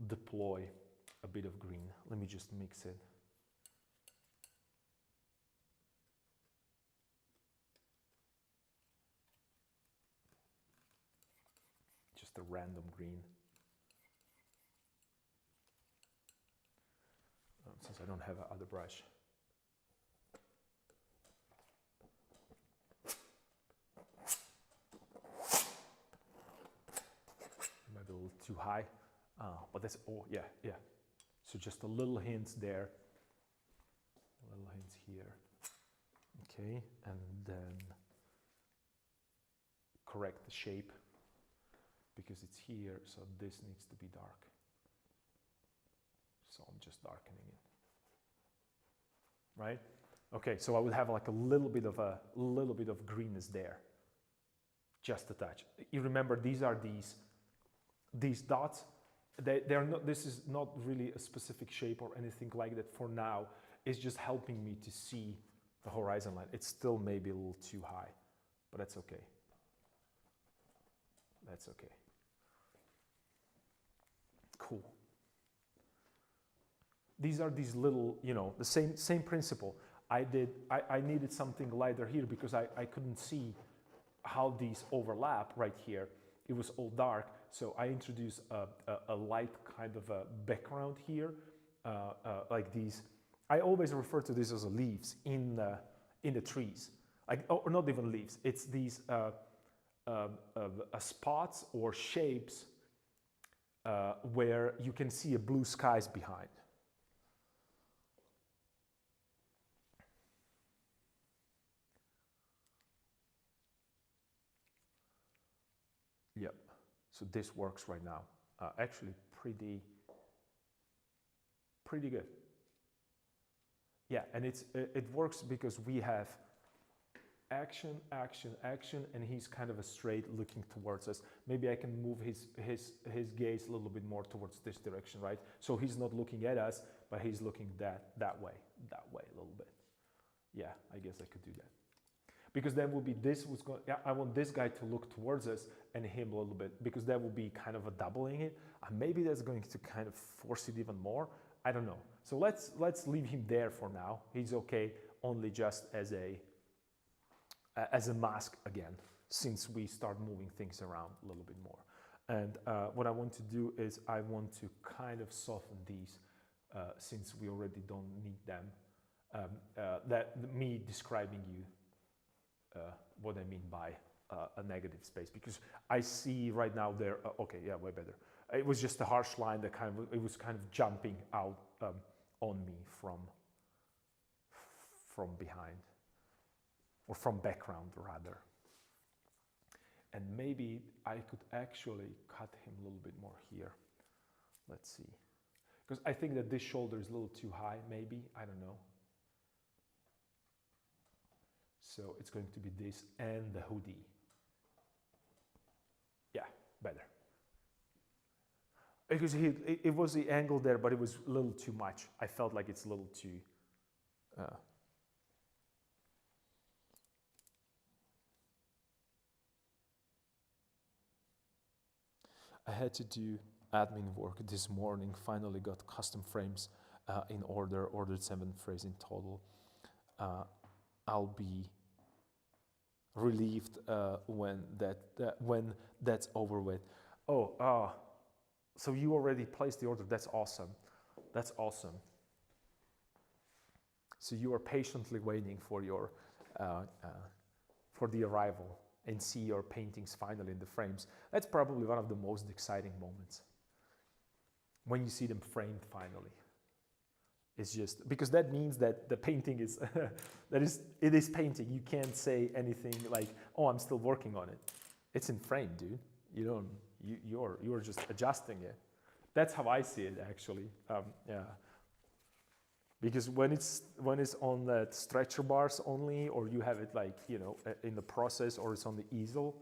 deploy a bit of green. Let me just mix it. Just a random green. Since I don't have another brush. Maybe a little too high, but that's, oh yeah. So just a little hints there, little hints here. Okay, and then correct the shape because it's here, so this needs to be dark. So I'm just darkening it. Right? Okay, so I would have like a little bit of greenness there. Just a touch. You remember these are these dots. They're not. This is not really a specific shape or anything like that for now. It's just helping me to see the horizon line. It's still maybe a little too high, but that's okay. That's okay. Cool. These are these little, you know, the same principle. I needed something lighter here because I couldn't see how these overlap right here. It was all dark, so I introduced a light kind of a background here, like these. I always refer to this as leaves in the trees, like, or not even leaves. It's these spots or shapes where you can see a blue skies behind. Yep. So this works right now. Actually, pretty good. Yeah, and it works because we have action, action, action, and he's kind of a straight looking towards us. Maybe I can move his gaze a little bit more towards this direction, right? So he's not looking at us, but he's looking that way a little bit. Yeah, I guess I could do that. because then will be this was going. Yeah, I want this guy to look towards us and him a little bit, because that will be kind of a doubling it. And maybe that's going to kind of force it even more. I don't know. So let's leave him there for now. He's okay, only just as a mask again, since we start moving things around a little bit more. And what I want to do is I want to kind of soften these since we already don't need them. Me describing you what I mean by a negative space, because I see right now there, okay, yeah, way better. It was just a harsh line that it was kind of jumping out on me from behind, or from background rather. And maybe I could actually cut him a little bit more here. Let's see. Because I think that this shoulder is a little too high, maybe, I don't know. So it's going to be this and the hoodie. Yeah, better. Because it was the angle there, but it was a little too much. I felt like it's a little too... I had to do admin work this morning, finally got custom frames in order, ordered 7 frames in total. I'll be relieved when that's over with. So you already placed the order. That's awesome. That's awesome. So you are patiently waiting for your for the arrival and see your paintings finally in the frames. That's probably one of the most exciting moments, when you see them framed finally. It's just because that means that the painting is it is painting. You can't say anything like, "Oh, I'm still working on it." It's in frame, dude. You're just adjusting it. That's how I see it, actually. Yeah. Because when it's on that stretcher bars only, or you have it like, in the process, or it's on the easel,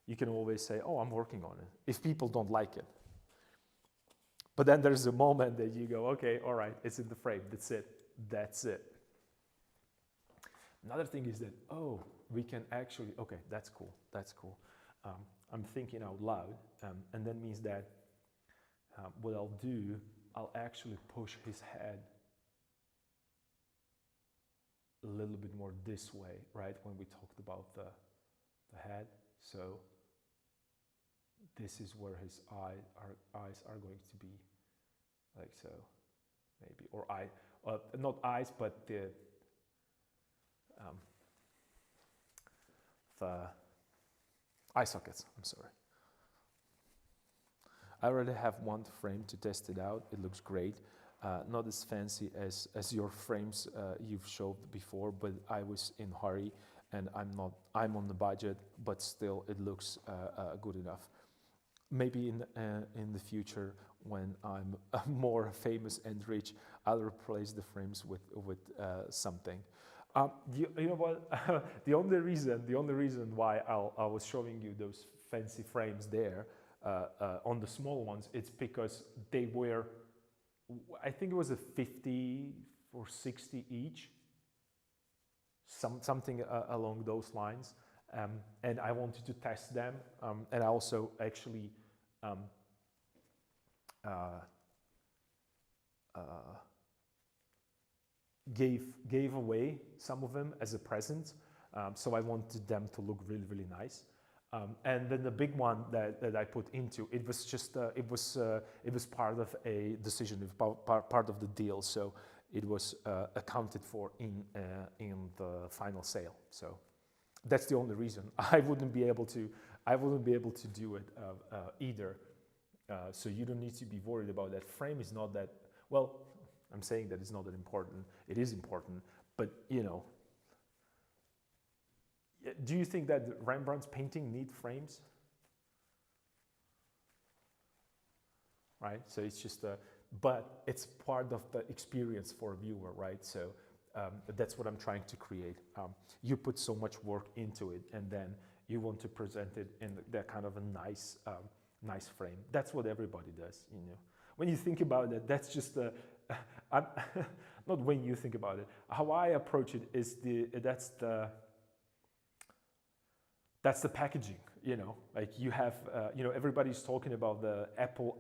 you can always say, "Oh, I'm working on it," if people don't like it. But then there's a moment that you go, "Okay, all right, it's in the frame. That's it. That's it." Another thing is that, we can actually, okay, that's cool. That's cool. I'm thinking out loud, and that means that what I'll do, I'll actually push his head a little bit more this way, right? When we talked about the head. So this is where his eyes are going to be, like so, maybe, or not eyes, but the eye sockets. I'm sorry. I already have one frame to test it out. It looks great. Not as fancy as your frames you've showed before, but I was in a hurry, and I'm on the budget, but still it looks good enough. Maybe in the future, when I'm more famous and rich, I'll replace the frames with something. You know what? the only reason why I was showing you those fancy frames there on the small ones, it's because they were, I think it was a 50 or 60 each, something along those lines, and I wanted to test them, and I also actually gave away some of them as a present, so I wanted them to look really, really nice. And then the big one that I put into it was just it was part of a decision, part of the deal, so it was accounted for in the final sale. So that's the only reason. I wouldn't be able to do it either. So you don't need to be worried about that. Frame is not that well. I'm saying that it's not that important. It is important, but do you think that Rembrandt's painting need frames? Right? So it's just but it's part of the experience for a viewer, right? So that's what I'm trying to create. You put so much work into it, and then you want to present it in that kind of a nice, nice frame. That's what everybody does, When you think about it, that's just not when you think about it. How I approach it is that's the that's the packaging, you know, like you have, you know, everybody's talking about the Apple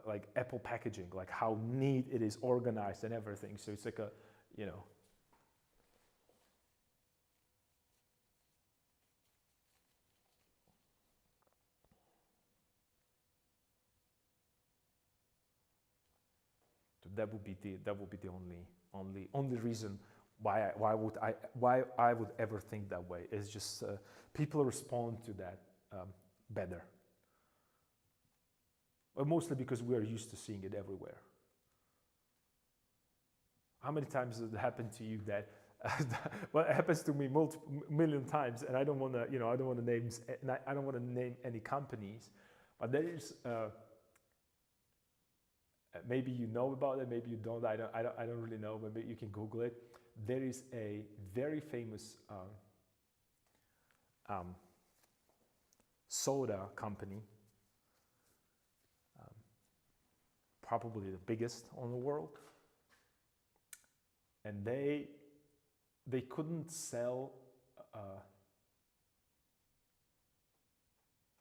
like Apple packaging, like how neat it is organized and everything. So it's like a, you know, that would be the only reason why I would ever think that way. Is just people respond to that better, but mostly because we are used to seeing it everywhere. How many times has it happened to you that well, it happens to me million times, and I don't want to, you know, I don't want to name any companies, but there is maybe you know about it, maybe you don't. I don't really know. Maybe you can Google it. There is a very famous soda company, probably the biggest on the world, and they couldn't sell,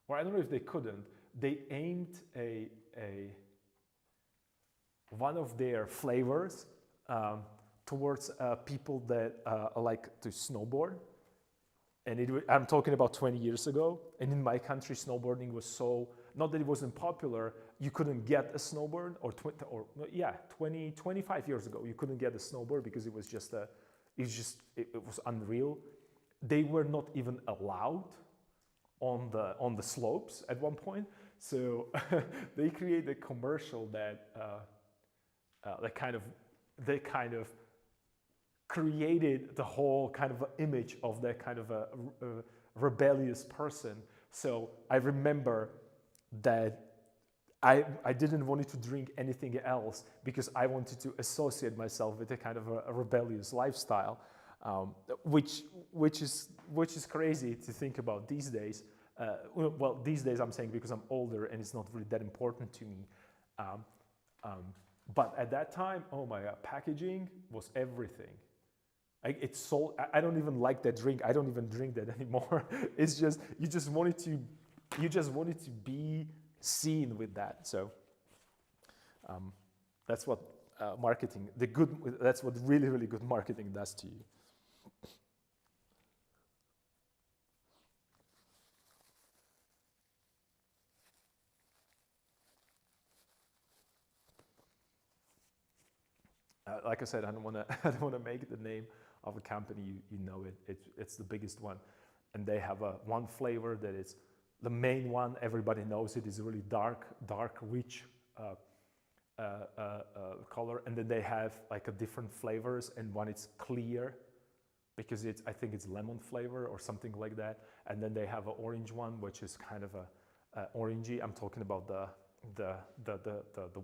or I don't know if they couldn't. They aimed one of their flavors towards people that like to snowboard. And I'm talking about 20 years ago. And in my country, snowboarding was so, not that it wasn't popular, you couldn't get a snowboard, or 20, 25 years ago, you couldn't get a snowboard because it was just it was unreal. They were not even allowed on the slopes at one point. So they created a commercial that they kind of created the whole kind of image of that kind of a rebellious person. So I remember that I didn't want to drink anything else because I wanted to associate myself with a kind of a rebellious lifestyle, which is crazy to think about these days. Well, these days I'm saying because I'm older and it's not really that important to me. But at that time, oh my God, packaging was everything. It's so, I don't even like that drink. I don't even drink that anymore. It's just, you just wanted to be seen with that. So that's what marketing, that's what really, really good marketing does to you. Like I said, I don't want to make the name of a company. You know it. It's the biggest one, and they have one flavor that is the main one. Everybody knows it is a really dark, rich color, and then they have like a different flavors, and one is clear because I think it's lemon flavor or something like that, and then they have an orange one which is kind of a orangey. I'm talking about the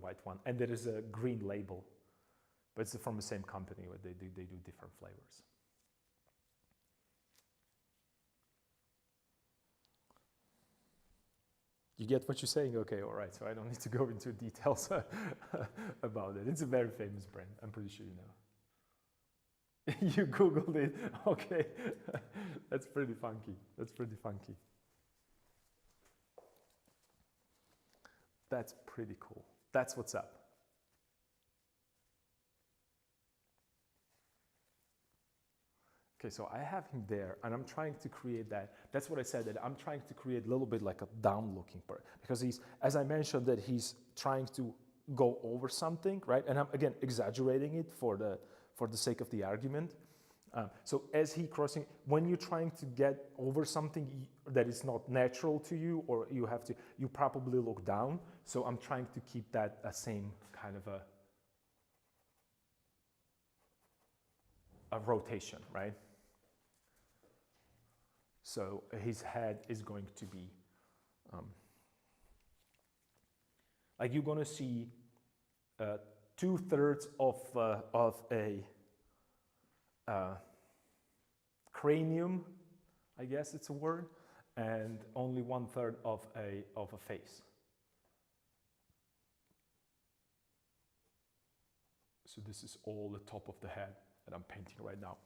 white one, and there is a green label. But it's from the same company where they do different flavors. You get what you're saying? Okay, all right. So I don't need to go into details about it. It's a very famous brand. I'm pretty sure you know. You Googled it. Okay. That's pretty funky. That's pretty funky. That's pretty cool. That's what's up. Okay, so I have him there, and I'm trying to create that. That's what I said, that I'm trying to create a little bit like a down-looking part, because he's, as I mentioned, that he's trying to go over something, right? And I'm, again, exaggerating it for the sake of the argument. So as he crossing, when you're trying to get over something that is not natural to you, or you probably look down. So I'm trying to keep that same kind of a rotation, right? So his head is going to be, like you're going to see 2/3 of a cranium, I guess it's a word, and only 1/3 of a face. So this is all the top of the head that I'm painting right now.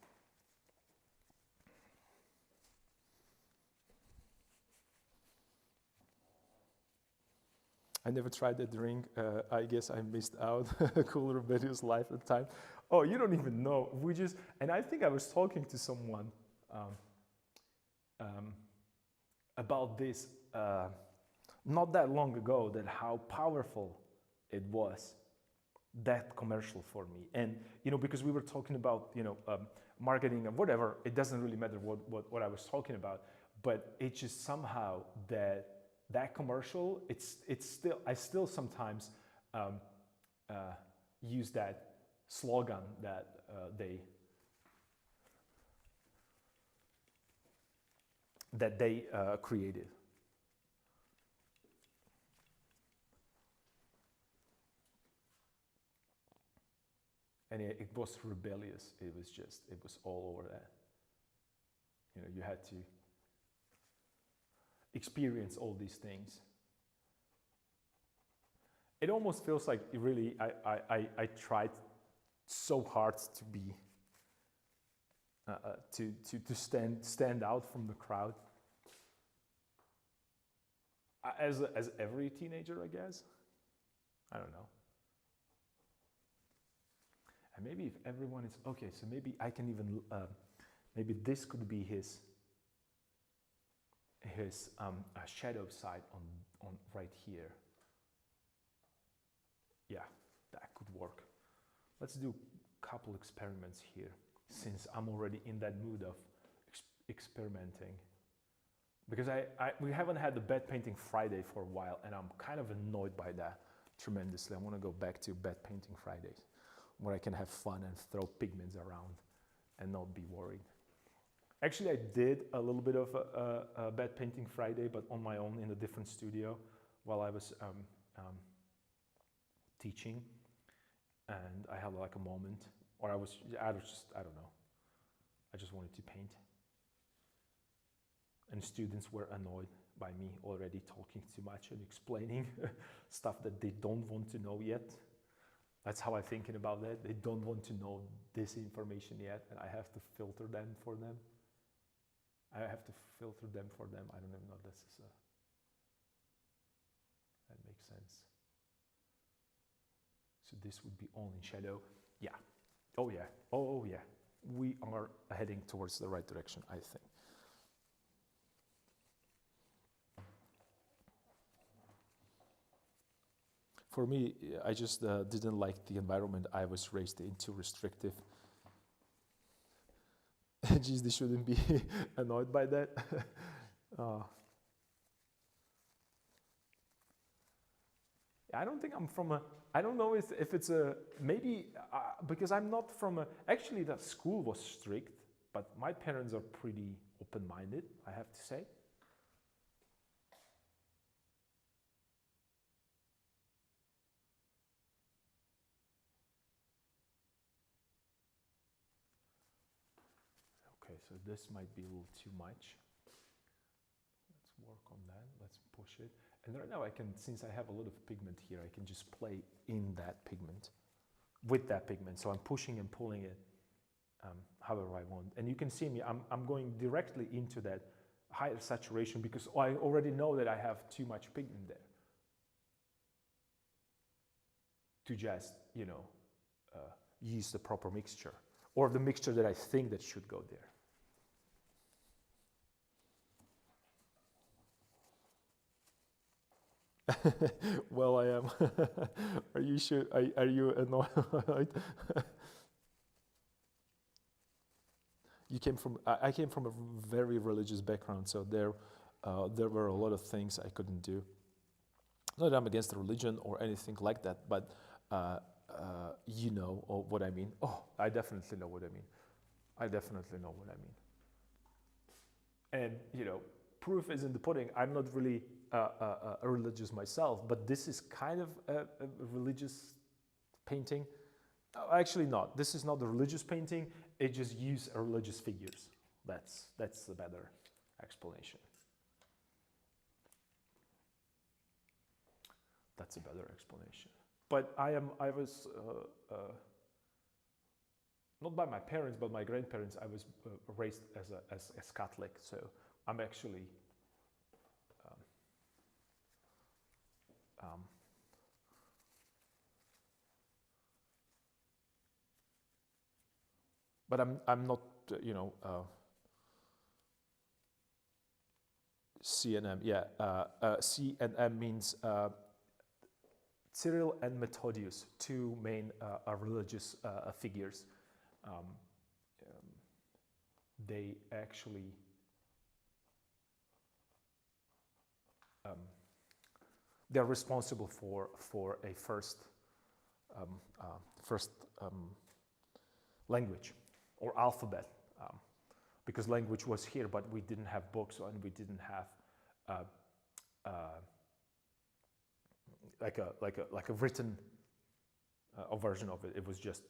I never tried that drink. I guess I missed out. Cool Rebellious Life at the time. Oh, you don't even know. And I think I was talking to someone um, um, about this not that long ago, that how powerful it was, that commercial for me. And, because we were talking about, marketing and whatever, it doesn't really matter what I was talking about, but it's just somehow that commercial, I still sometimes use that slogan that they created. And it was rebellious. It was all over that. You had to experience all these things. It almost feels like really I tried so hard to be to stand out from the crowd. As every teenager, I guess. I don't know. And maybe if everyone is okay, so maybe I can even maybe this could be his shadow side on right here. Yeah, that could work. Let's do a couple experiments here, since I'm already in that mood of experimenting. Because we haven't had the bed painting Friday for a while, and I'm kind of annoyed by that tremendously. I want to go back to bed painting Fridays, where I can have fun and throw pigments around and not be worried. Actually, I did a little bit of a bed painting Friday, but on my own in a different studio while I was teaching, and I had like a moment, or I don't know, I just wanted to paint. And students were annoyed by me already talking too much and explaining stuff that they don't want to know yet. That's how I'm thinking about that. They don't want to know this information yet, and I have to filter them for them. I have to filter them for them. I don't even know if this is that makes sense. So this would be all in shadow. Yeah. Oh yeah. Oh yeah. We are heading towards the right direction, I think. For me, I just didn't like the environment I was raised in, too restrictive. Geez, they shouldn't be annoyed by that. I don't think I'm from I don't know if it's maybe because I'm not from actually that school was strict, but my parents are pretty open-minded, I have to say. Okay, so this might be a little too much. Let's work on that. Let's push it. And right now I can, since I have a lot of pigment here, I can just play in that pigment, with that pigment. So I'm pushing and pulling it however I want. And you can see me, I'm going directly into that higher saturation because I already know that I have too much pigment there to just, use the proper mixture, or the mixture that I think that should go there. Well, I am. Are you sure? Are you annoyed? You came from. I came from a very religious background, so there were a lot of things I couldn't do. Not that I'm against the religion or anything like that, but you know what I mean. Oh, I definitely know what I mean. I definitely know what I mean. And proof is in the pudding. I'm not really a religious myself, but this is kind of a religious painting. Actually, not. This is not a religious painting. It just uses religious figures. That's the better explanation. That's a better explanation. But I was not by my parents, but my grandparents. I was raised as Catholic, so I'm actually Um, but I'm not, CNM. Yeah, CNM means Cyril and Methodius, two main religious figures. They actually they're responsible for a first language or alphabet, because language was here, but we didn't have books and we didn't have like a written version of it. It was just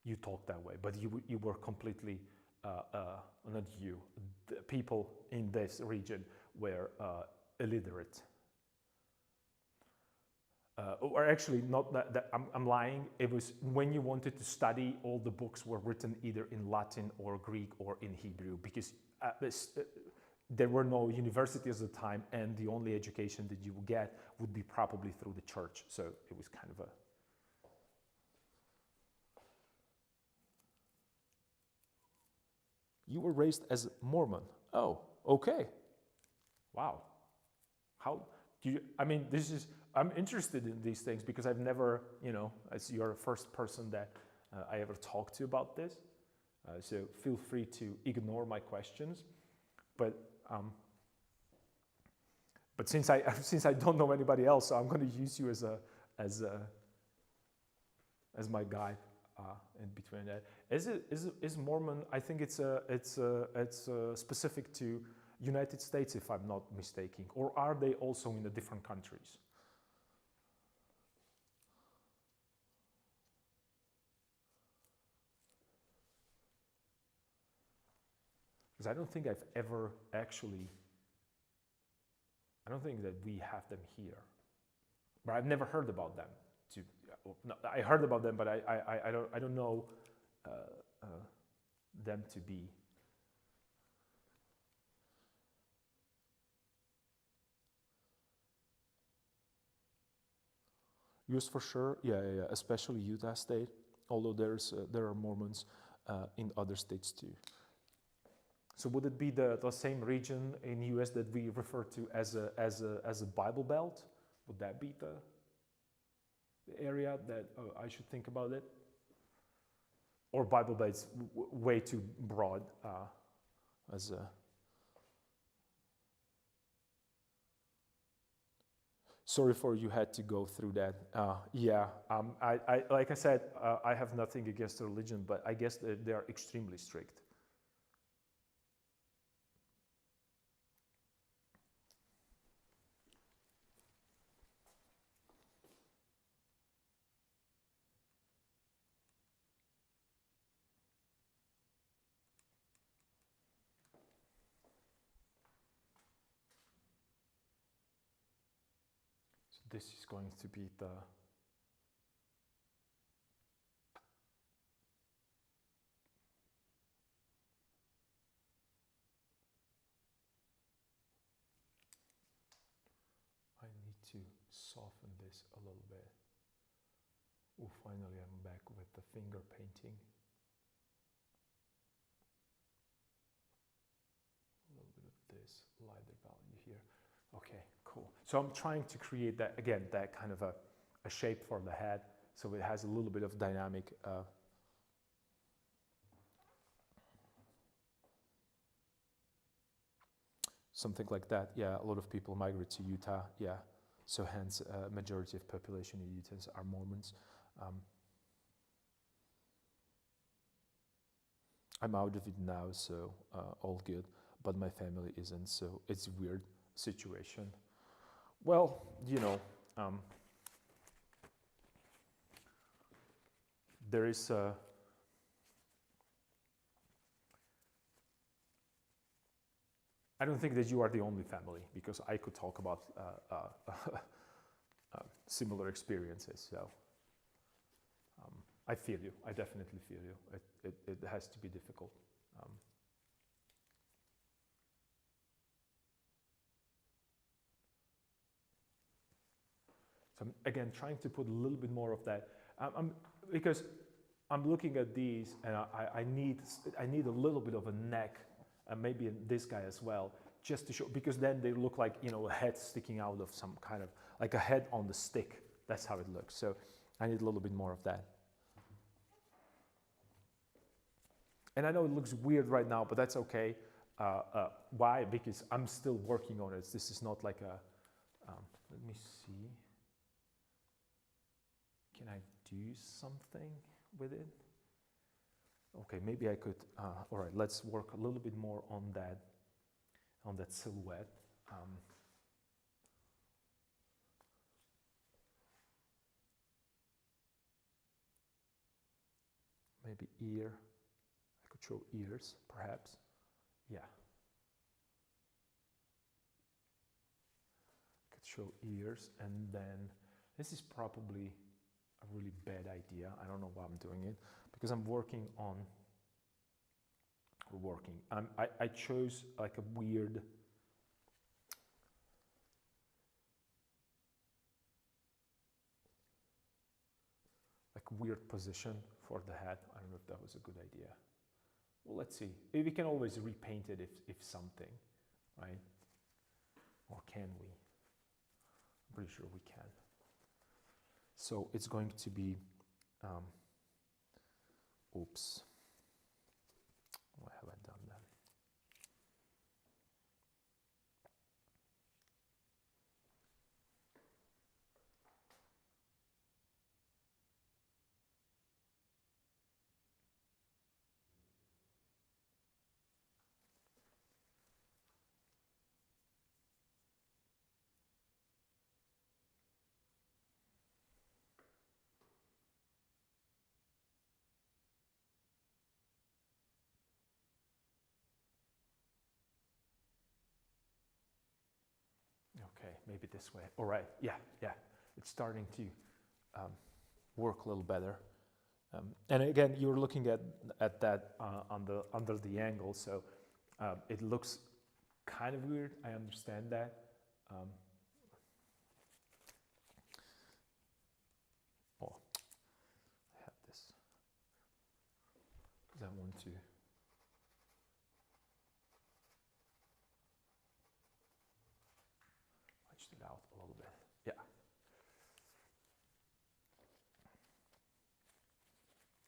you talk that way, but you were completely not you. The people in this region were illiterate. Or actually, not that I'm lying. It was when you wanted to study, all the books were written either in Latin or Greek or in Hebrew, because there were no universities at the time, and the only education that you would get would be probably through the church. So it was kind of a... You were raised as a Mormon. Oh, okay. Wow. How do you, I mean, this is, I'm interested in these things because I've never, as you're the first person that I ever talked to about this. So feel free to ignore my questions. But since I don't know anybody else, so I'm going to use you as my guide in between that. Is Mormon? I think it's specific to United States, if I'm not mistaken, or are they also in the different countries? Because I don't think I've ever actually. I don't think that we have them here, but I've never heard about them. No, I heard about them, but I don't know them to be. US for sure, yeah, especially Utah State. Although there are Mormons in other states too. So would it be the same region in US that we refer to as a Bible Belt? Would that be the area that I should think about it? Or Bible Belt's way too broad as a... Sorry for you had to go through that. Yeah, I like I said, I have nothing against the religion, but I guess they are extremely strict. So this is going to be the... I need to soften this a little bit. Oh, finally I'm back with the finger painting. A little bit of this lighter value here. Okay, cool. So I'm trying to create that, again, that kind of a shape for the head, so it has a little bit of dynamic. Something like that, yeah. A lot of people migrate to Utah, yeah. So hence, majority of population in Utah are Mormons. I'm out of it now, so all good. But my family isn't, so it's a weird situation. Well, there is a... I don't think that you are the only family, because I could talk about similar experiences. So I feel you. I definitely feel you. It has to be difficult. So I'm, again, trying to put a little bit more of that. Because I'm looking at these and I need a little bit of a neck, and maybe this guy as well, just to show, because then they look like, you know, a head sticking out of some kind of, like a head on the stick. That's how it looks. So I need a little bit more of that. And I know it looks weird right now, but that's okay. Why? Because I'm still working on it. This is not like a, let me see. Can I do something with it? Okay, maybe I could, all right, let's work a little bit more on that silhouette. Maybe ear, I could show ears, perhaps, yeah. I could show ears, and then, this is probably a really bad idea. I don't know why I'm doing it, because I'm working on, I chose like a weird, position for the head. I don't know if that was a good idea. Well, let's see. We can always repaint it if something, right? Or can we? I'm pretty sure we can. So it's going to be, oops. Why have I done that? Okay, maybe this way. All right, yeah. It's starting to work a little better. And again, you're looking at that under the angle, so it looks kind of weird. I understand that. Oh, I have this because I want to. It out a little bit. Yeah.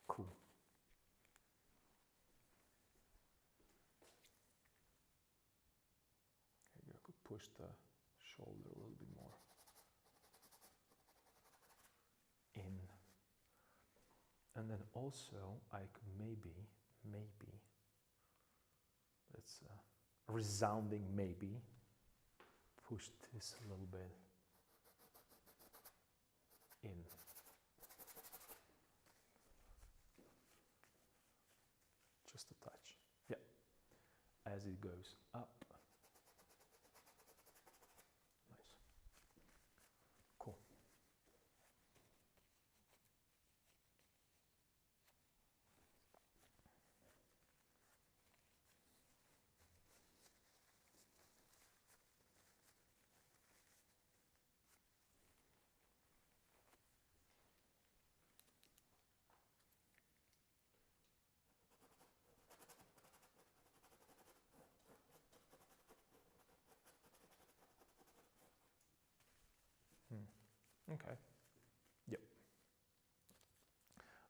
Cool. Maybe I could push the shoulder a little bit more in. And then also I could maybe, that's a resounding maybe, push this a little bit in. Just a touch. Yeah. As it goes up. Nice. Cool. Okay. Yep.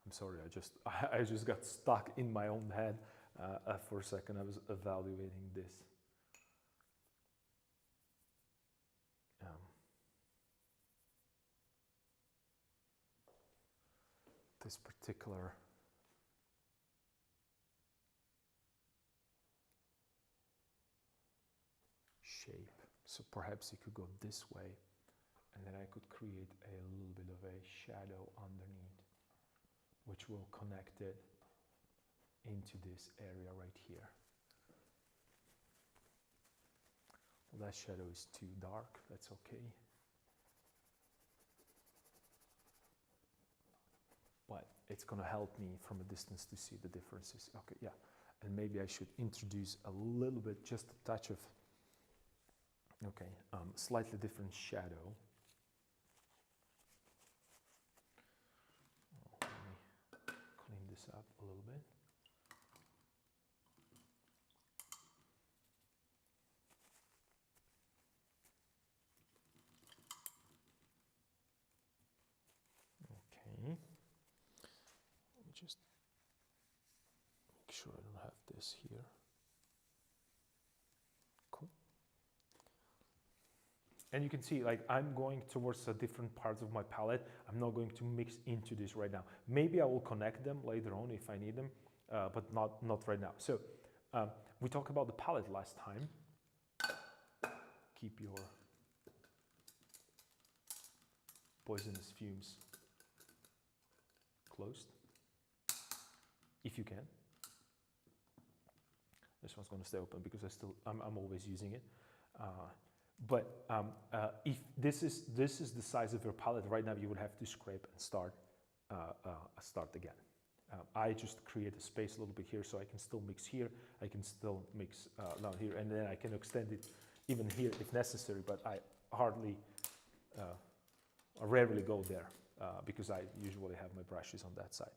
I'm sorry. I just got stuck in my own head for a second. I was evaluating this. This particular shape. So perhaps you could go this way, and then I could create a little bit of a shadow underneath, which will connect it into this area right here. Well, that shadow is too dark. That's okay. But it's going to help me from a distance to see the differences. Okay, yeah. And maybe I should introduce a little bit, just a touch of, okay, slightly different shadow. little bit. Okay. Let me just make sure I don't have this here. Cool. And you can see, like, I'm going towards a different parts of my palette. I'm not going to mix into this right now. Maybe I will connect them later on if I need them, but not right now. So we talked about the palette last time. Keep your poisonous fumes closed, if you can. This one's going to stay open because I'm always using it. But if this is the size of your palette right now, you would have to scrape and start again. I just create a space a little bit here so I can still mix here. I can still mix down here, and then I can extend it even here if necessary. But I rarely go there because I usually have my brushes on that side.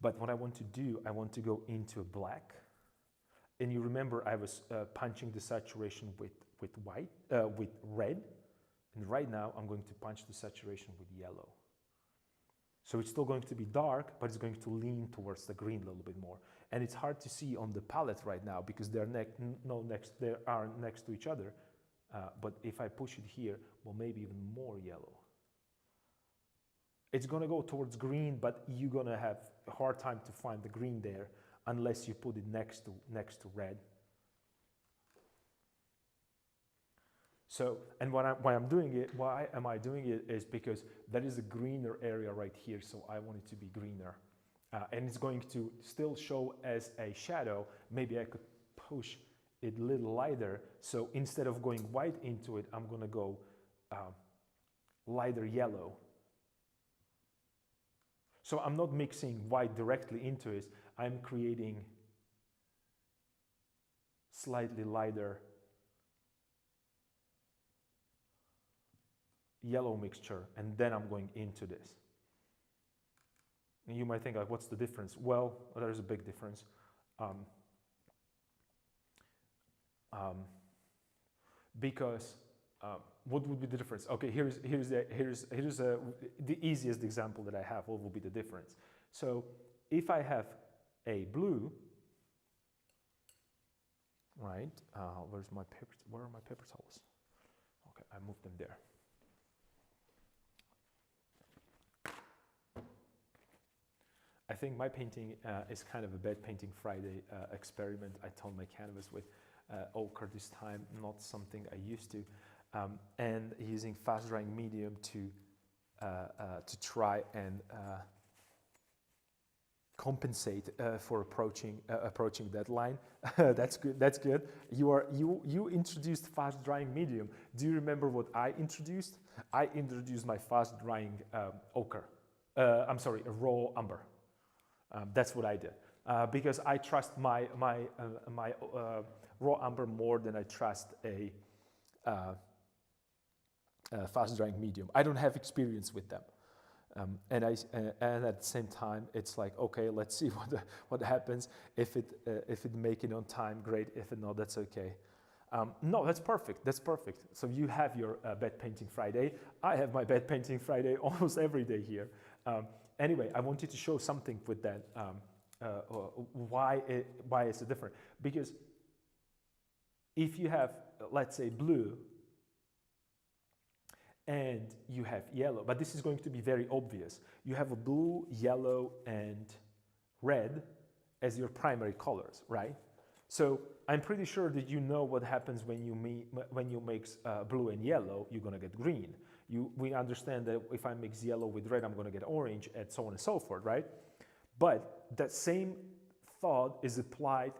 But what I want to do, I want to go into a black. And you remember I was punching the saturation with red, and right now I'm going to punch the saturation with yellow. So it's still going to be dark, but it's going to lean towards the green a little bit more. And it's hard to see on the palette right now because they are next to each other. But if I push it here, well, maybe even more yellow. It's going to go towards green, but you're going to have a hard time to find the green there unless you put it next to red. So, and why am I doing it is because there is a greener area right here, so I want it to be greener. And it's going to still show as a shadow. Maybe I could push it a little lighter. So instead of going white into it, I'm going to go lighter yellow. So I'm not mixing white directly into it. I'm creating slightly lighter yellow mixture, and then I'm going into this. And you might think, like, what's the difference? Well, there's a big difference. Because what would be the difference? Okay, here's the easiest example that I have. What will be the difference? So if I have a blue, right? Where's my paper? Where are my paper towels? Okay, I moved them there. I think my painting is kind of a bad painting Friday experiment. I toned my canvas with ochre this time, not something I used to, and using fast drying medium to try and compensate for approaching that line. That's good. That's good. You introduced fast drying medium. Do you remember what I introduced? I introduced my fast drying ochre. I'm sorry, a raw umber. That's what I did because I trust my raw umber more than I trust a fast drying medium. I don't have experience with them. And at the same time, it's like, okay, let's see what happens. If it make it on time, great. If it not, that's okay. No, that's perfect. That's perfect. So you have your bed painting Friday. I have my bed painting Friday almost every day here. Anyway, I wanted to show something with that. Why is it different? Because if you have, let's say, blue, and you have yellow, but this is going to be very obvious. You have a blue, yellow, and red as your primary colors, right? So I'm pretty sure that you know what happens when you mix blue and yellow, you're gonna get green. We understand that if I mix yellow with red, I'm gonna get orange, and so on and so forth, right? But that same thought is implied.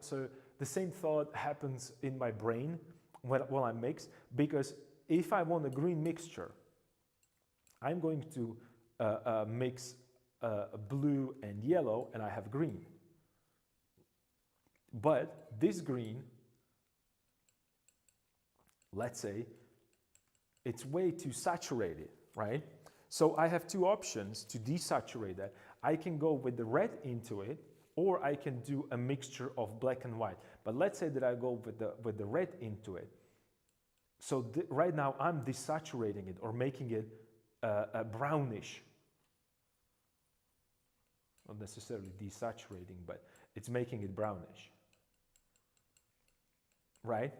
So the same thought happens in my brain when I mix, because if I want a green mixture, I'm going to mix blue and yellow, and I have green. But this green, let's say, it's way too saturated, right? So I have two options to desaturate that. I can go with the red into it, or I can do a mixture of black and white. But let's say that I go with the red into it. So right now I'm desaturating it or making it brownish. Not necessarily desaturating, but it's making it brownish, right?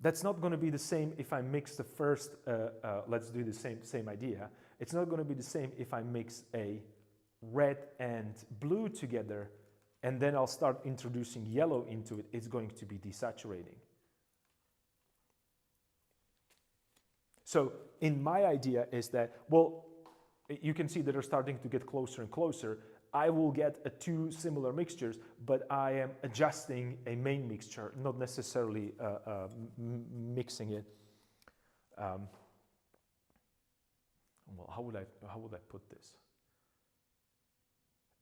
That's not going to be the same if I mix the first, let's do the same idea. It's not going to be the same if I mix a red and blue together, and then I'll start introducing yellow into it. It's going to be desaturating. So in my idea is that, well, you can see that they're starting to get closer and closer. I will get two similar mixtures, but I am adjusting a main mixture, not necessarily mixing it. Well, how would I put this?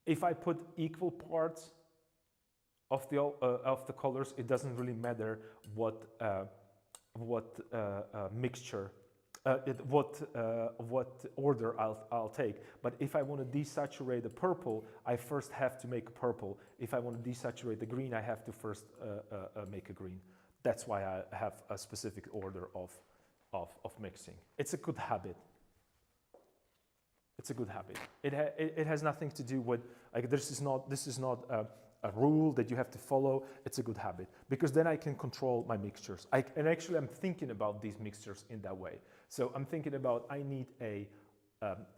If I put equal parts of the colors, it doesn't really matter what mixture. What order I'll take. But if I want to desaturate the purple, I first have to make purple. If I want to desaturate the green, I have to first make a green. That's why I have a specific order of mixing. It's a good habit. It's a good habit. It has nothing to do with, like, this is not a rule that you have to follow. It's a good habit, because then I can control my mixtures. And actually I'm thinking about these mixtures in that way. So I'm thinking about, I need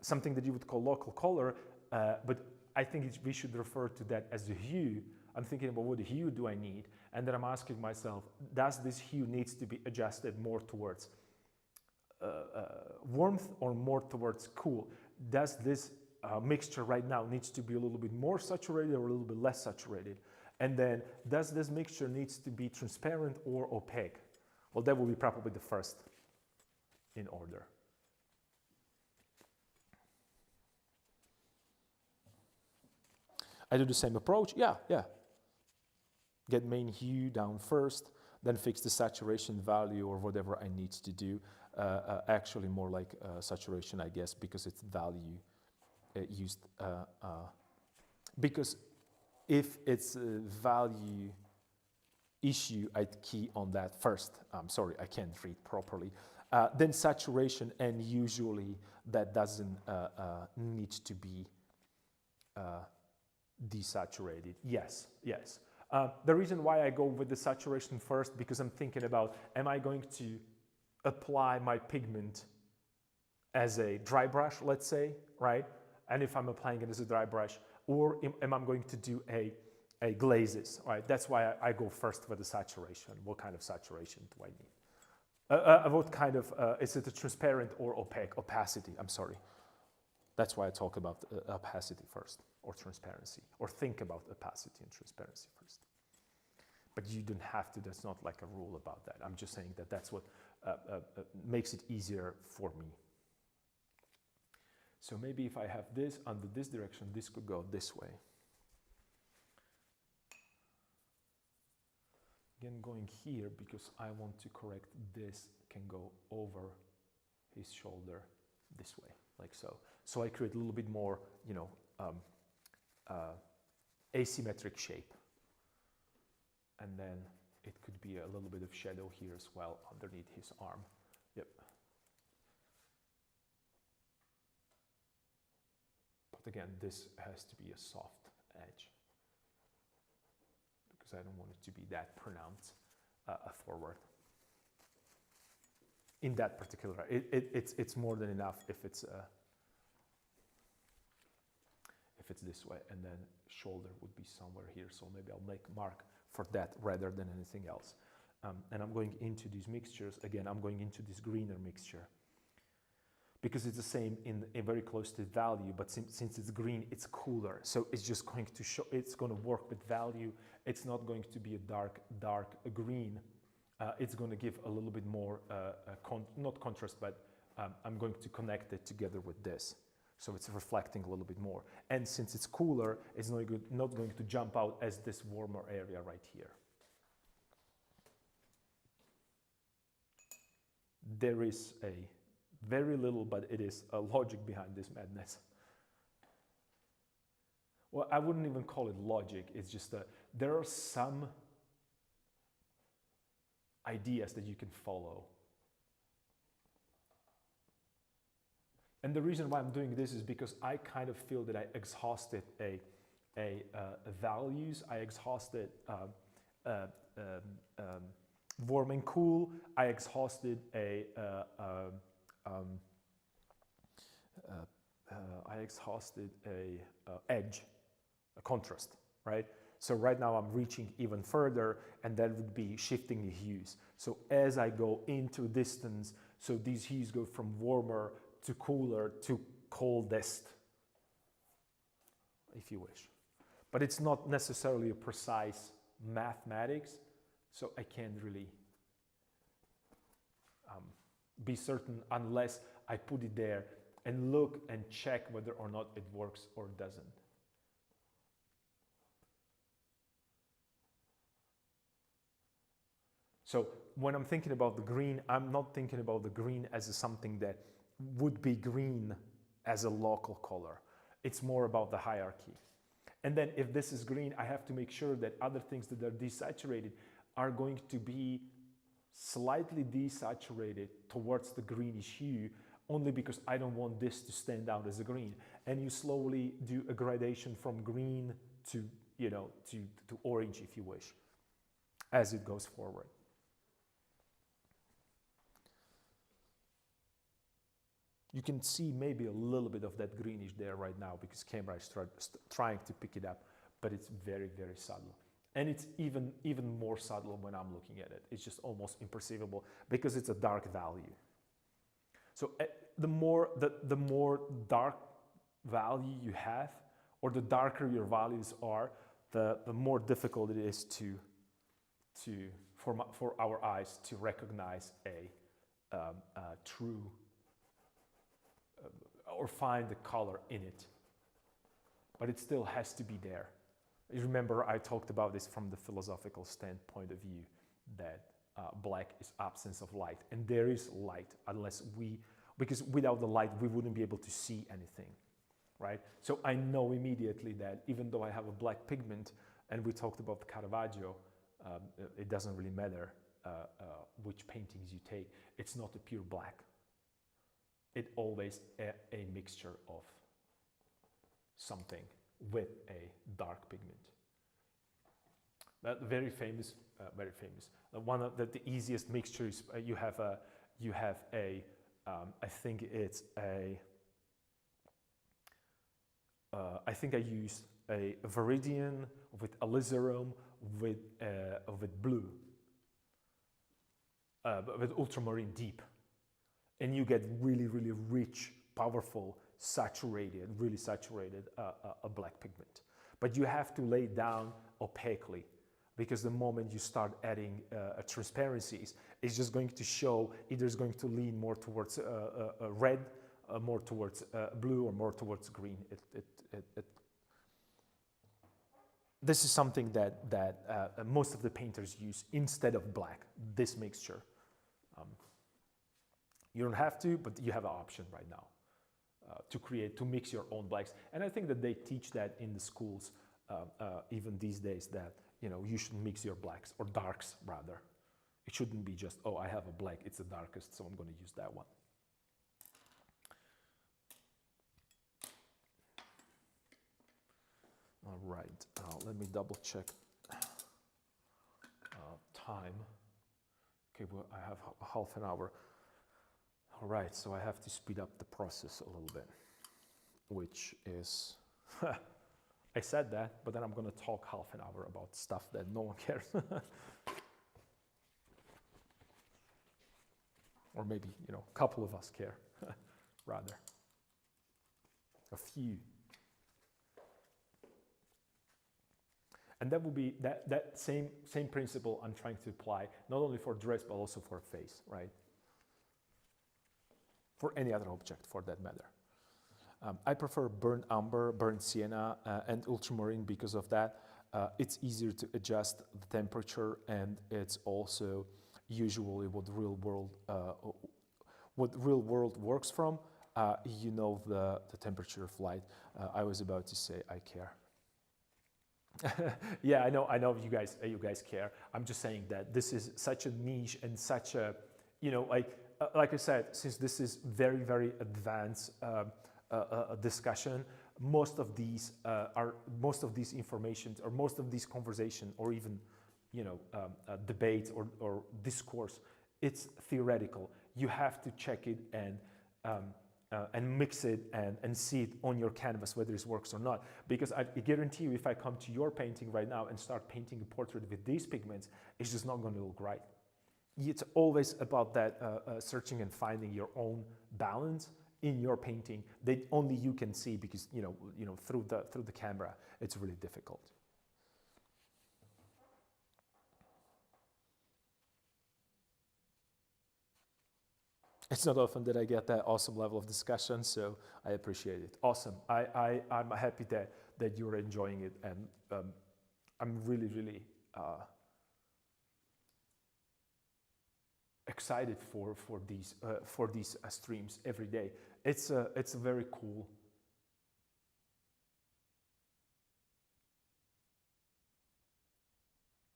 something that you would call local color, but I think we should refer to that as the hue. I'm thinking about what hue do I need? And then I'm asking myself, does this hue needs to be adjusted more towards warmth or more towards cool? Does this mixture right now needs to be a little bit more saturated or a little bit less saturated? And then, does this mixture needs to be transparent or opaque? Well, that will be probably the first in order. I do the same approach, yeah. Get main hue down first, then fix the saturation value or whatever I need to do. Actually more like saturation, I guess, because it's value used. Because if it's a value issue, I'd key on that first. I'm sorry, I can't read properly. Then saturation, and usually that doesn't need to be desaturated. Yes. The reason why I go with the saturation first, because I'm thinking about, am I going to apply my pigment as a dry brush, let's say, right? And if I'm applying it as a dry brush, or am I going to do a glazes, right? That's why I go first with the saturation. What kind of saturation do I need? What kind of, is it a transparent or opaque? Opacity, I'm sorry. That's why I talk about opacity first, or transparency, or think about opacity and transparency first. But you don't have to, that's not like a rule about that. I'm just saying that that's what makes it easier for me. So maybe if I have this under this direction, this could go this way. Again, going here, because I want to correct this, can go over his shoulder this way, like so. So I create a little bit more, asymmetric shape. And then it could be a little bit of shadow here as well underneath his arm. Yep. But again, this has to be a soft edge, because I don't want it to be that pronounced forward. In that particular, it's more than enough if it's this way, and then shoulder would be somewhere here. So maybe I'll make mark for that rather than anything else. And I'm going into these mixtures. Again, I'm going into this greener mixture, because it's the same in very close to value, but since it's green, it's cooler. So it's just going to show, it's going to work with value. It's not going to be a dark green. It's going to give a little bit more, not contrast, but I'm going to connect it together with this. So it's reflecting a little bit more. And since it's cooler, it's not going to jump out as this warmer area right here. There is a Very little, but it is a logic behind this madness. Well, I wouldn't even call it logic. It's just that there are some ideas that you can follow. And the reason why I'm doing this is because I kind of feel that I exhausted values. I exhausted warm and cool. I exhausted edge, a contrast, right? So right now I'm reaching even further, and that would be shifting the hues. So as I go into distance, so these hues go from warmer to cooler to coldest, if you wish. But it's not necessarily a precise mathematics, so I can't really be certain unless I put it there and look and check whether or not it works or doesn't. So when I'm thinking about the green, I'm not thinking about the green as something that would be green as a local color. It's more about the hierarchy. And then if this is green, I have to make sure that other things that are desaturated are going to be slightly desaturated towards the greenish hue, only because I don't want this to stand out as a green. And you slowly do a gradation from green to, you know, to orange, if you wish, as it goes forward. You can see maybe a little bit of that greenish there right now because camera is trying to pick it up, but it's very, very subtle. And it's even more subtle when I'm looking at it. It's just almost imperceivable because it's a dark value. So the more dark value you have, or the darker your values are, the more difficult it is for our eyes to recognize a true or find the color in it. But it still has to be there. You remember I talked about this from the philosophical standpoint of view, that black is absence of light, and there is light because without the light we wouldn't be able to see anything, right? So I know immediately that even though I have a black pigment, and we talked about Caravaggio, it doesn't really matter which paintings you take, it's not a pure black. It's always a mixture of something with a dark pigment. But very famous, very famous. One of the easiest mixtures, you have a I think it's a, I think I used a Viridian with alizarin with blue, with ultramarine deep. And you get really, really rich, powerful, really saturated black pigment. But you have to lay down opaquely, because the moment you start adding transparencies, it's just going to show, either it's going to lean more towards red, more towards blue, or more towards green. This is something that most of the painters use instead of black, this mixture. You don't have to, but you have an option right now to mix your own blacks. And I think that they teach that in the schools, even these days, that you should mix your blacks, or darks rather. It shouldn't be just, oh, I have a black, it's the darkest, so I'm going to use that one. All right, let me double check time. Okay, well, I have half an hour. All right, so I have to speed up the process a little bit, which is, I said that, but then I'm going to talk half an hour about stuff that no one cares. Or maybe, a couple of us care, rather. A few. And that will be that same principle I'm trying to apply, not only for dress, but also for face, right? For any other object, for that matter. I prefer burnt umber, burnt sienna, and ultramarine because of that. It's easier to adjust the temperature, and it's also usually what what real world works from, you know the temperature of light. I was about to say I care. Yeah, I know you guys care. I'm just saying that this is such a niche and such a, you know, like I said, since this is very advanced discussion, most of these informations or most of these conversation or even, you know, debate or discourse, it's theoretical. You have to check it and mix it and see it on your canvas whether it works or not. Because I guarantee you, if I come to your painting right now and start painting a portrait with these pigments, it's just not going to look right. It's always about that searching and finding your own balance in your painting that only you can see, because you know through the camera it's really difficult. It's not often that I get that awesome level of discussion, so I appreciate it. Awesome. I'm happy that you're enjoying it, and I'm really excited for these streams every day. It's a very cool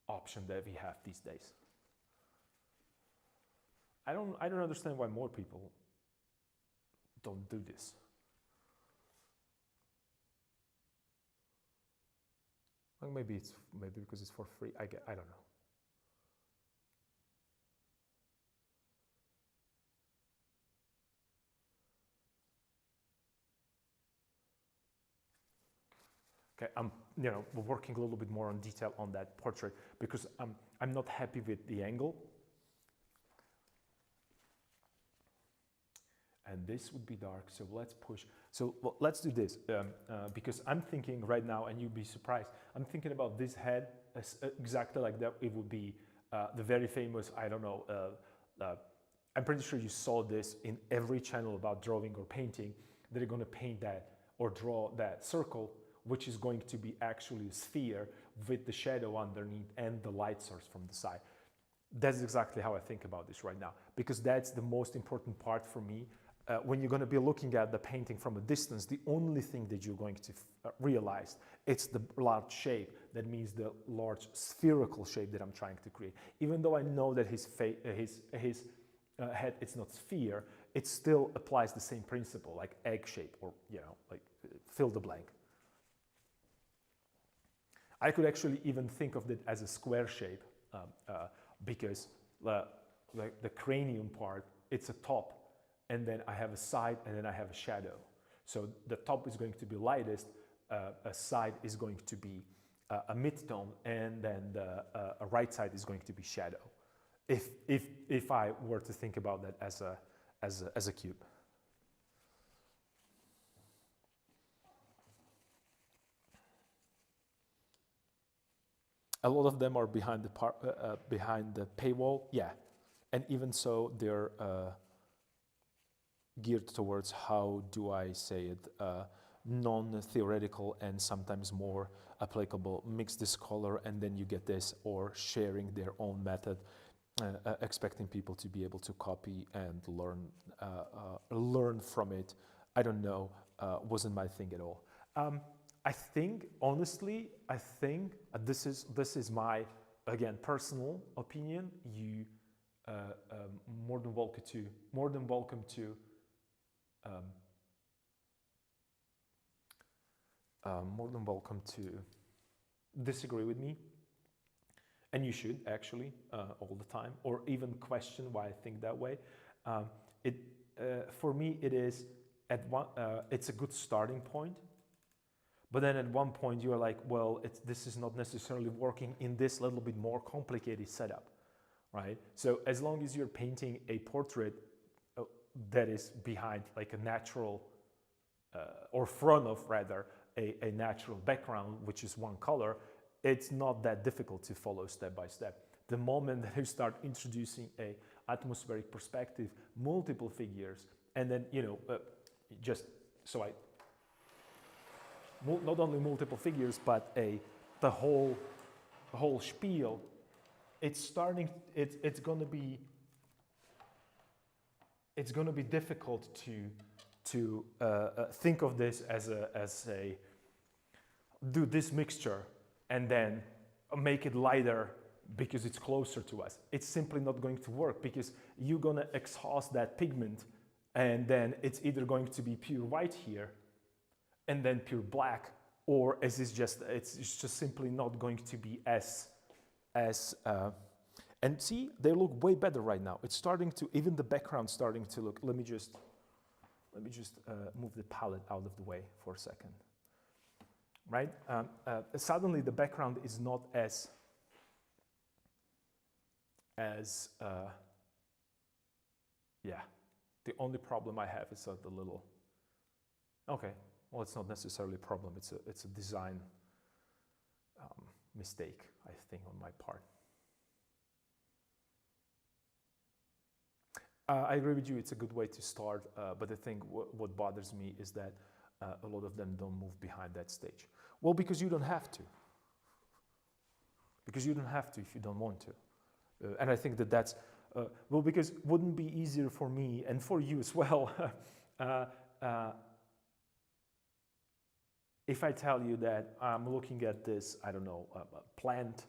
option that we have these days. I don't understand why more people don't do this. Well, maybe because it's for free. I don't know. Okay, I'm working a little bit more on detail on that portrait because I'm not happy with the angle. And this would be dark, so let's push. So well, let's do this because I'm thinking right now, and you'd be surprised, I'm thinking about this head as, exactly like that. It would be the very famous, I don't know, I'm pretty sure you saw this in every channel about drawing or painting. They're going to paint that or draw that circle, which is going to be actually a sphere with the shadow underneath and the light source from the side. That's exactly how I think about this right now, because that's the most important part for me. When you're going to be looking at the painting from a distance, the only thing that you're going to realize, it's the large shape. That means the large spherical shape that I'm trying to create. Even though I know that his head, it's not sphere, it still applies the same principle, like egg shape, or like fill the blank. I could actually even think of it as a square shape because the cranium part, it's a top, and then I have a side, and then I have a shadow. So the top is going to be lightest, a side is going to be a mid-tone, and then the right side is going to be shadow. If I were to think about that as a cube. A lot of them are behind the paywall, yeah, and even so, they're geared towards, how do I say it, non-theoretical and sometimes more applicable. Mix this color and then you get this, or sharing their own method, expecting people to be able to copy and learn from it. I don't know, wasn't my thing at all. I think, honestly, this is my, again, personal opinion. You more than welcome to disagree with me, and you should actually all the time, or even question why I think that way. For me, it is it's a good starting point. But then at one point you're like, well, this is not necessarily working in this little bit more complicated setup, right? So as long as you're painting a portrait that is behind like a natural, or front of rather, a natural background, which is one color, it's not that difficult to follow step by step. The moment that you start introducing a atmospheric perspective, multiple figures, and then, just so not only multiple figures, but the whole spiel. It's going to be it's going to be difficult to think of this as a do this mixture and then make it lighter because it's closer to us. It's simply not going to work because you're going to exhaust that pigment, and then it's either going to be pure white here and then pure black, or it's just simply not going to be as and see, they look way better right now. It's starting to, even the background starting to look. Let me just move the palette out of the way for a second. Right? Suddenly the background is not as yeah. The only problem I have is the little. Okay, well, it's not necessarily a problem. It's a design mistake, I think, on my part. I agree with you. It's a good way to start, but I think what bothers me is that a lot of them don't move behind that stage. Well, because you don't have to. Because you don't have to if you don't want to. And I think that's, well, because it wouldn't be easier for me and for you as well if I tell you that I'm looking at this, I don't know, plant,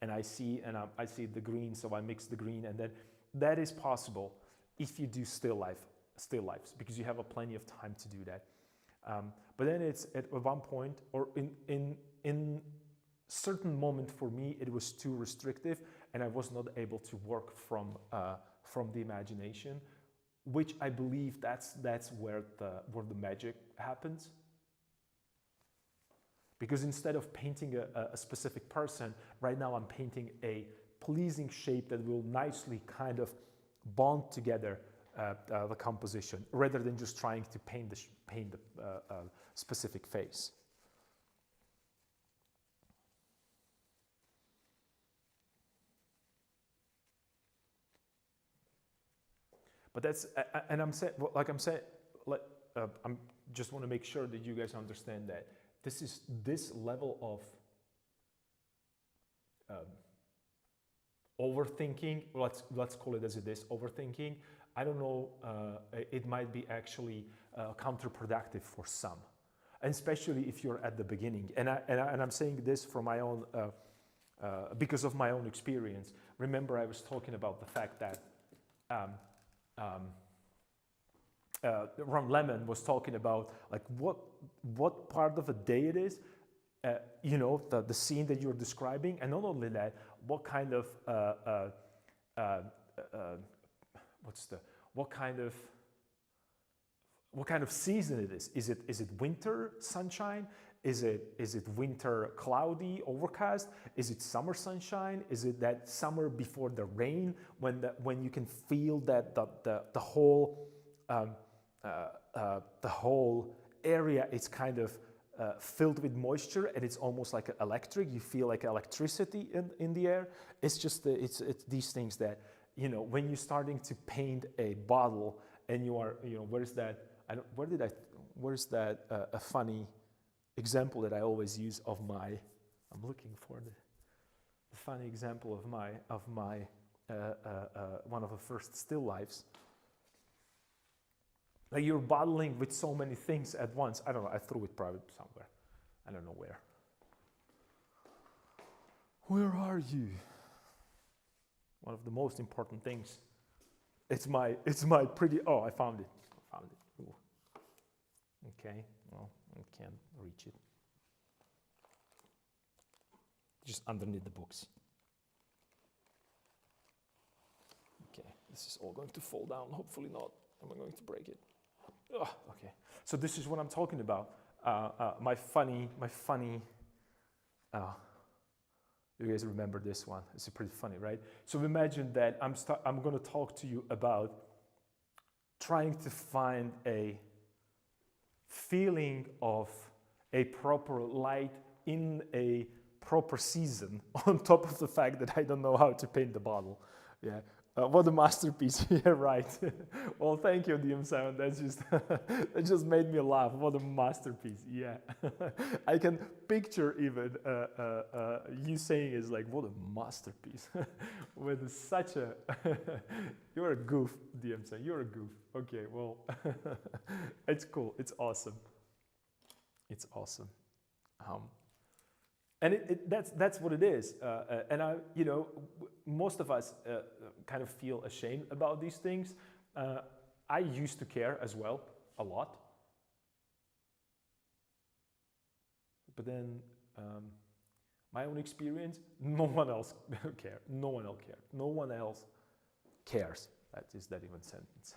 and I see the green, so I mix the green, and then that is possible if you do still lifes, because you have plenty of time to do that. But then it's at one point, or in certain moment for me, it was too restrictive, and I was not able to work from the imagination, which I believe that's where the magic happens. Because instead of painting a specific person, right now I'm painting a pleasing shape that will nicely kind of bond together the composition, rather than just trying to paint the specific face. But that's, and I'm saying, I'm just want to make sure that you guys understand that this level of overthinking, let's call it as it is, overthinking. I don't know, it might be actually counterproductive for some, and especially if you're at the beginning. And I'm saying this from my own, because of my own experience. Remember, I was talking about the fact that Ron Lemon was talking about like what part of a day it is, you know, the scene that you're describing, and not only that, what kind of what kind of season it is. Is it winter sunshine? Is it winter cloudy, overcast? Is it summer sunshine? Is it that summer before the rain when you can feel that the whole area is kind of filled with moisture, and it's almost like electric. You feel like electricity in the air. It's just it's these things that, you know, when you're starting to paint a bottle and you are, you know, where's that? Where's that a funny example that I always use of my, I'm looking for the funny example of my one of the first still lifes. Like you're bottling with so many things at once. I don't know, I threw it probably somewhere. I don't know where. Where are you? One of the most important things. It's my pretty, oh, I found it. Ooh. Okay, well, I can't reach it. Just underneath the books. Okay, this is all going to fall down. Hopefully not. Am I going to break it? Oh, okay. So this is what I'm talking about. My funny. You guys remember this one? It's pretty funny, right? So imagine that I'm going to talk to you about trying to find a feeling of a proper light in a proper season, on top of the fact that I don't know how to paint the bottle. Yeah. What a masterpiece. Yeah, right. Well, thank you, DM7. That's just that just made me laugh. What a masterpiece. Yeah. I can picture even you saying is like, what a masterpiece. With such a you're a goof, DM7. You're a goof. Okay, well, it's cool. It's awesome. It's awesome. And that's what it is. And most of us kind of feel ashamed about these things. I used to care as well, a lot. But then my own experience, no one else cared. No one else cared. No one else cares. Is that even a sentence?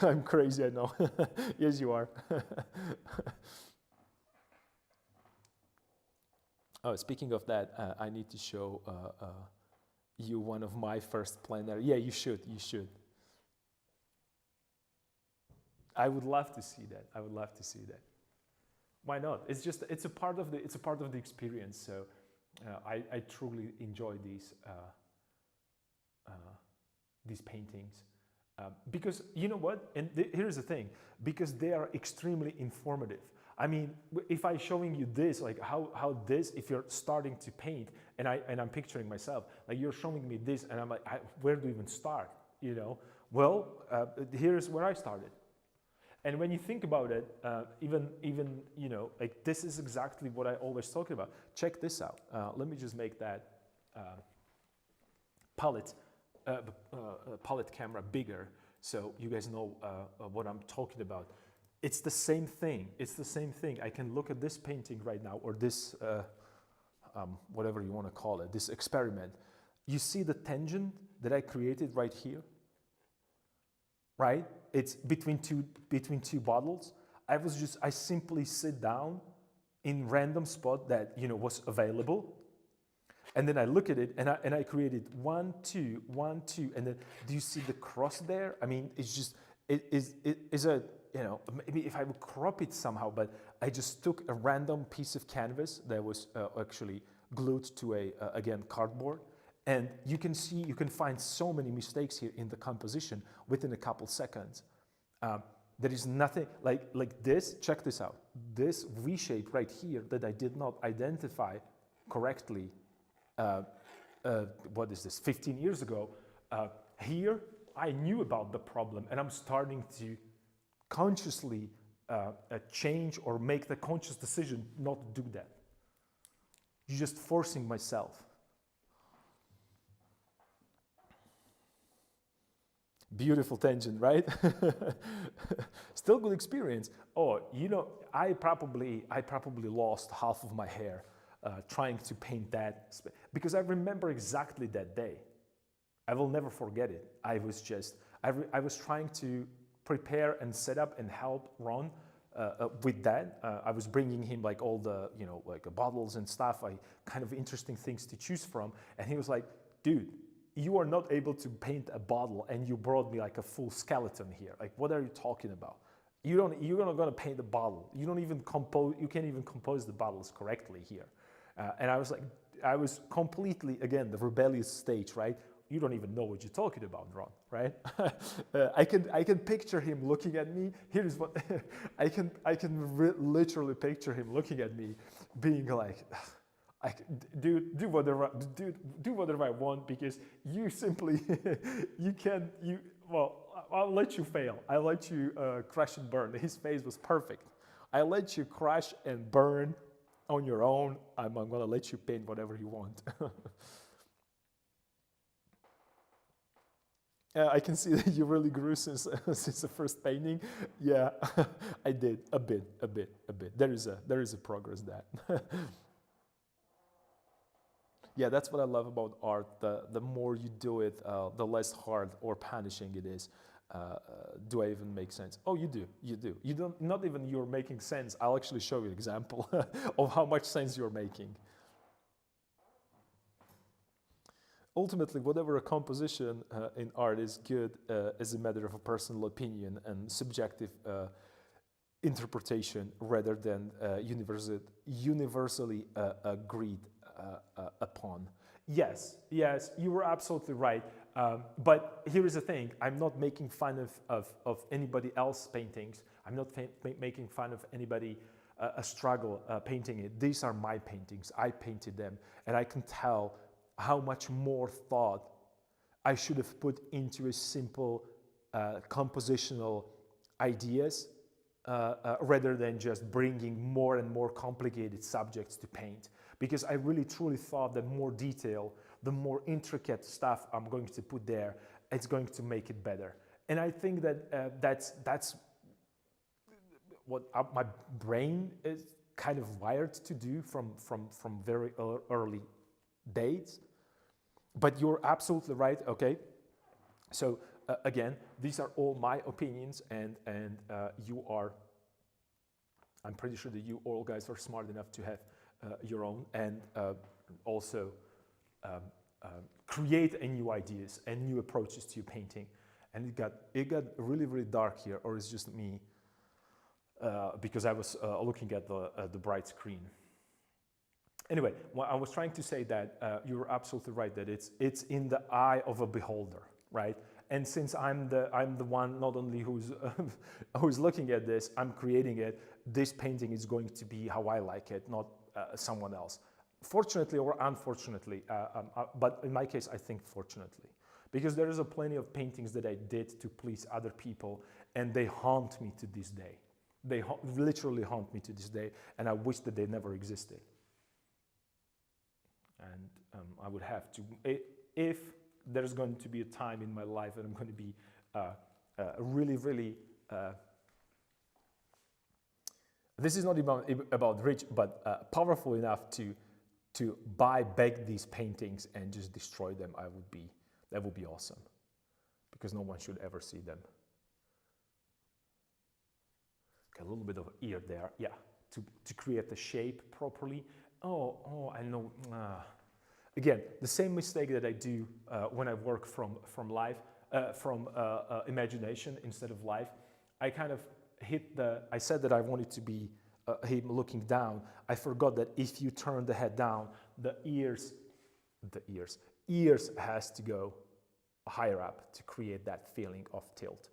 I'm crazy, I know. Yes, you are. Oh, speaking of that, I need to show you one of my first plenary. Yeah, you should. You should. I would love to see that. I would love to see that. Why not? It's a part of the experience. So I truly enjoy these paintings because you know what? And here's the thing: because they are extremely informative. I mean, if I'm showing you this, like how this, if you're starting to paint, and I'm picturing myself, like you're showing me this, and I'm like, where do you even start? You know, well, here's where I started. And when you think about it, even you know, like this is exactly what I always talk about. Check this out. Let me just make that palette camera bigger, so you guys know what I'm talking about. It's the same thing. It's the same thing. I can look at this painting right now, or this, whatever you want to call it, this experiment. You see the tangent that I created right here, right? It's between two bottles. I simply sit down in random spot that was available, and then I look at it and I created 1, 2, 1, 2, and then do you see the cross there? I mean, it's just it is a. Maybe if I would crop it somehow, but I just took a random piece of canvas that was actually glued to again, cardboard. And you can find so many mistakes here in the composition within a couple seconds. There is nothing like this. Check this out. This V shape right here that I did not identify correctly. What is this? 15 years ago. Here, I knew about the problem, and I'm starting to consciously change or make the conscious decision not to do that. You're just forcing myself. Beautiful tangent, right? Still good experience. Oh, I probably lost half of my hair trying to paint that, because I remember exactly that day. I will never forget it. I was trying to prepare and set up and help Ron with that. I was bringing him like all the, like bottles and stuff, kind of interesting things to choose from. And he was like, dude, you are not able to paint a bottle and you brought me like a full skeleton here. Like, what are you talking about? You're not gonna paint a bottle. You can't even compose the bottles correctly here. And I was like, I was completely, again, the rebellious stage, right? You don't even know what you're talking about, Ron, right? I can picture him looking at me. Here's what I can literally picture him looking at me, being like, do whatever I want, because you simply I'll let you fail. I'll let you crash and burn. His face was perfect. I let you crash and burn on your own. I'm gonna let you paint whatever you want. I can see that you really grew since the first painting. Yeah, I did a bit. There is a progress that. Yeah, that's what I love about art. The more you do it, the less hard or punishing it is. Do I even make sense? Oh, you do. You don't. Not even you're making sense. I'll actually show you an example of how much sense you're making. Ultimately, whatever a composition in art is good is a matter of a personal opinion and subjective interpretation rather than universally agreed upon. Yes, you were absolutely right. But here is the thing, I'm not making fun of anybody else's paintings. I'm not making fun of anybody a struggle painting it. These are my paintings. I painted them, and I can tell how much more thought I should have put into a simple compositional ideas rather than just bringing more and more complicated subjects to paint. Because I really truly thought that more detail, the more intricate stuff I'm going to put there, it's going to make it better. And I think that that's what my brain is kind of wired to do from very early days. But you're absolutely right, okay? So again, these are all my opinions, and you are, I'm pretty sure that you all guys are smart enough to have your own, and also create new ideas and new approaches to your painting. And it got really, really dark here, or it's just me, because I was looking at the bright screen. Anyway, well, I was trying to say that you're absolutely right, that it's in the eye of a beholder, right? And since I'm the one not only who's who's looking at this, I'm creating it. This painting is going to be how I like it, not someone else. Fortunately or unfortunately, but in my case, I think fortunately, because there is a plenty of paintings that I did to please other people, and they haunt me to this day. They literally haunt me to this day, and I wish that they never existed. And I would have to, if there's going to be a time in my life that I'm going to be really, really, this is not about rich, but powerful enough to buy back these paintings and just destroy them, that would be awesome, because no one should ever see them. Okay, a little bit of ear there, yeah, to create the shape properly. Oh, I know. Again, the same mistake that I do when I work from life, from imagination instead of life. I kind of I said that I wanted to be him looking down. I forgot that if you turn the head down, the ears has to go higher up to create that feeling of tilt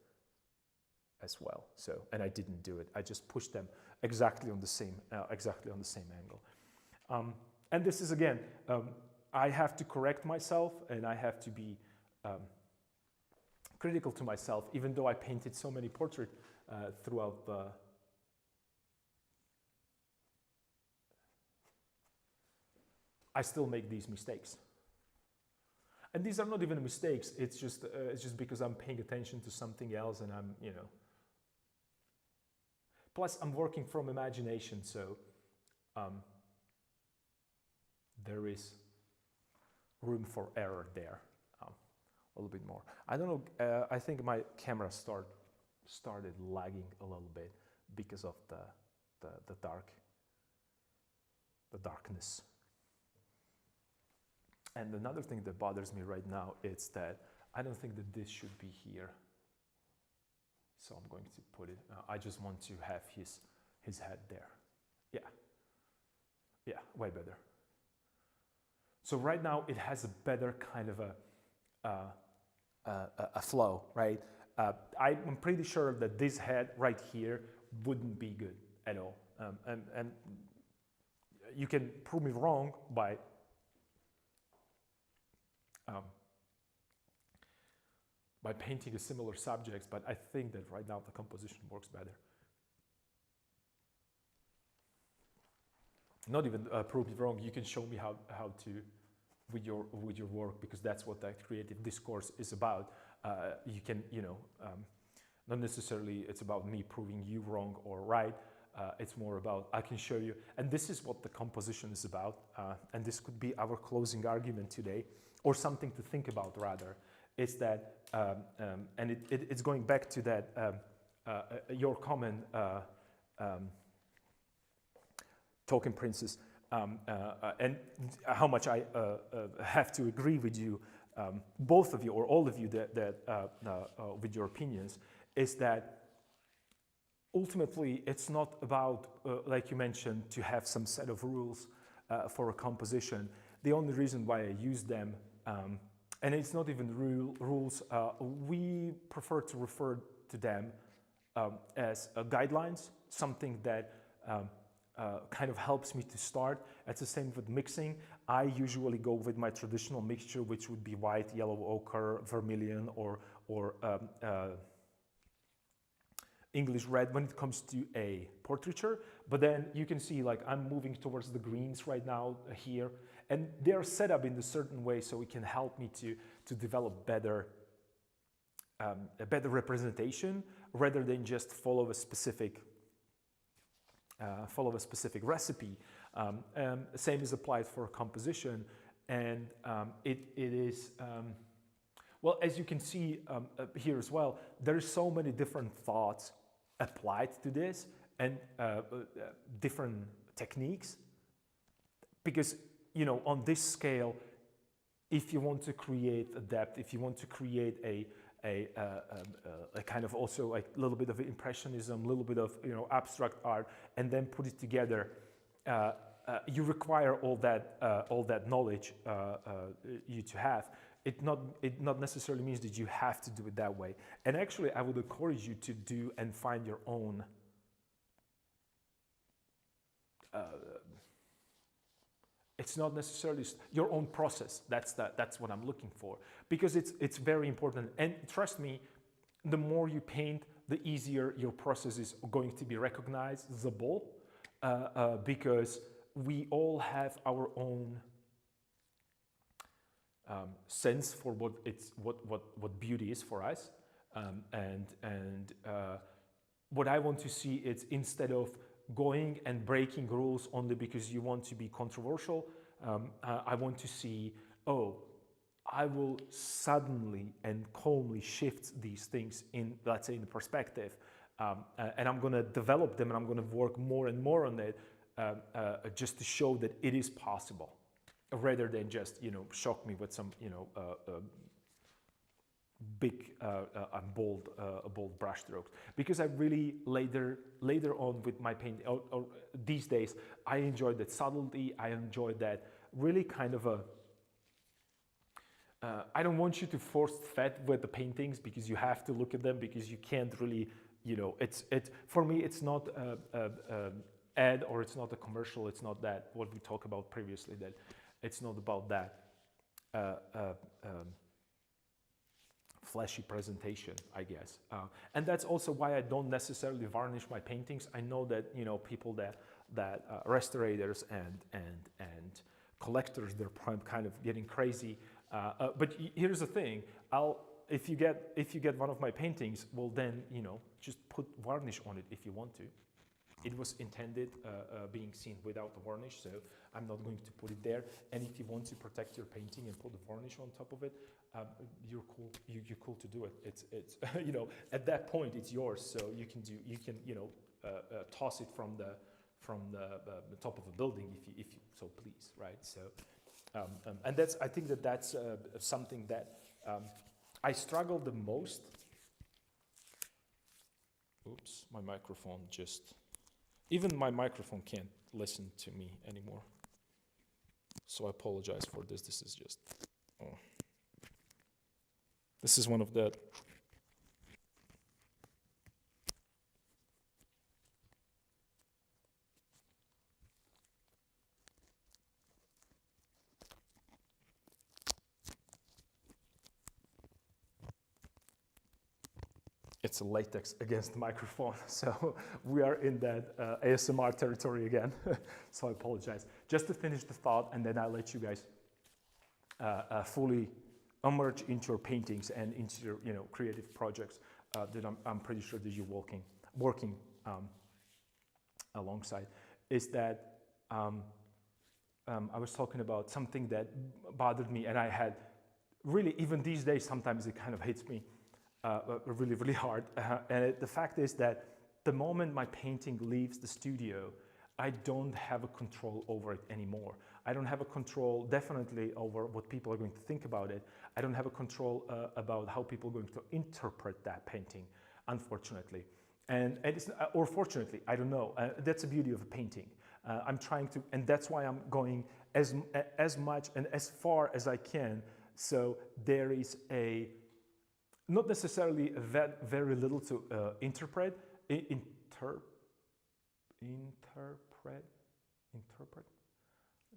as well. So, and I didn't do it. I just pushed them exactly on the same angle. And this is again, I have to correct myself, and I have to be critical to myself, even though I painted so many portraits throughout the I still make these mistakes. And these are not even mistakes, it's just because I'm paying attention to something else, and I'm, plus I'm working from imagination, so there is room for error there, a little bit more. I don't know, I think my camera started lagging a little bit because of the darkness. And another thing that bothers me right now is that I don't think that this should be here. So I'm going to put it, I just want to have his head there. Yeah, way better. So right now it has a better kind of a flow, right? I'm pretty sure that this head right here wouldn't be good at all. And you can prove me wrong by painting a similar subjects, but I think that right now the composition works better. Not even prove me wrong, you can show me how to with your work, because that's what that creative discourse is about. You can, not necessarily it's about me proving you wrong or right. It's more about I can show you, and this is what the composition is about, and this could be our closing argument today, or something to think about rather, is that, and it's going back to that, your comment, Token Princess, and how much I have to agree with you, both of you or all of you that with your opinions, is that ultimately it's not about, like you mentioned, to have some set of rules for a composition. The only reason why I use them and it's not even rules. We prefer to refer to them as guidelines, something that kind of helps me to start. It's the same with mixing. I usually go with my traditional mixture, which would be white, yellow ochre, vermilion, or English red when it comes to a portraiture. But then you can see, like, I'm moving towards the greens right now here, and they're set up in a certain way so it can help me to develop a better representation rather than just follow a specific recipe. Same is applied for composition, and it is well, as you can see here as well, there are so many different thoughts applied to this, and different techniques, because, you know, on this scale, if you want to create a depth, if you want to create a kind of also like a little bit of impressionism, a little bit of, you know, abstract art, and then put it together, you require all that knowledge you to have. It not necessarily means that you have to do it that way. And actually, I would encourage you to do and find your own it's not necessarily your own process. That's what I'm looking for, because it's very important. And trust me, the more you paint, the easier your process is going to be recognizable, because we all have our own sense for what beauty is for us, and what I want to see is, instead of going and breaking rules only because you want to be controversial, I want to see, oh, I will suddenly and calmly shift these things in, let's say, in perspective, and I'm going to develop them, and I'm going to work more and more on it, just to show that it is possible, rather than just, you know, shock me with some, you know, big bold brush strokes. Because I really later on with my painting, or these days, I enjoy that subtlety. I enjoy that really kind of I don't want you to force fed with the paintings, because you have to look at them, because you can't really, you know, it's for me, it's not ad, or it's not a commercial. It's not that what we talked about previously, that it's not about that flashy presentation, I guess. And that's also why I don't necessarily varnish my paintings. I know that, you know, people that restaurators and collectors, they're kind of getting crazy. But here's the thing: if you get one of my paintings, well, then, you know, just put varnish on it if you want to. It was intended being seen without the varnish, so I'm not going to put it there. And if you want to protect your painting and put the varnish on top of it, you're cool. You're cool to do it. It's you know, at that point it's yours, so you can you know, toss it from the top of a building if you so please, right? So and I think that's something that I struggle the most. Oops, my microphone just. Even my microphone can't listen to me anymore. So I apologize for this. This is just, this is one of the, it's a latex against the microphone. So we are in that ASMR territory again. So I apologize. Just to finish the thought, and then I'll let you guys fully emerge into your paintings and into your, you know, creative projects that I'm pretty sure that you're working alongside. Is that I was talking about something that bothered me, and I had really, even these days, sometimes it kind of hits me really, really hard. And the fact is that the moment my painting leaves the studio, I don't have a control over it anymore. I don't have a control, definitely, over what people are going to think about it. I don't have a control about how people are going to interpret that painting, unfortunately. And it's, or fortunately, I don't know. That's the beauty of a painting. I'm trying to, and that's why I'm going as much and as far as I can, So there is not necessarily very little to interpret.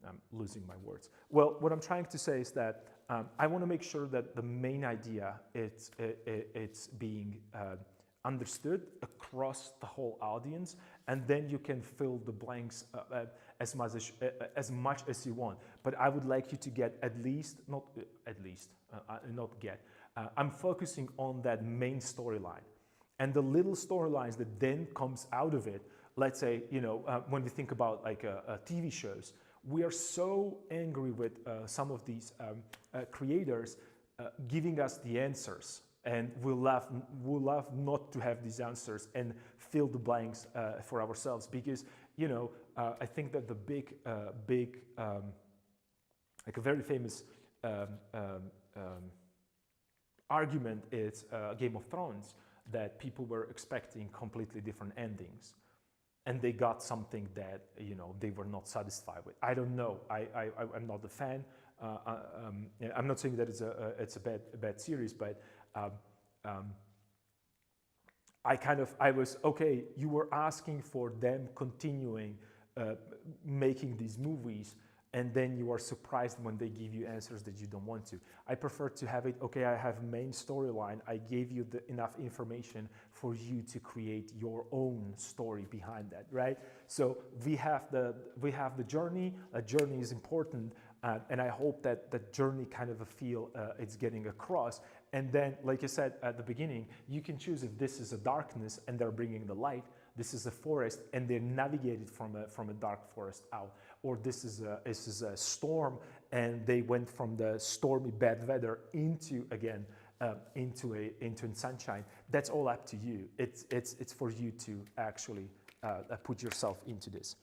I'm losing my words. Well, what I'm trying to say is that I want to make sure that the main idea it's being understood across the whole audience, and then you can fill the blanks as much as you want. But I would like you to get I'm focusing on that main storyline, and the little storylines that then comes out of it. Let's say, when we think about like TV shows, we are so angry with some of these creators giving us the answers, and we'll love not to have these answers and fill the blanks for ourselves, because I think that the big like a very famous argument is Game of Thrones, that people were expecting completely different endings, and they got something that they were not satisfied with. I don't know. I'm not a fan. I'm not saying that it's a bad series, but I was okay. You were asking for them continuing making these movies, and then you are surprised when they give you answers that you don't want to. I prefer to have it, okay, I have main storyline, I gave you enough information for you to create your own story behind that, right? So we have the journey. A journey is important, and I hope that the journey kind of a feel it's getting across. And then, like I said at the beginning, you can choose if this is a darkness and they're bringing the light, this is a forest and they navigated from a dark forest out, or this is a storm and they went from the stormy bad weather into sunshine. That's all up to you. It's for you to actually put yourself into this.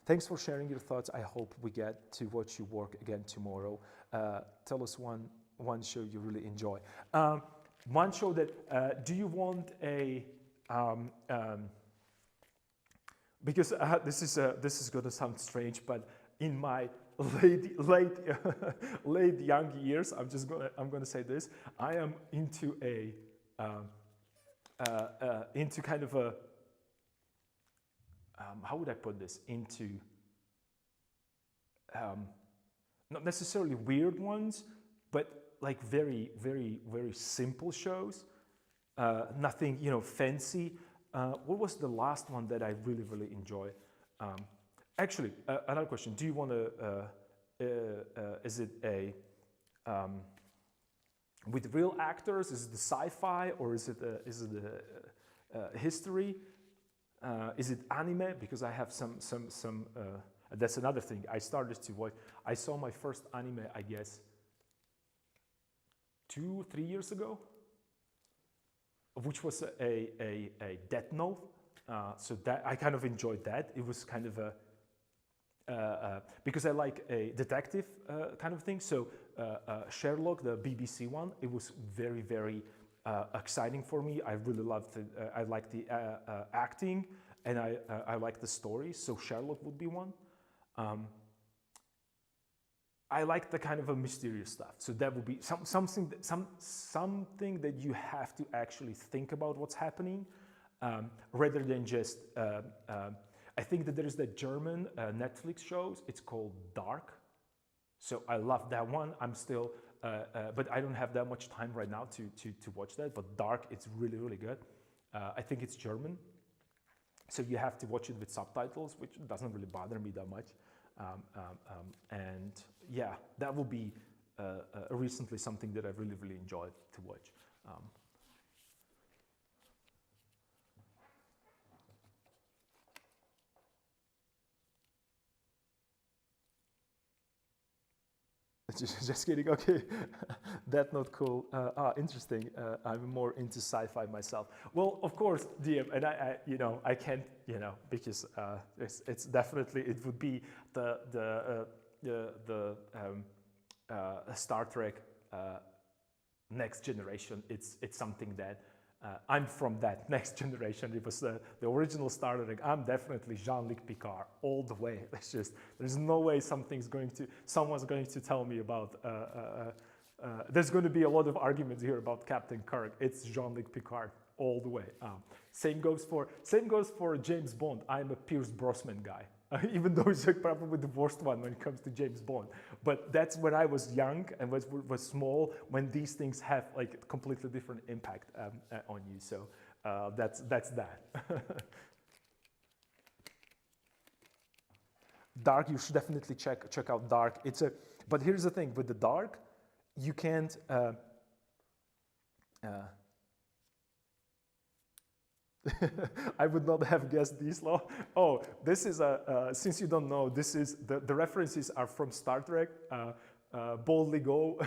Thanks for sharing your thoughts. I hope we get to watch you work again tomorrow. Tell us one show you really enjoy. One show that do you want a because this is going to sound strange, but in my late young years, I'm gonna say this. I am into into kind of a how would I put this, into not necessarily weird ones, but like very, very, very simple shows. Nothing, fancy. What was the last one that I really, really enjoy? Actually, another question. Do you want to, is it with real actors? Is it the sci-fi, or is it history? Is it anime? Because I have some that's another thing. I started to watch. I saw my first anime, I guess, 2-3 years ago, which was a Death Note. So that I kind of enjoyed that. It was kind of because I like a detective kind of thing. So Sherlock, the BBC one, it was very, very exciting for me. I really loved it. I liked the acting, and I liked the story. So Sherlock would be one. I like the kind of a mysterious stuff. So that would be something that you have to actually think about what's happening, rather than just. I think that there is that German Netflix shows. It's called Dark. So I love that one. I'm still, but I don't have that much time right now to watch that. But Dark, it's really, really good. I think it's German, so you have to watch it with subtitles, which doesn't really bother me that much. And yeah, that will be recently something that I really, really enjoyed to watch. Just kidding. Okay, that's not cool. Interesting. I'm more into sci-fi myself. Well, of course, DM, and I can't, because it's definitely, it would be the Star Trek Next Generation. It's something that I'm from that next generation. It was the original Star Trek. I'm definitely Jean-Luc Picard all the way. It's just, there's no way someone's going to tell me about there's going to be a lot of arguments here about Captain Kirk. It's Jean-Luc Picard all the way. Same goes for James Bond. I'm a Pierce Brosnan guy, even though he's like probably the worst one when it comes to James Bond. But that's when I was young and was small, when these things have like completely different impact on you. So that's that. Dark, you should definitely check out Dark. But here's the thing with the Dark, you can't. I would not have guessed this law. Oh, this is since you don't know, this is the references are from Star Trek. Boldly go,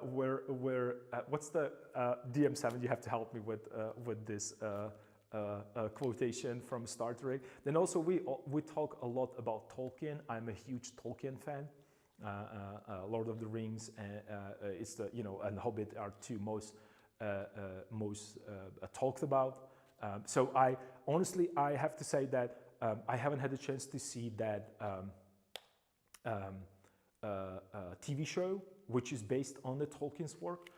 where what's the DM7? You have to help me with this quotation from Star Trek. Then also we talk a lot about Tolkien. I'm a huge Tolkien fan. Lord of the Rings, it's the and Hobbit are two most talked about. So I honestly have to say that I haven't had a chance to see that TV show which is based on the Tolkien's work.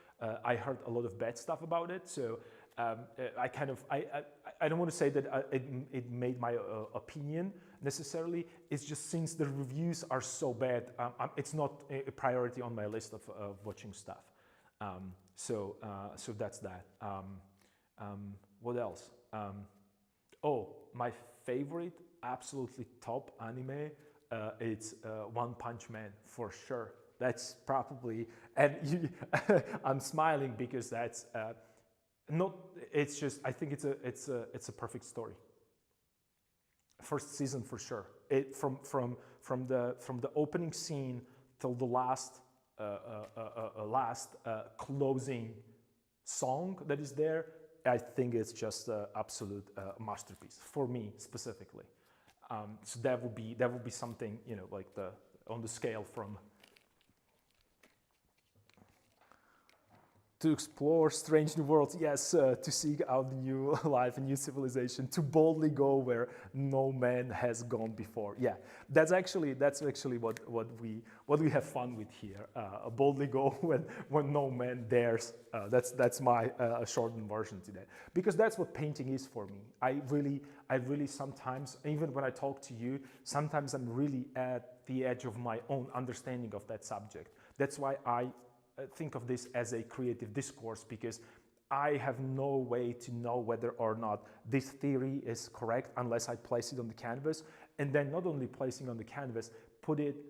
I heard a lot of bad stuff about it, so I don't want to say that it made my opinion necessarily. It's just since the reviews are so bad, it's not a priority on my list of watching stuff. So that's that. What else? My favorite, absolutely top anime. It's One Punch Man for sure. That's probably, and I'm smiling because that's not. It's just I think it's a perfect story. First season for sure. It from the opening scene till the last closing song that is there. I think it's just an absolute masterpiece for me specifically. So that would be something, like on the scale from to explore strange new worlds, yes, to seek out new life and new civilization, to boldly go where no man has gone before. Yeah, that's actually what we have fun with here. Boldly go when no man dares. That's my shortened version today, because that's what painting is for me. I really sometimes, even when I talk to you, sometimes I'm really at the edge of my own understanding of that subject. That's why I think of this as a creative discourse, because I have no way to know whether or not this theory is correct unless I place it on the canvas, and then not only placing on the canvas, put it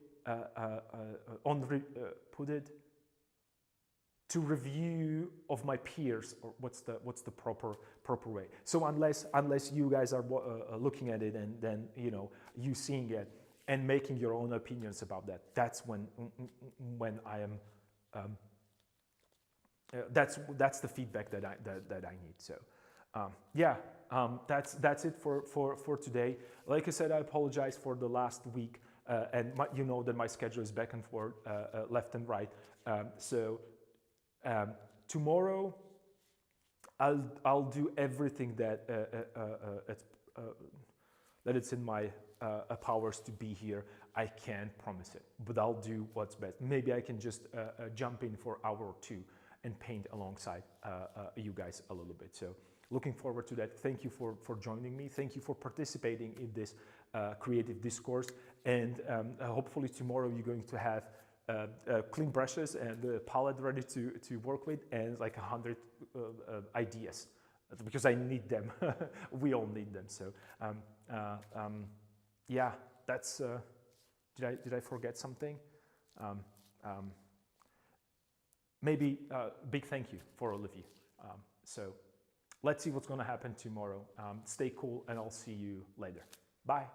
to review of my peers, or what's the proper way. So unless you guys are looking at it and then you seeing it and making your own opinions about that, that's when I am. That's the feedback that I need. So, that's it for today. Like I said, I apologize for the last week, and you know that my schedule is back and forth, left and right. Tomorrow, I'll do everything that it's in my powers to be here. I can't promise it, but I'll do what's best. Maybe I can just jump in for an hour or two and paint alongside you guys a little bit. So looking forward to that. Thank you for joining me. Thank you for participating in this creative discourse. And hopefully tomorrow you're going to have clean brushes and a palette ready to work with, and like 100 ideas, because I need them. We all need them. So yeah, that's. Did I forget something? Maybe big thank you for all of you. So let's see what's going to happen tomorrow. Stay cool, and I'll see you later. Bye.